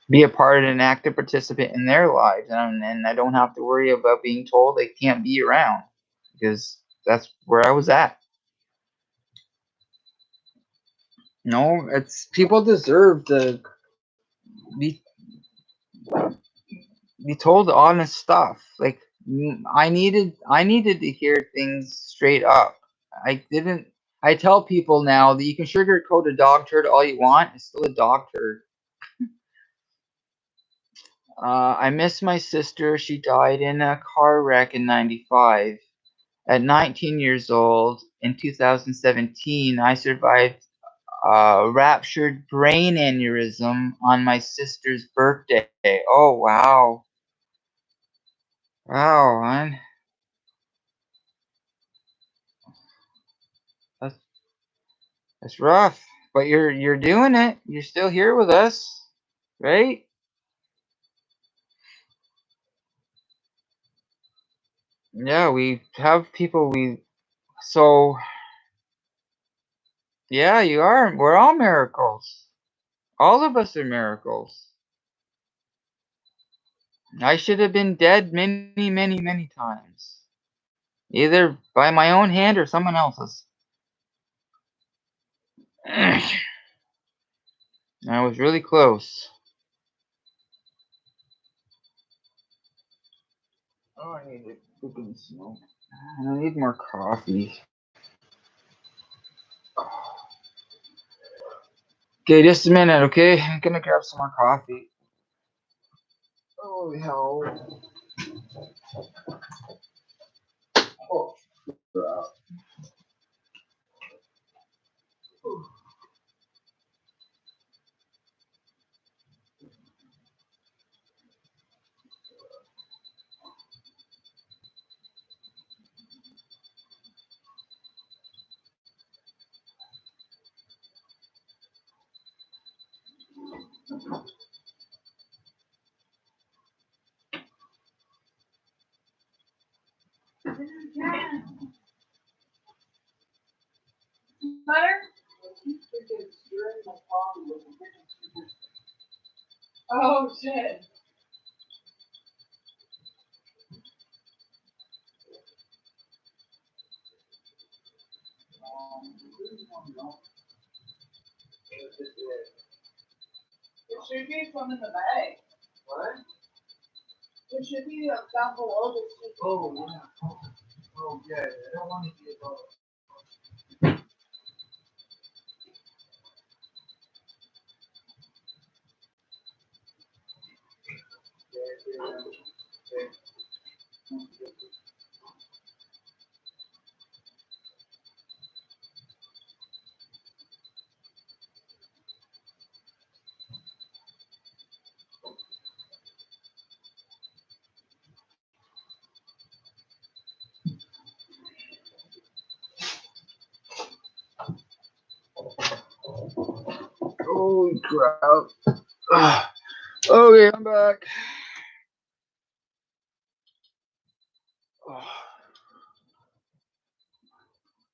be a part and an active participant in their lives, and I don't have to worry about being told they can't be around because that's where I was at. No, it's people deserve to be be told honest stuff. Like I needed to hear things straight up. I didn't. I tell people now that you can sugarcoat a dog turd all you want. It's still a dog turd. I miss my sister. She died in a car wreck in '95. At 19 years old, in 2017, I survived a ruptured brain aneurysm on my sister's birthday. Oh, wow. Wow, man. That's, that's rough. But you're doing it. You're still here with us, right? Yeah, we have people so yeah, you are. We're all miracles. All of us are miracles. I should have been dead many, many, many times. Either by my own hand or someone else's. I was really close. Oh, I need to freaking smoke. I need more coffee. Okay, just a minute, okay? I'm gonna grab some more coffee. Holy hell. Oh, crap. Butter? Oh shit. There should be some in the bag. What? There should be down below this. Oh, yeah. Oh, yeah. I don't want to be alone. Holy crap. Okay, I'm back.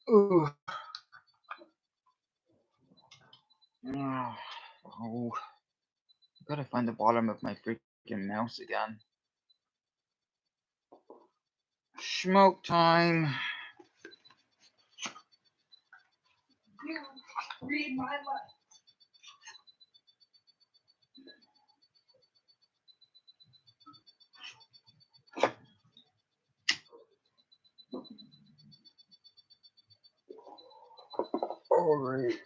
Ooh. Oh, gotta find the bottom of my freaking mouse again. Smoke time. You read my life. Alright.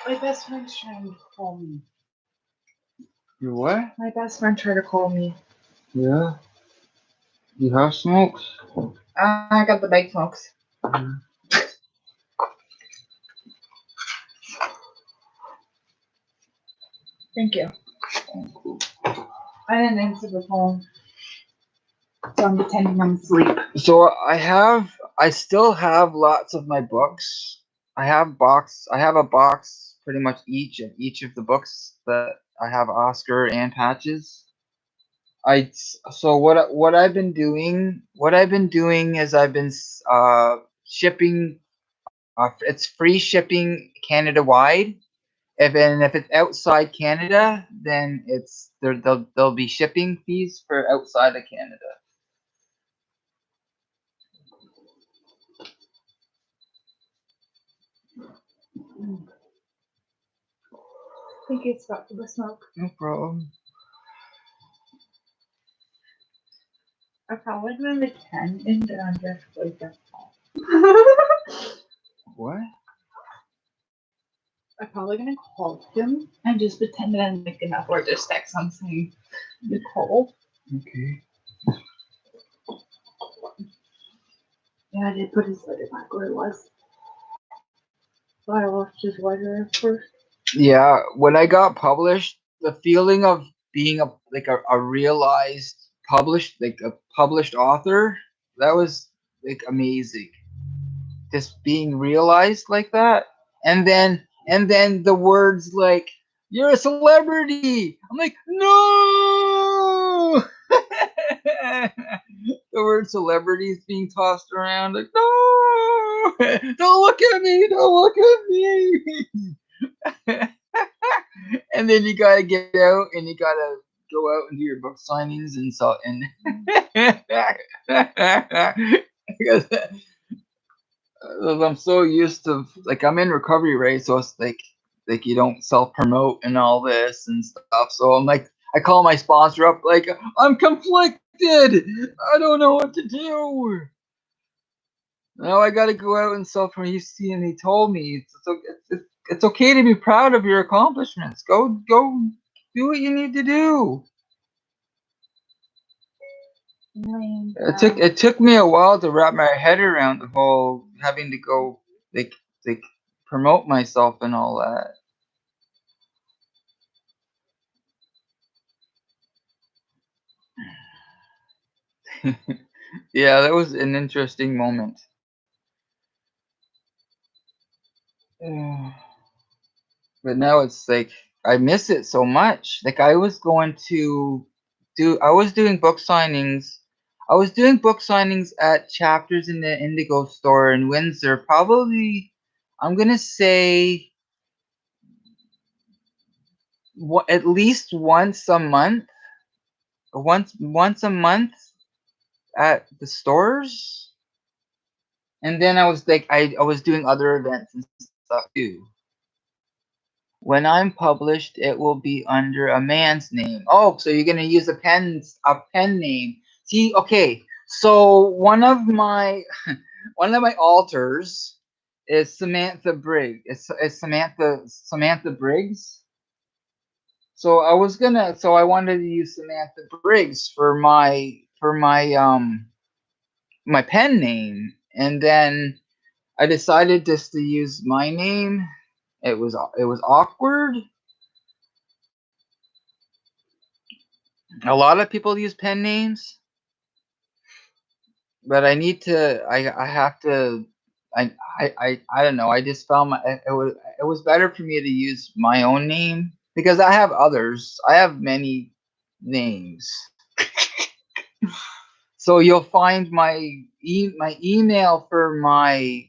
My best friend's trying to call me. You what? My best friend tried to call me. Yeah. You have smokes? I got the big smokes. Thank you. I didn't answer the phone. So I'm pretending I'm asleep. So I still have lots of my books. I have a box pretty much each of the books that I have Oscar and Patches. So what I've been doing is I've been shipping. It's free shipping Canada wide. If it's outside Canada, then there'll be shipping fees for outside of Canada. Thank you, Scott, for the smoke. No problem. I probably gonna pretend and then just like that. What? I'm probably gonna call him and just pretend that I'm making up or just text something. Nicole. Okay. Yeah, I did put his letter back where it was. But I lost his letter at first. Yeah, when I got published, the feeling of being a realized published author, that was like amazing. Just being realized like that, and then the words like "you're a celebrity." I'm like, no. The word celebrity is being tossed around like, no. Don't look at me. Don't look at me. And then you gotta get out and you gotta go out and do your book signings and so and because I'm so used to, like, I'm in recovery, right? So it's like you don't self promote and all this and stuff. So I'm like, I call my sponsor up like, I'm conflicted. I don't know what to do. Now I got to go out and self promote. And he told me it's okay to be proud of your accomplishments. Go do what you need to do. It took me a while to wrap my head around the whole having to go like promote myself and all that. Yeah, that was an interesting moment. But now it's like I miss it so much. Like I was doing book signings. I was doing book signings at Chapters in the Indigo store in Windsor. Probably, I'm gonna say at least once a month. Once a month at the stores. And then I was like, I was doing other events and stuff too. When I'm published, it will be under a man's name. Oh, so you're gonna use a pen name. See, okay. So one of my alters is Samantha Briggs. It's Samantha Briggs. So I wanted to use Samantha Briggs for my pen name, and then I decided just to use my name. It was awkward. A lot of people use pen names, but I have to. I don't know. I just found it was better for me to use my own name because I have others. I have many names. So you'll find my email for my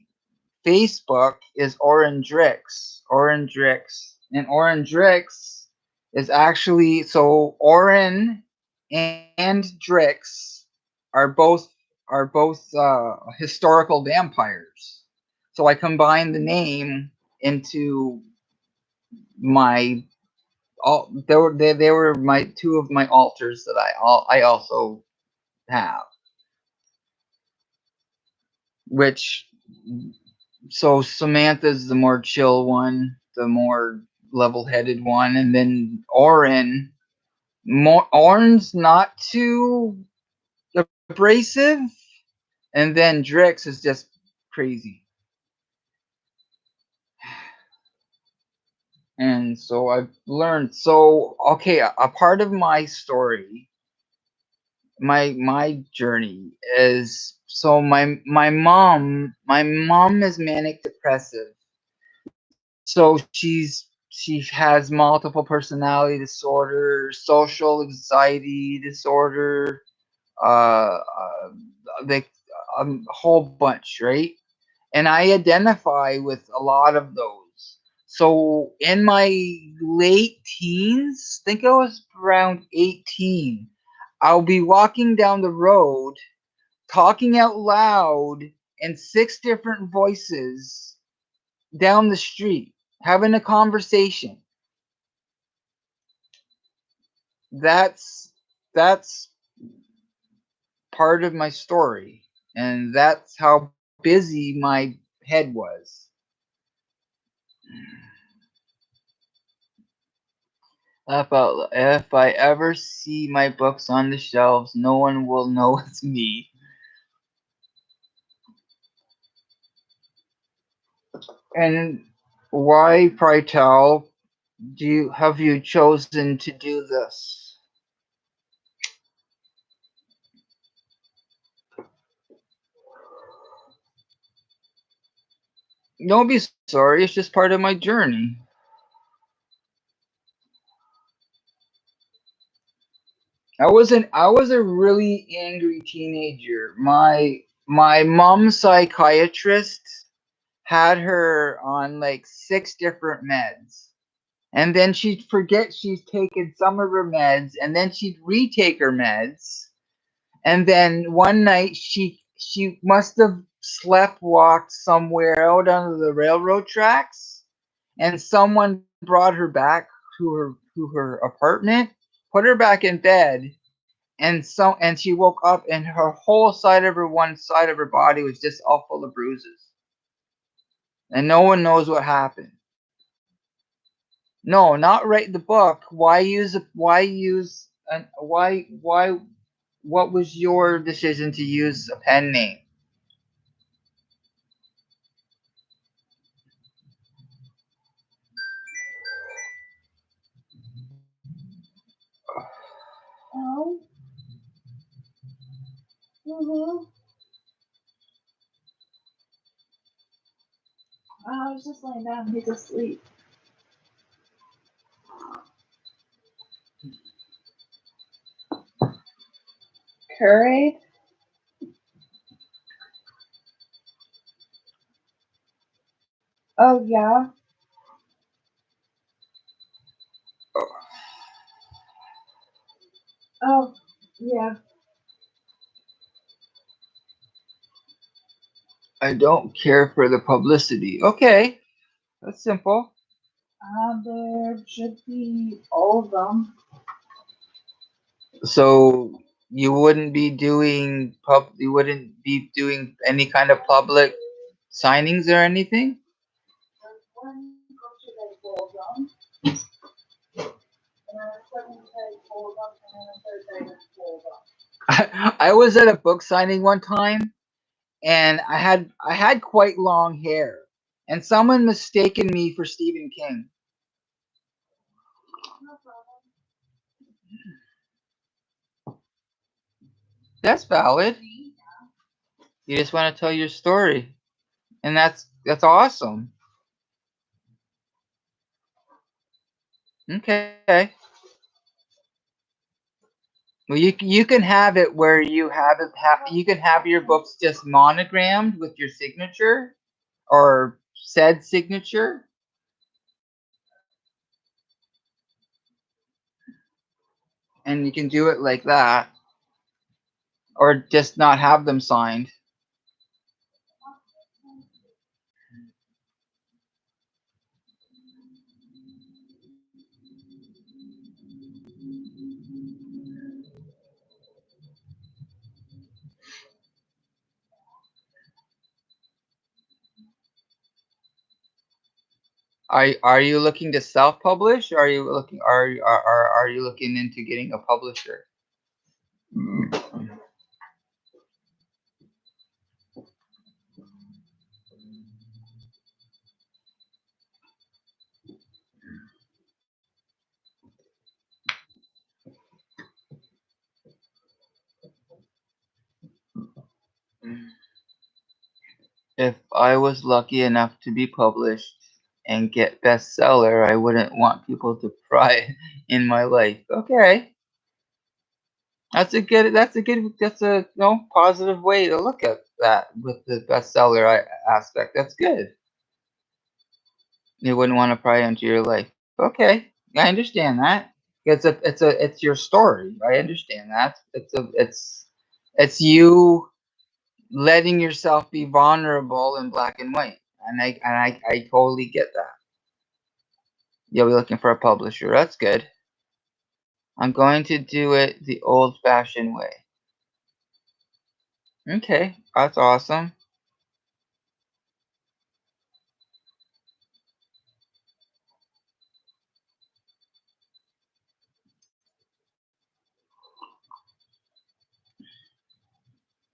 Facebook is Orendrix. And Orendrix is actually, so Oren and Drix are both historical vampires. So I combined the name into my they were my two of my altars that I also have, which so Samantha's the more chill one, the more level-headed one, and then Oren's not too abrasive, and then Drix is just crazy. And so I've learned. So okay, a part of my story, my journey is, so my mom is manic depressive. So she's she has multiple personality disorder, social anxiety disorder, uh, uh like a whole bunch, right? And I identify with a lot of those. So in my late teens, I think I was around 18, I'll be walking down the road, talking out loud in 6 different voices down the street, having a conversation. That's part of my story, and that's how busy my head was. If I ever see my books on the shelves, no one will know it's me. And why, pray tell, have you chosen to do this? Don't be sorry. It's just part of my journey. I was a really angry teenager. My mom's psychiatrist had her on like 6 different meds. And then she'd forget she's taken some of her meds, and then she'd retake her meds. And then one night she must have sleptwalked somewhere out on the railroad tracks, and someone brought her back to her apartment, put her back in bed, and she woke up and her whole side of her one side of her body was just all full of bruises. And no one knows what happened. No, not write the book. Why what was your decision to use a pen name? Oh. Mm-hmm. I was just laying down. He's asleep. Curry? Oh, yeah. Oh, yeah. I don't care for the publicity. Okay, that's simple. There should be all of them. So you wouldn't be doing any kind of public signings or anything? There's one picture that full of them. And then a second day full of them. And then a third day full of them. I was at a book signing one time, and I had quite long hair, and someone mistaken me for Stephen King. No problem. That's valid. You just want to tell your story, and that's awesome. Okay. Well, you can have it where you can have your books just monogrammed with your signature or said signature, and you can do it like that, or just not have them signed. Are you looking to self-publish, or are you looking into getting a publisher? If I was lucky enough to be published, and get bestseller, I wouldn't want people to pry in my life. Okay. That's a positive way to look at that with the bestseller aspect. That's good. You wouldn't want to pry into your life. Okay, I understand that. It's your story. I understand that. It's you letting yourself be vulnerable in black and white, and I totally get that. You'll be looking for a publisher. That's good. I'm going to do it the old-fashioned way. Okay, that's awesome.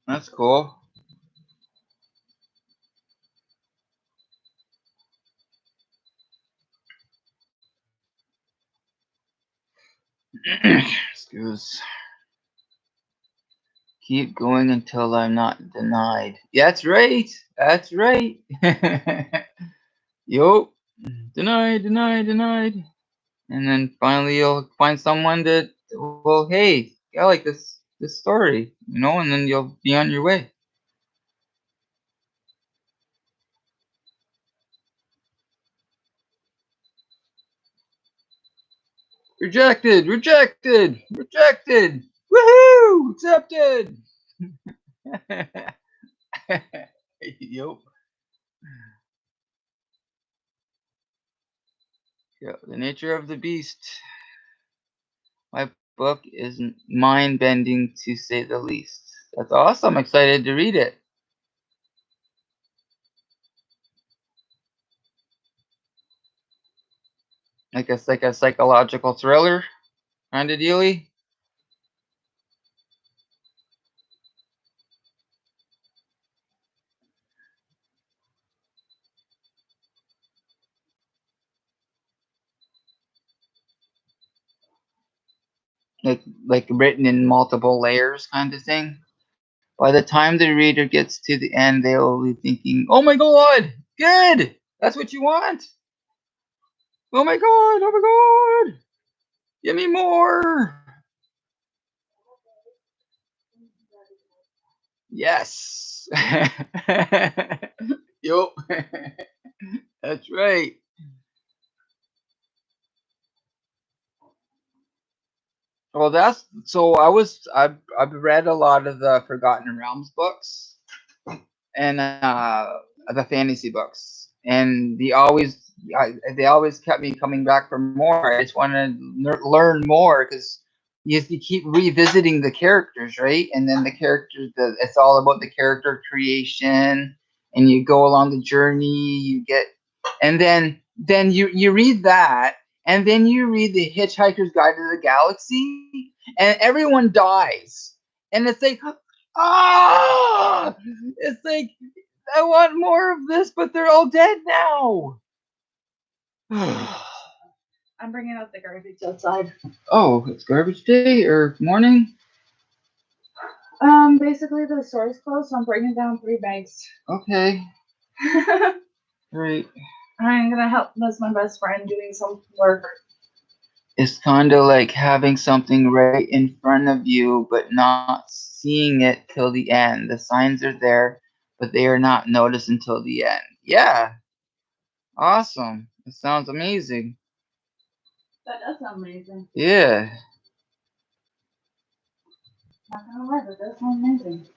That's cool. Excuse. Keep going until I'm not denied. That's right. That's right. Yup. Denied, denied, denied. And then finally you'll find someone that, well, hey, I like this story, and then you'll be on your way. Rejected, rejected, rejected. Woohoo! Accepted. Yup. Yeah, the nature of the beast. My book is mind bending to say the least. That's awesome. I'm excited to read it. Like a psychological thriller kind of dealy. Like written in multiple layers kind of thing. By the time the reader gets to the end, they will be thinking, "Oh my god, good! That's what you want! Oh my god, oh my god! Give me more!" Yes. Yup. That's right. Well, I've read a lot of the Forgotten Realms books and the fantasy books, and they always kept me coming back for more. I just want to learn more because you keep revisiting the characters, right? And then it's all about the character creation, and you go along the journey. And then you read that, and then you read the Hitchhiker's Guide to the Galaxy, and everyone dies, and it's like, ah, it's like I want more of this, but they're all dead now. I'm bringing out the garbage outside. Oh, it's garbage day or morning? Basically the store's closed, so I'm bringing down 3 bags. Okay. Right. I'm gonna help my best friend doing some work. It's kind of like having something right in front of you, but not seeing it till the end. The signs are there, but they are not noticed until the end. Yeah. Awesome. It sounds amazing. That does sound amazing. Yeah. Not gonna lie, that does sound amazing.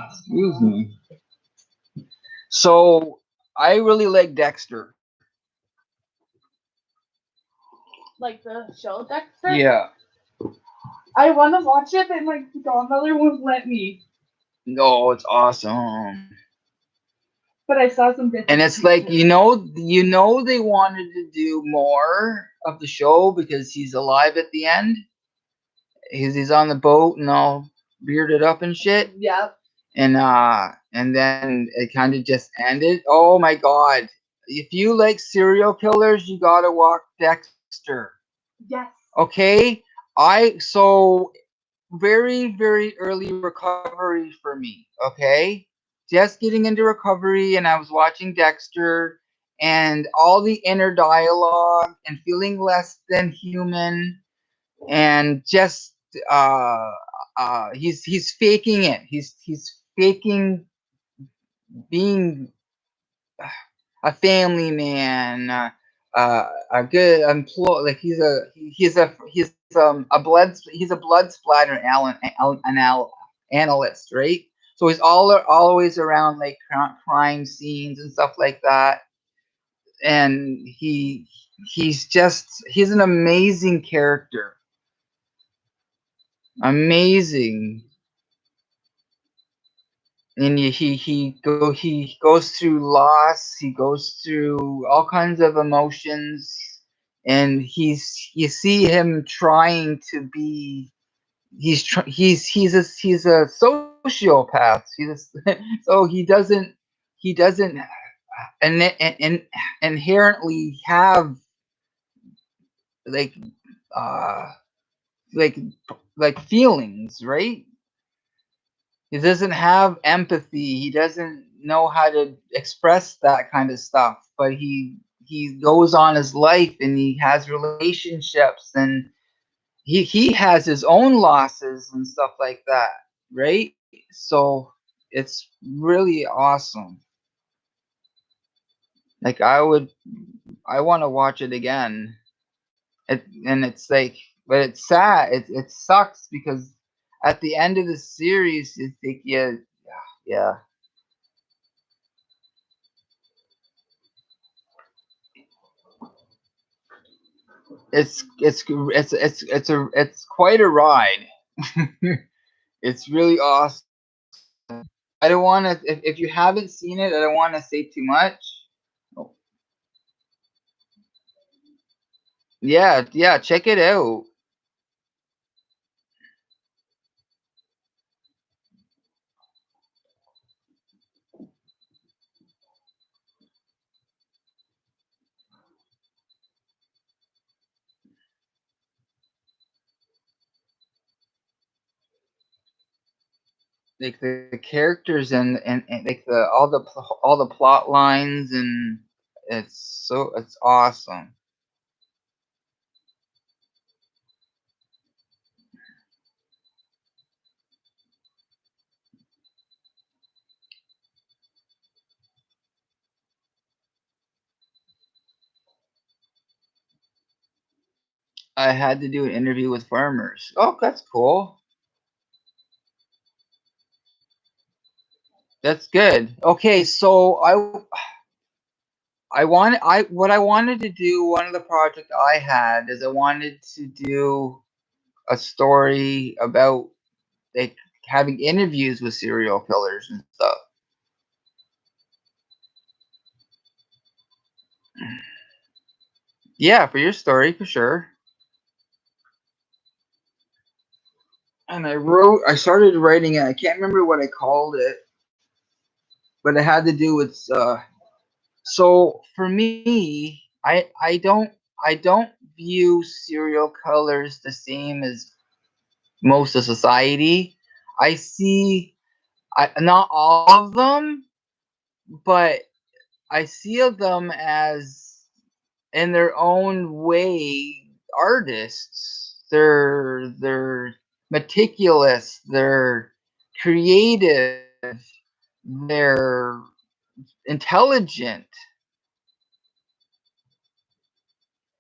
Excuse me. So I really like Dexter. Like the show Dexter? Yeah. I want to watch it, but my godmother won't let me. No, it's awesome. But I saw some different. And it's like they wanted to do more of the show because he's alive at the end. He's on the boat and all bearded up and shit. Yep. And then it kind of just ended. Oh my god! If you like serial killers, you gotta watch Dexter. Yes. Okay, So very, very early recovery for me. Okay, just getting into recovery, and I was watching Dexter, and all the inner dialogue, and feeling less than human, and just he's faking it. He's faking being a family man, a good employee. Like he's a blood splatter analyst, right? So he's always around like crime scenes and stuff like that, and he's an amazing character, amazing. And he goes through loss, he goes through all kinds of emotions, and you see him trying to be he's a sociopath. So he doesn't inherently have like uh like like feelings, right? He doesn't have empathy. He doesn't know how to express that kind of stuff. But he goes on his life, and he has relationships, and he has his own losses and stuff like that, right? So it's really awesome. Like I want to watch it again. And it's like, but it's sad. It sucks because at the end of the series, you think, yeah. It's quite a ride. It's really awesome. I don't want to. If you haven't seen it, I don't want to say too much. Oh, yeah, check it out. Like the characters and like all the plot lines, and it's awesome. I had to do an interview with farmers. Oh, that's cool. That's good. Okay, so I what I wanted to do, one of the project I had is I wanted to do a story about like having interviews with serial killers and stuff. Yeah, for your story, for sure. And I started writing it. I can't remember what I called it, but it had to do with so for me, I don't view serial killers the same as most of society. I see not all of them, but I see them as in their own way artists. They're meticulous, they're creative, they're intelligent.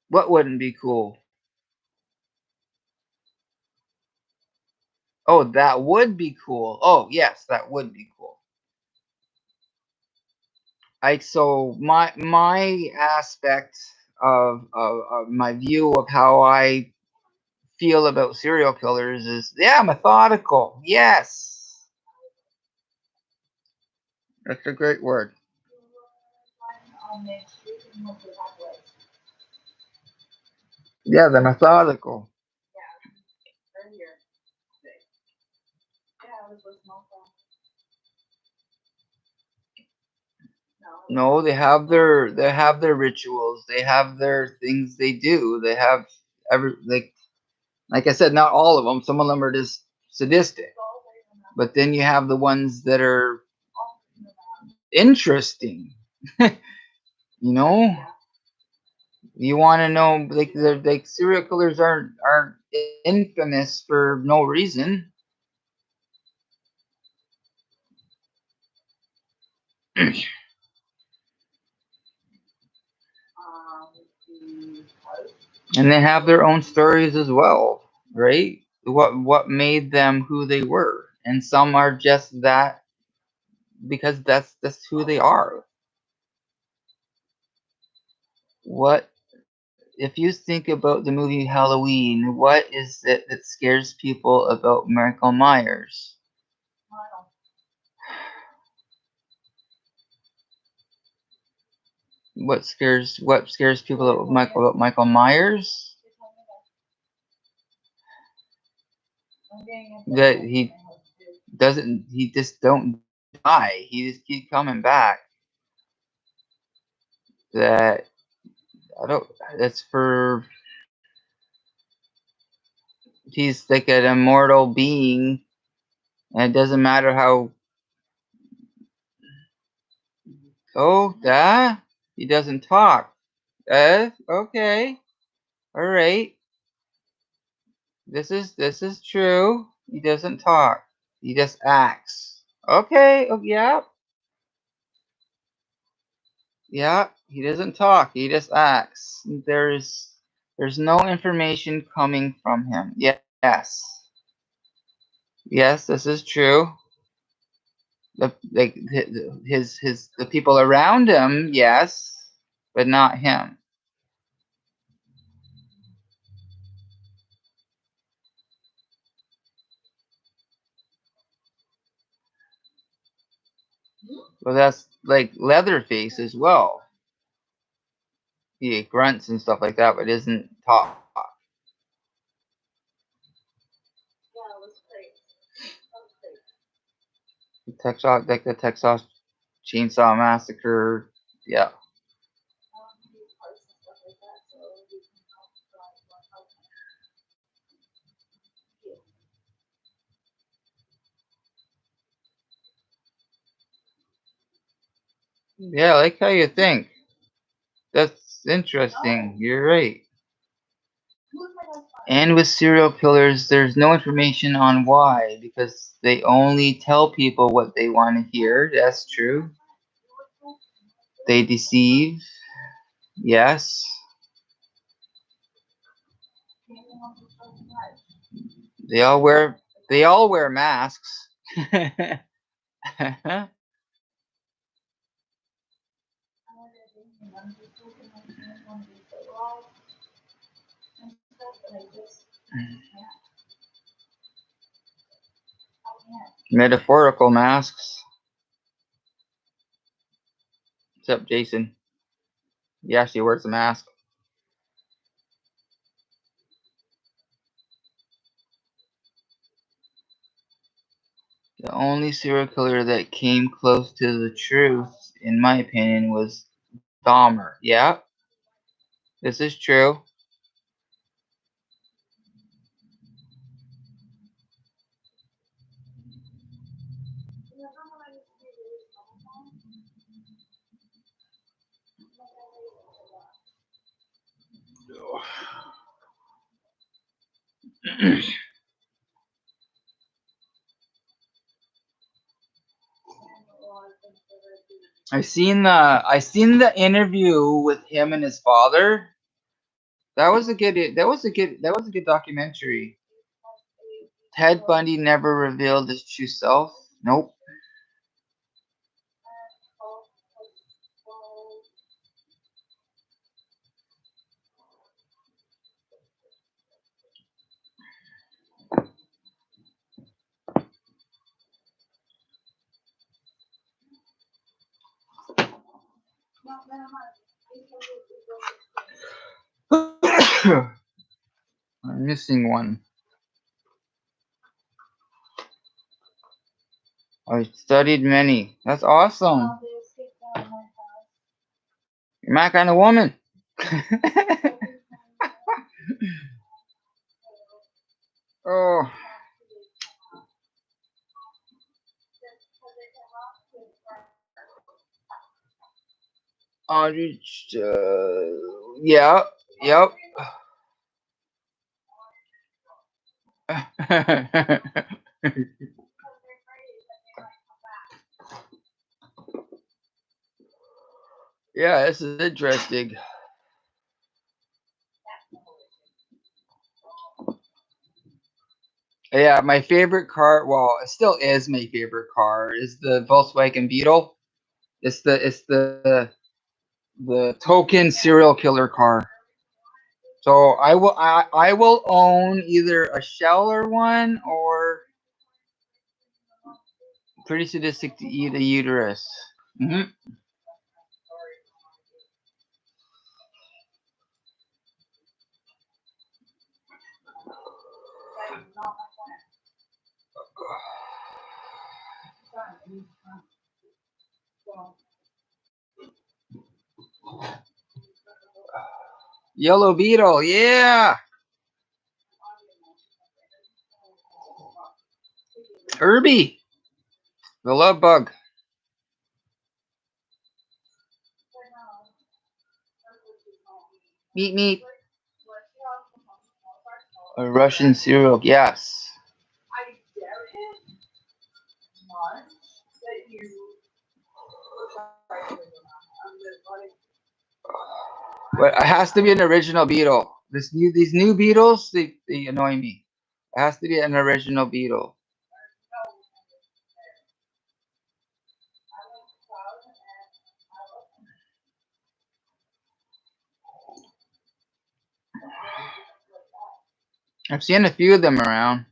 What wouldn't be cool? Oh, that would be cool. Oh, yes, that would be cool. So my aspect of my view of how I feel about serial killers is, yeah, methodical. Yes, that's a great word. Yeah, they're methodical. No, they have their rituals. They have their things they do. They have every like Like I said, not all of them. Some of them are just sadistic. But then you have the ones that are interesting. You know, you want to know, like, they're like, serial killers aren't infamous for no reason. And they have their own stories as well, right? What made them who they were, and some are just that because that's who they are. What if you think about the movie Halloween? What is it that scares people about Michael Myers? What scares people about Michael Myers? That he just don't die. He just keep coming back. That I don't. That's for. He's like an immortal being, and it doesn't matter how. Oh, that he doesn't talk. Okay, all right. This is true. He doesn't talk. He just acts. Okay. Oh, yeah. Yeah. He doesn't talk. He just acts. There's no information coming from him. Yes. Yes, this is true. The people around him, yes, but not him. Well, that's like Leatherface as well. He grunts and stuff like that, but doesn't talk. The Texas Chainsaw Massacre. Yeah. Yeah, I like how you think. That's interesting. You're right. And with serial killers, there's no information on why, because they only tell people what they want to hear. That's true. They deceive. Yes. They all wear masks. Metaphorical masks. Except Jason. He actually wears a mask. The only serial killer that came close to the truth, in my opinion, was Dahmer. Yeah, this is true. I seen the interview with him and his father. That was a good documentary. Ted Bundy never revealed his true self. Nope. I'm missing one. I studied many. That's awesome. You're my kind of woman. Oh. Yeah. Yep. Yeah, this is interesting. Yeah, my favorite car, well, it still is my favorite car, is the Volkswagen Beetle. It's the token serial killer car. So I will own either a Sheller one or pretty sadistic to eat a uterus. Mm-hmm. Yellow Beetle, yeah. Herbie, the love bug. Meet me. A Russian serial, yes. But it has to be an original Beetle. These new Beetles, they annoy me. It has to be an original Beetle. I've seen a few of them around.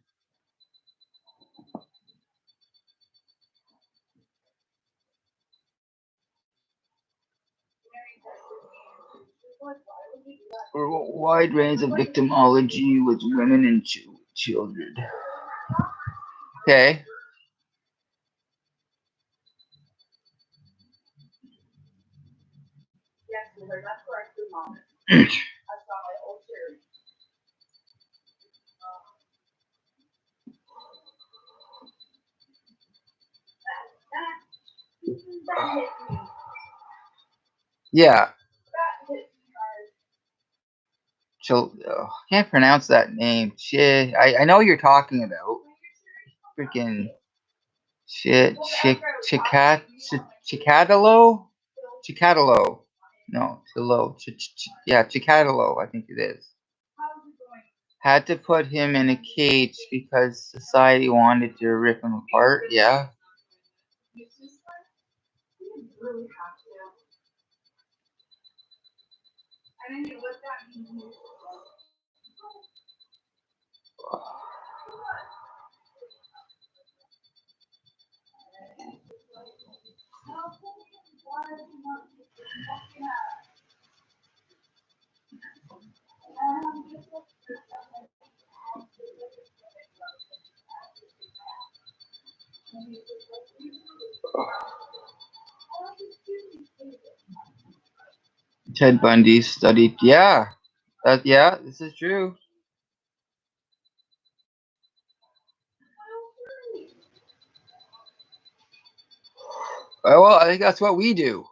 A wide range of victimology with women and children. Okay. Yeah. Can't pronounce that name. Shit. I know what you're talking about. Freaking shit. Chicadalo? Chicadalo. No, Chilo. Yeah, Chicadalo, I think it is. Had to put him in a cage because society wanted to rip him apart. Yeah. Ted Bundy studied. Yeah. Yeah, this is true. Well, I think that's what we do.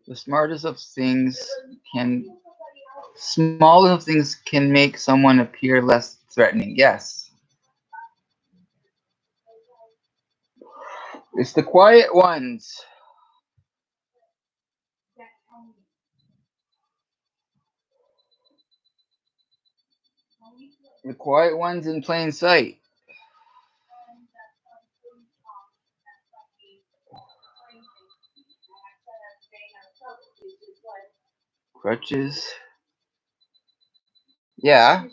The smartest of things smallest of things can make someone appear less threatening. Yes. It's the quiet ones. The quiet ones in plain sight. Crutches. Yeah.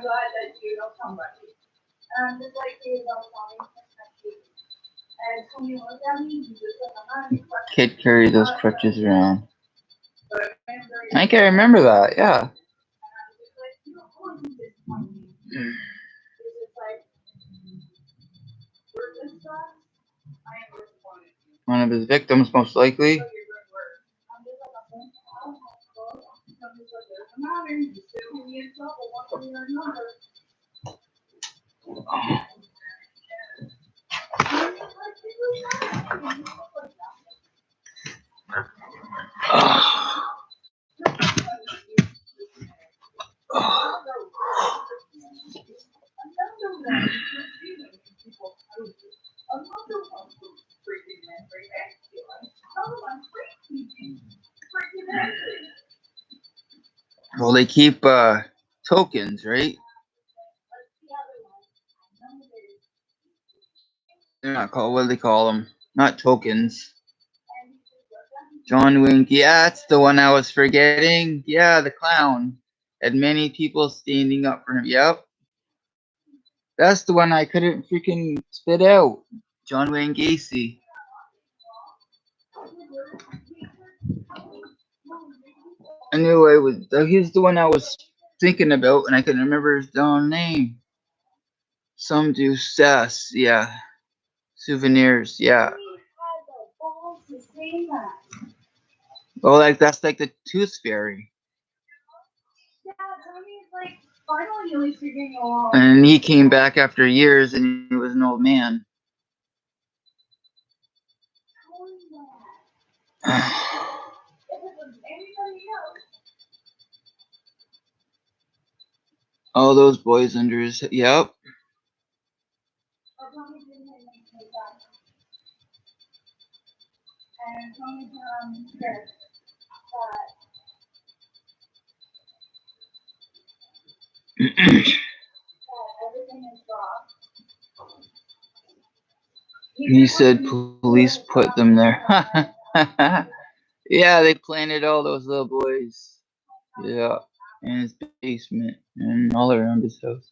I'm glad that you don't tell somebody. Just like you don't tell me. And Tony looked at me, he just like, I'm not Kid carry those crutches around. I think I remember that, yeah. One of his victims, most likely. Well, they keep tokens, right? They're not called, what do they call them? Not tokens. John Wink, yeah, that's the one I was forgetting. Yeah, the clown. Had many people standing up for him. Yep. That's the one I couldn't freaking spit out. John Wayne Gacy. I knew I was. He's the one I was thinking about, and I couldn't remember his own name. Some do sass, yeah. Souvenirs, yeah. Oh, like that's like the Tooth Fairy. Yeah, Tommy's like finally at least figuring along. And he came back after years, and he was an old man. All those boys under his. Yep. He said police put them there. Yeah, they planted all those little boys. Yeah, in his basement and all around his house.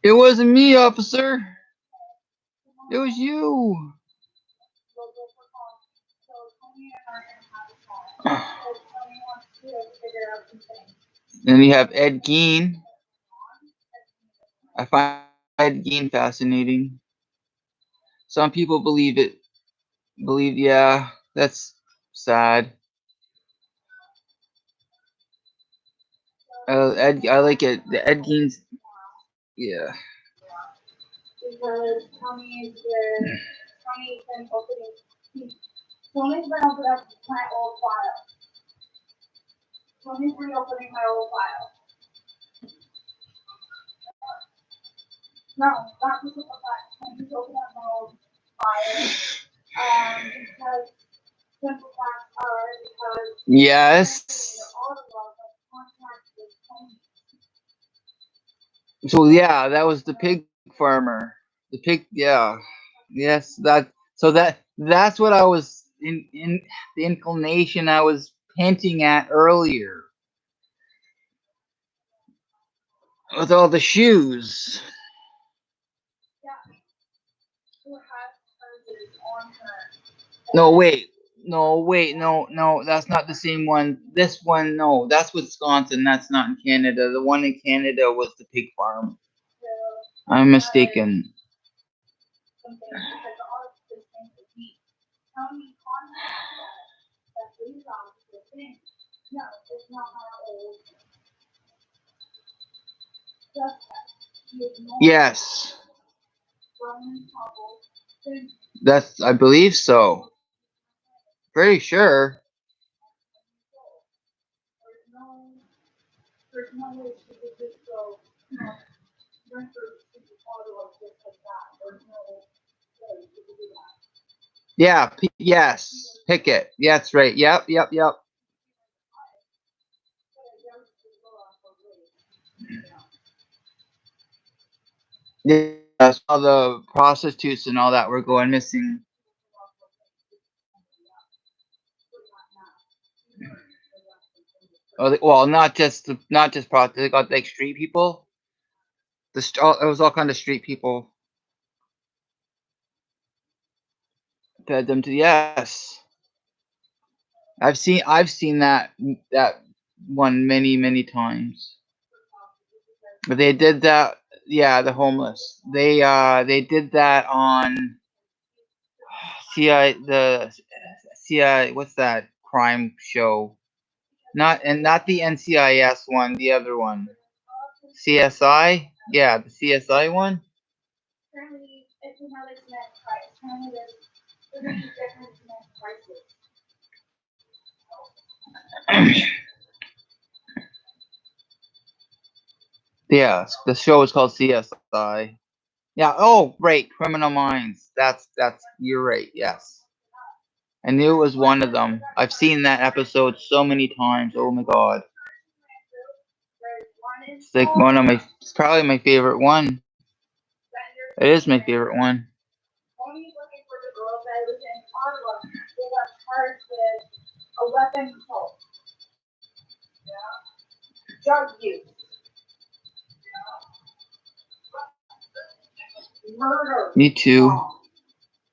It wasn't me, officer. It was you. Then we have Ed Gein. I find Ed Gein fascinating. Some people believe it. Yeah, that's sad. Ed, I like it. The Ed Gein's, yeah. Because Tommy's been opening. Tommy's been opening up my old file. Tommy's reopening my old file. No, not because of that. Tommy's opening up my old file. Because simple facts are because. Yes. So yeah, that was the pig farmer. The pig, yeah, yes. That's what I was in the inclination I was hinting at earlier with all the shoes. No, wait. No, that's not the same one. This one, no, that's Wisconsin. That's not in Canada. The one in Canada was the pig farm. I'm mistaken. Yes. That's, I believe so. Pretty sure. Yeah, yes. Pick it. Yeah, that's right. Yep. Yeah, so all the prostitutes and all that were going missing. Oh, well, not just prostitutes. They got like street people. It was all kind of street people. Fed them to yes. I've seen that one many times. But they did that. Yeah, the homeless. They did that on CI. What's that crime show? Not the NCIS one. The other one. CSI. Yeah, the CSI one. Yeah, the show is called CSI. Yeah. Oh, right. Criminal Minds. That's. You're right. Yes. I knew it was one of them. I've seen that episode so many times. Oh my god. It's like one of my. It's probably my favorite one. It is my favorite one. Me too.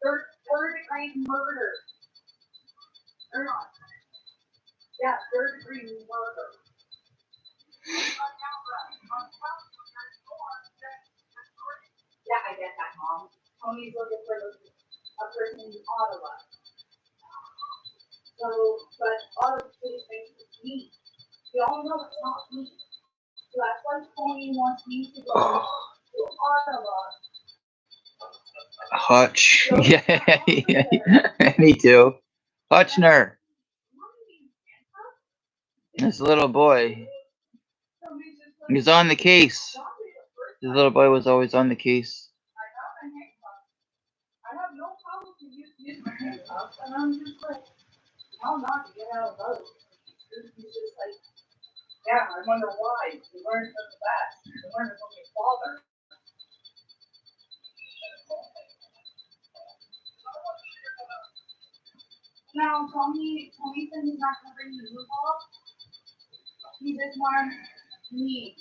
Third degree murder. Yeah, third degree murder. Yeah, I get that, Mom. Tony's looking for a person in Ottawa. So, but Ottawa City thinks it's me. We all know it's not me. So that's why Tony wants me to go to Ottawa. Hutch. Yeah, me too. Hutchner. This little boy. He's on the case. This little boy was always on the case. I have no problem to use my handcuffs, and I'm just like, how not to get out of those? He's just like, yeah, I wonder why. You learned from the best. You learned from your father. Now, Tony said he's not going to bring the roof off. He just wants me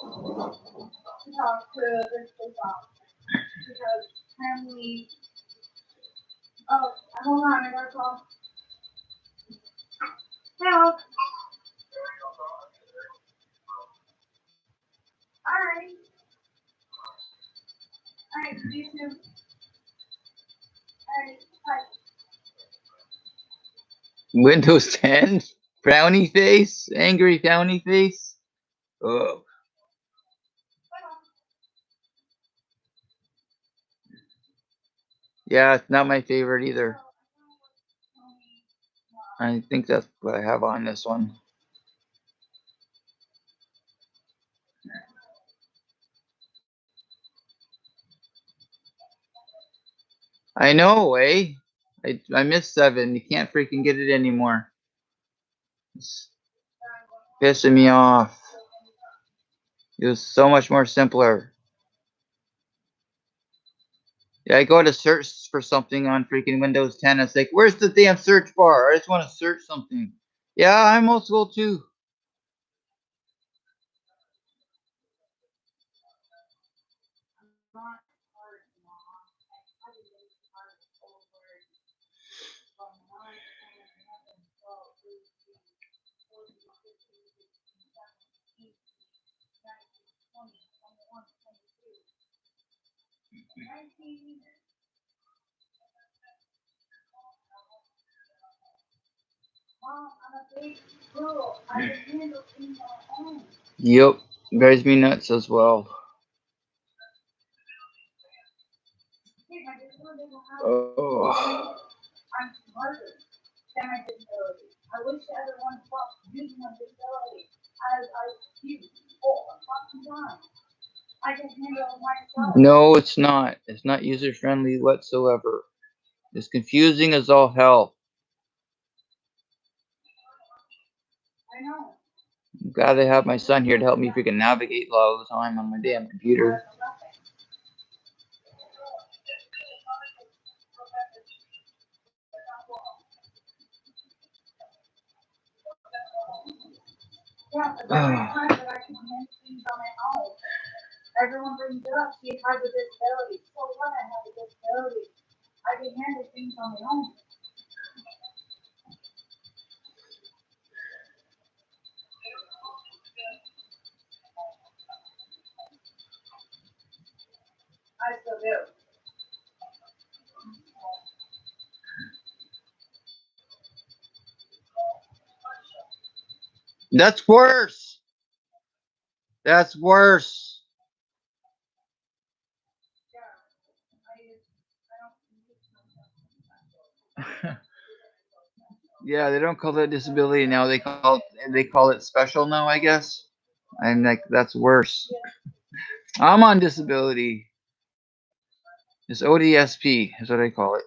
to talk to this off. Because apparently, oh, hold on, I got a call. Hello. Alright. Alright, you too. Alright, bye. Windows 10? Frowny face? Angry frowny face? Oh. Yeah, it's not my favorite either. I think that's what I have on this one. I know, eh? I missed 7. You can't freaking get it anymore. It's pissing me off. It was so much more simpler. Yeah, I go to search for something on freaking Windows 10. It's like, where's the damn search bar? I just want to search something. Yeah, I'm old school too. Yep, drives me nuts as well. Oh. I'm smarter than my disability. I wish everyone stopped using my disability as an excuse all the fucking time. I can handle myself. No, it's not. It's not user friendly whatsoever. It's confusing as all hell. I know. glad I have my son here to help me freaking navigate all the time on my damn computer. Everyone brings it up. She has a disability. So what? I have a disability. I can handle things on my own. I still do. That's worse. That's worse. Yeah, they don't call it disability now. They call it special now, I guess. I'm like, that's worse. I'm on disability. It's ODSP is what I call it.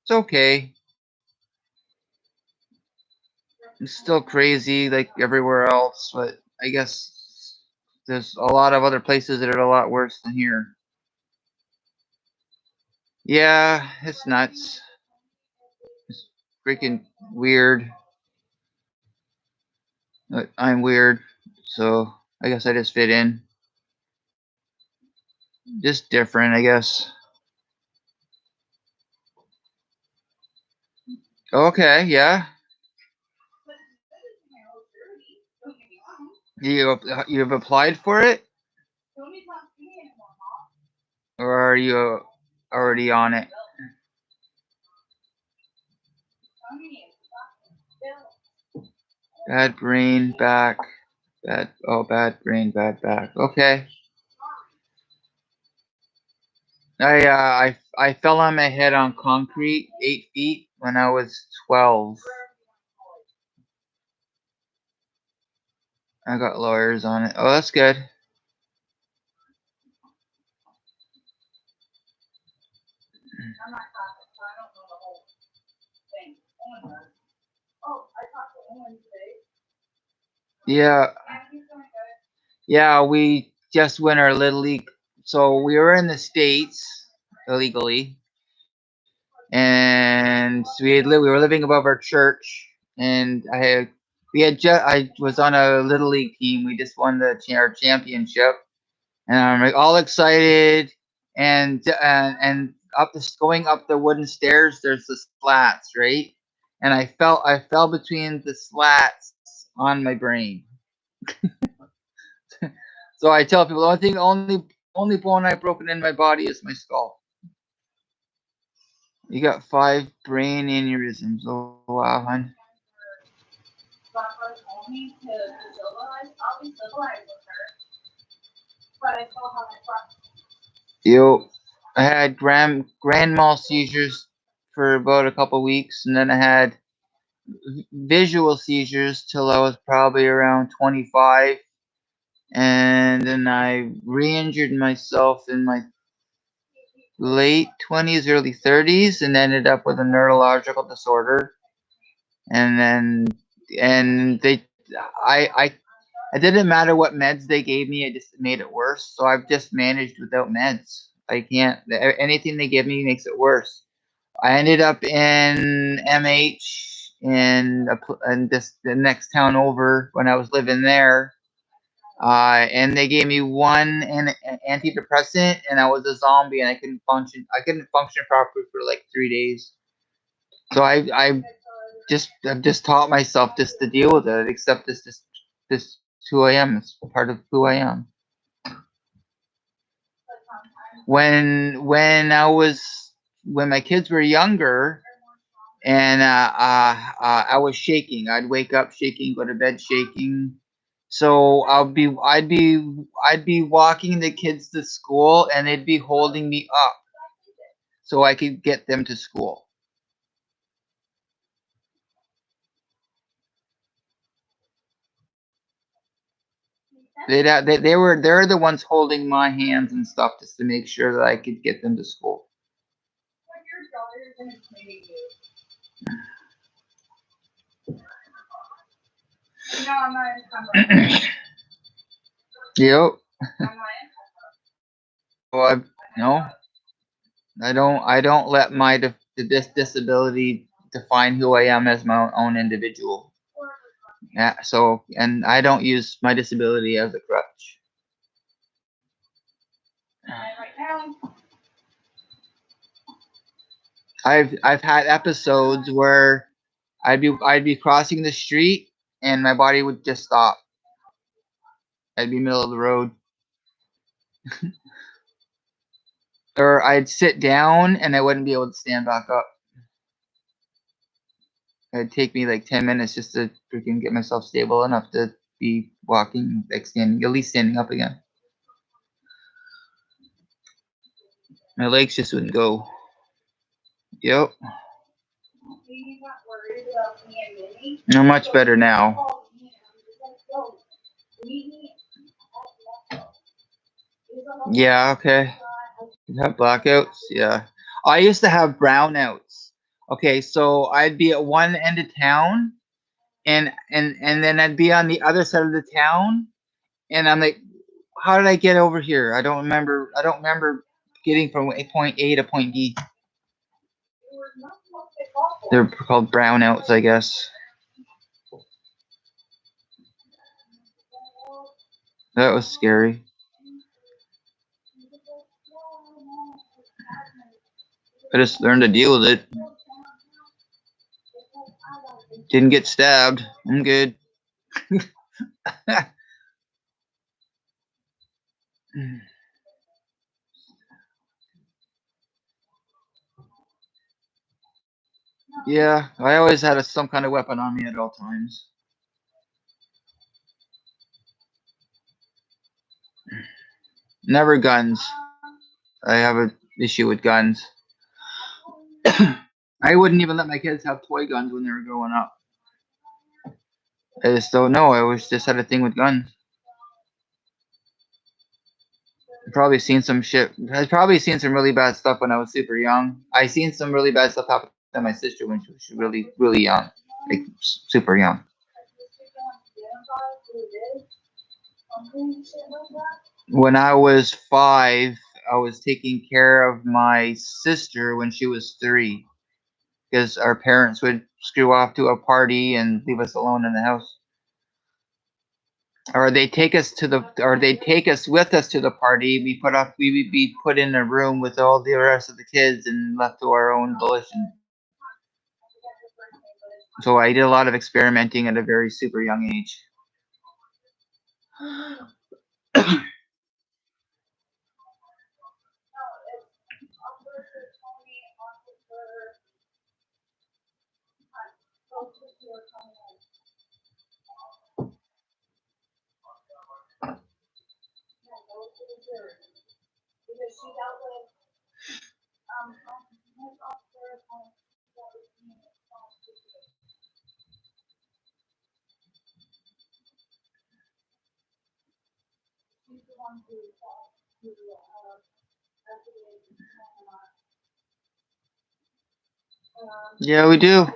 It's okay. It's still crazy like everywhere else, but I guess there's a lot of other places that are a lot worse than here. Yeah, it's nuts. It's freaking weird. But I'm weird, so I guess I just fit in. Just different, I guess. Okay, yeah. You've applied for it, or are you already on it? Bad brain, back. Bad brain, bad back. Okay. I fell on my head on concrete 8 feet when I was 12. I got lawyers on it. Oh, that's good. I'm not Catholic, so I don't know the whole thing. Owen does. Oh, I talked to Owen today. Yeah. Yeah, we just won our Little League. So we were in the States illegally. And we were living above our church. And I was on a Little League team. We just won our championship. And I'm like all excited. And going up the wooden stairs, there's the slats, right? And I fell between the slats on my brain. So I tell people, the only bone I've broken in my body is my skull. You got 5 brain aneurysms. Oh wow, hon. Yo, I had grand mal seizures for about a couple weeks, and then I had visual seizures till I was probably around 25, and then I re-injured myself in my late 20s, early 30s, and ended up with a neurological disorder. And it didn't matter what meds they gave me, it just made it worse. So I've just managed without meds. I can't, anything they give me makes it worse. I ended up in MH in the next town over when I was living there. And they gave me one antidepressant, and I was a zombie, and I couldn't function. I couldn't function properly for like 3 days. So I've just taught myself just to deal with it. Except this who I am. It's part of who I am. When my kids were younger, and I was shaking. I'd wake up shaking, go to bed shaking. So I'd be walking the kids to school, and they'd be holding me up so I could get them to school. They're the ones holding my hands and stuff just to make sure that I could get them to school. No, I'm not in camera. Yep. I'm not in Well, no, I don't let my this disability define who I am as my own individual. Yeah. So, and I don't use my disability as a crutch. right now. I've had episodes where I'd be crossing the street and my body would just stop. I'd be middle of the road. Or I'd sit down and I wouldn't be able to stand back up. It'd take me like 10 minutes just to freaking get myself stable enough to be walking, like standing, at least standing up again. My legs just wouldn't go. Yep. I'm much better now. Yeah, okay. You have blackouts? Yeah. I used to have brownouts. Okay, so I'd be at one end of town and then I'd be on the other side of the town and I'm like, how did I get over here? I don't remember getting from point A to point B. They're called brownouts, I guess. That was scary. I just learned to deal with it. Didn't get stabbed. I'm good. Yeah, I always had some kind of weapon on me at all times. Never guns. I have an issue with guns. I wouldn't even let my kids have toy guns when they were growing up. I just don't know. I always just had a thing with guns. I've probably seen some shit. I've probably seen some really bad stuff when I was super young. I seen some really bad stuff happen to my sister when she was really, really young, like super young. When I was 5, I was taking care of my sister when she was 3, because our parents would screw off to a party and leave us alone in the house. Or they take us with us to the party. We would be put in a room with all the rest of the kids and left to our own volition. So I did a lot of experimenting at a very super young age. Yeah, we do.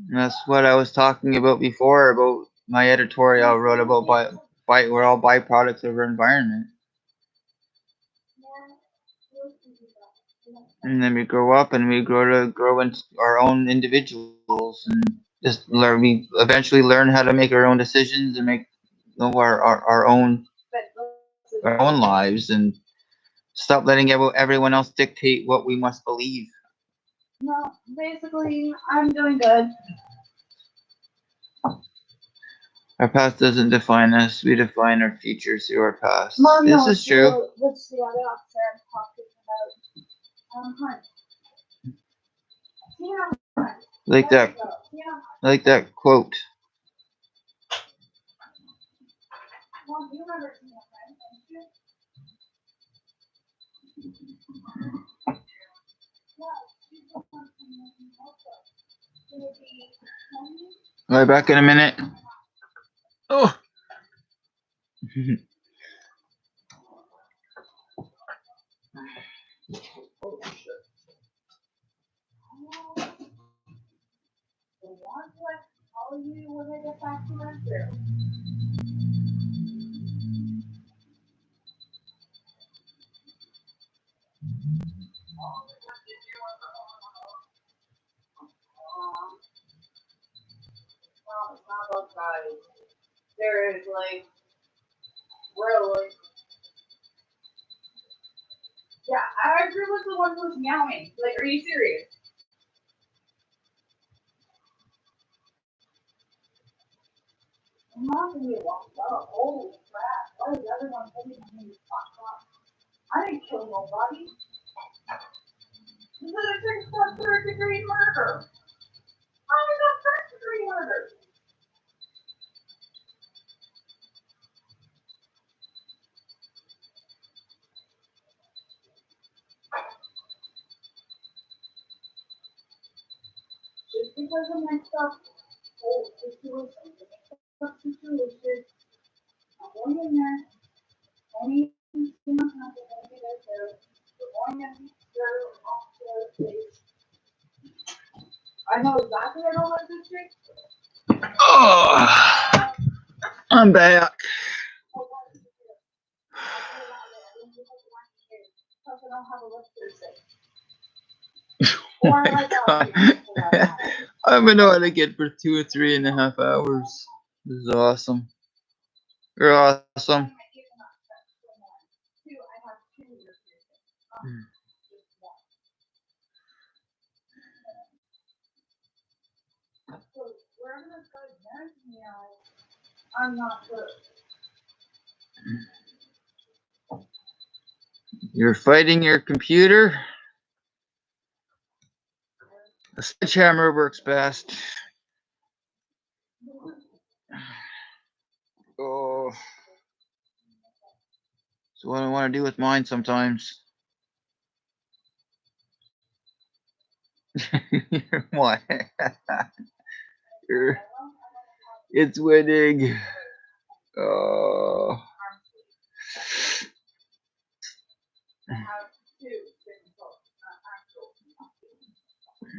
That's what I was talking about before, about my editorial I wrote about we're all byproducts of our environment. And then we grow up and we grow into our own individuals and just learn. We eventually learn how to make our own decisions and make our own lives and stop letting everyone else dictate what we must believe. No, basically, I'm doing good. Our past doesn't define us. We define our future through our past. Mom, this is true. What's the other officer I'm talking about? Like that quote. Mom, you remember me, I'll be back in a minute. Oh. you when I get back to work there. Well, it's not those guys. There is like really. Yeah, Edgar was the one who was meowing. Like, are you serious? I'm not gonna get locked up. Holy crap! Why is everyone taking me locked up? I didn't kill nobody. This is a third-degree murder. How is that first-degree murder? Just because of my stuff, whole situation, the stuff situation, I'm going in there, only you know how to make it out there. We're going in there, off the place. I know exactly I don't like this trick. Oh, I'm back. Oh my God. I've been on again for 2 or 3.5 hours. This is awesome. You're awesome. I'm not sure. You're fighting your computer? A sledgehammer works best. Oh. So what I want to do with mine sometimes. What? It's winning. Oh.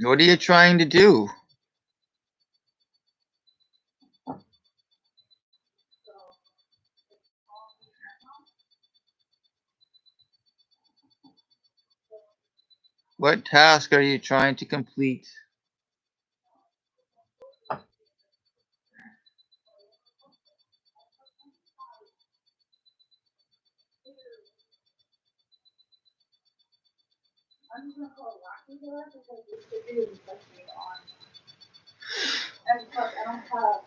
What are you trying to do? What task are you trying to complete? I'm just gonna call Rocky there because this video is touching on. And plus, I don't have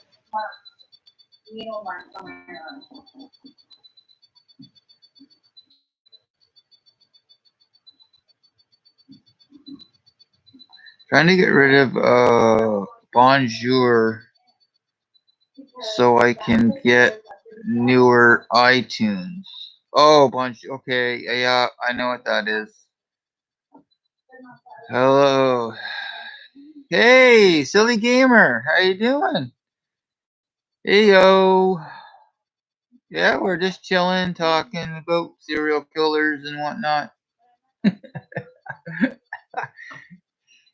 needle marks on my arm. Trying to get rid of Bonjour so I can get newer iTunes. Oh, Bonjour. Okay, yeah, I know what that is. Hello. Hey, silly gamer. How you doing? Hey, yo. Yeah, we're just chilling, talking about serial killers and whatnot.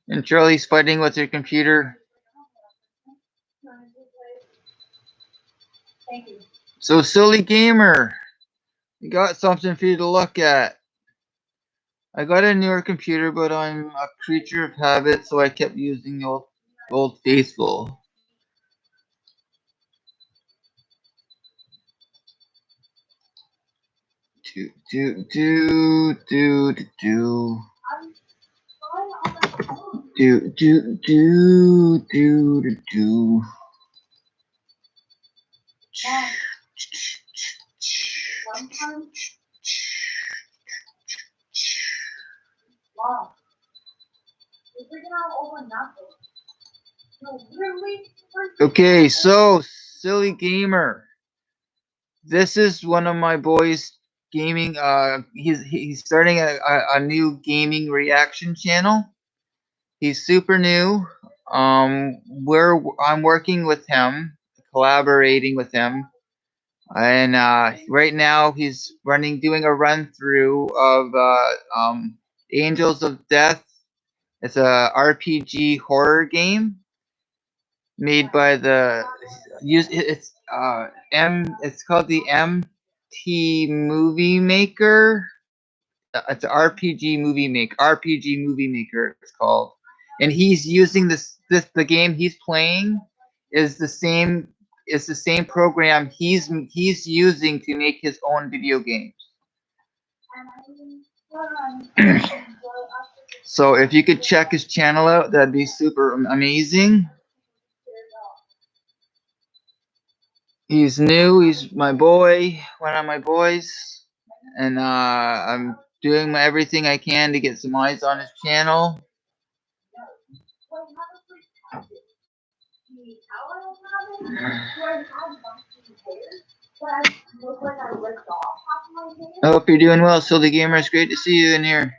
And Charlie's fighting with her computer. Thank you. So, silly gamer, we got something for you to look at. I got a newer computer, but I'm a creature of habit, so I kept using the old faithful. Do do do do do do. Do do do do do do. Mom, you're freaking out over nothing. No, really? Okay, so silly gamer. This is one of my boys gaming. He's starting a new gaming reaction channel. He's super new. I'm working with him, collaborating with him, and right now he's doing a run through of Angels of Death. It's a RPG horror game. made by the it's called the MT Movie Maker. It's an RPG Movie Maker it's called. And he's using the game he's playing is the same program he's using to make his own video games. So if you could check his channel out, that'd be super amazing. He's new. He's my boy, one of my boys, and I'm doing everything I can to get some eyes on his channel. I hope you're doing well, Silly Gamer. It's great to see you in here.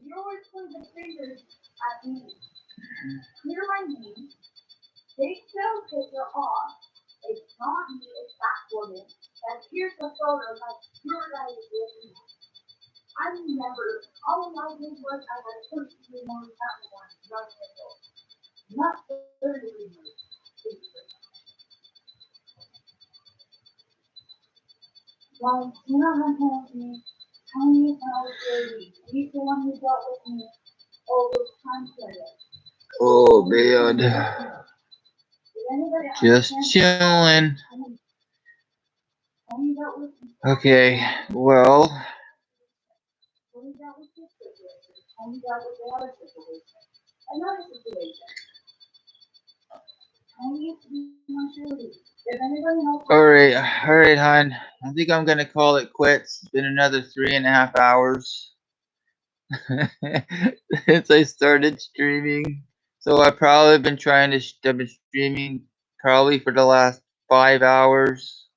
You always point the fingers at me. Clear my name. Take the picture off. It's not me, it's that woman. And here's the photo that your guy is with me. I'm never, all of my good work I was personally more than one young adult. Not 30 years. Well, you know how to me. Tell me if I was dirty. He's the one who dealt with me all those times later. Oh, man. Just chilling. Okay, well. Alright, hon. I think I'm gonna call it quits. It's been another 3.5 hours since I started streaming. So I've probably been I've been streaming probably for the last 5 hours.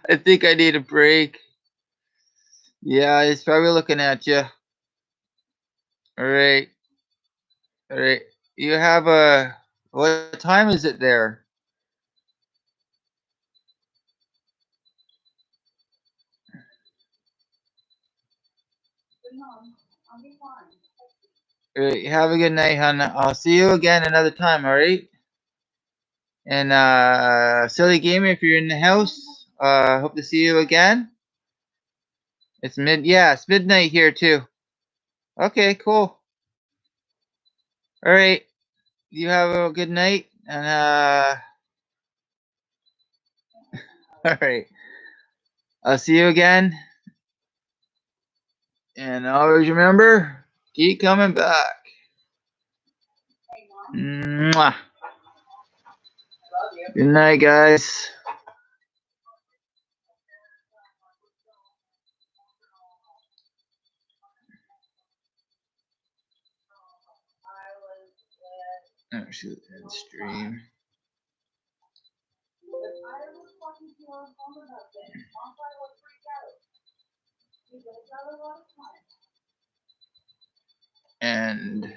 I think I need a break. Yeah, it's probably looking at you. Alright. Alright. You have what time is it there? Alright, have a good night, hon. I'll see you again another time, alright? And Silly Gamer, if you're in the house, hope to see you again. It's midnight here too. Okay, cool. Alright. You have a good night and alright. I'll see you again. And always remember, keep coming back. Mwah. Good night, guys. Oh, shoot, end stream. And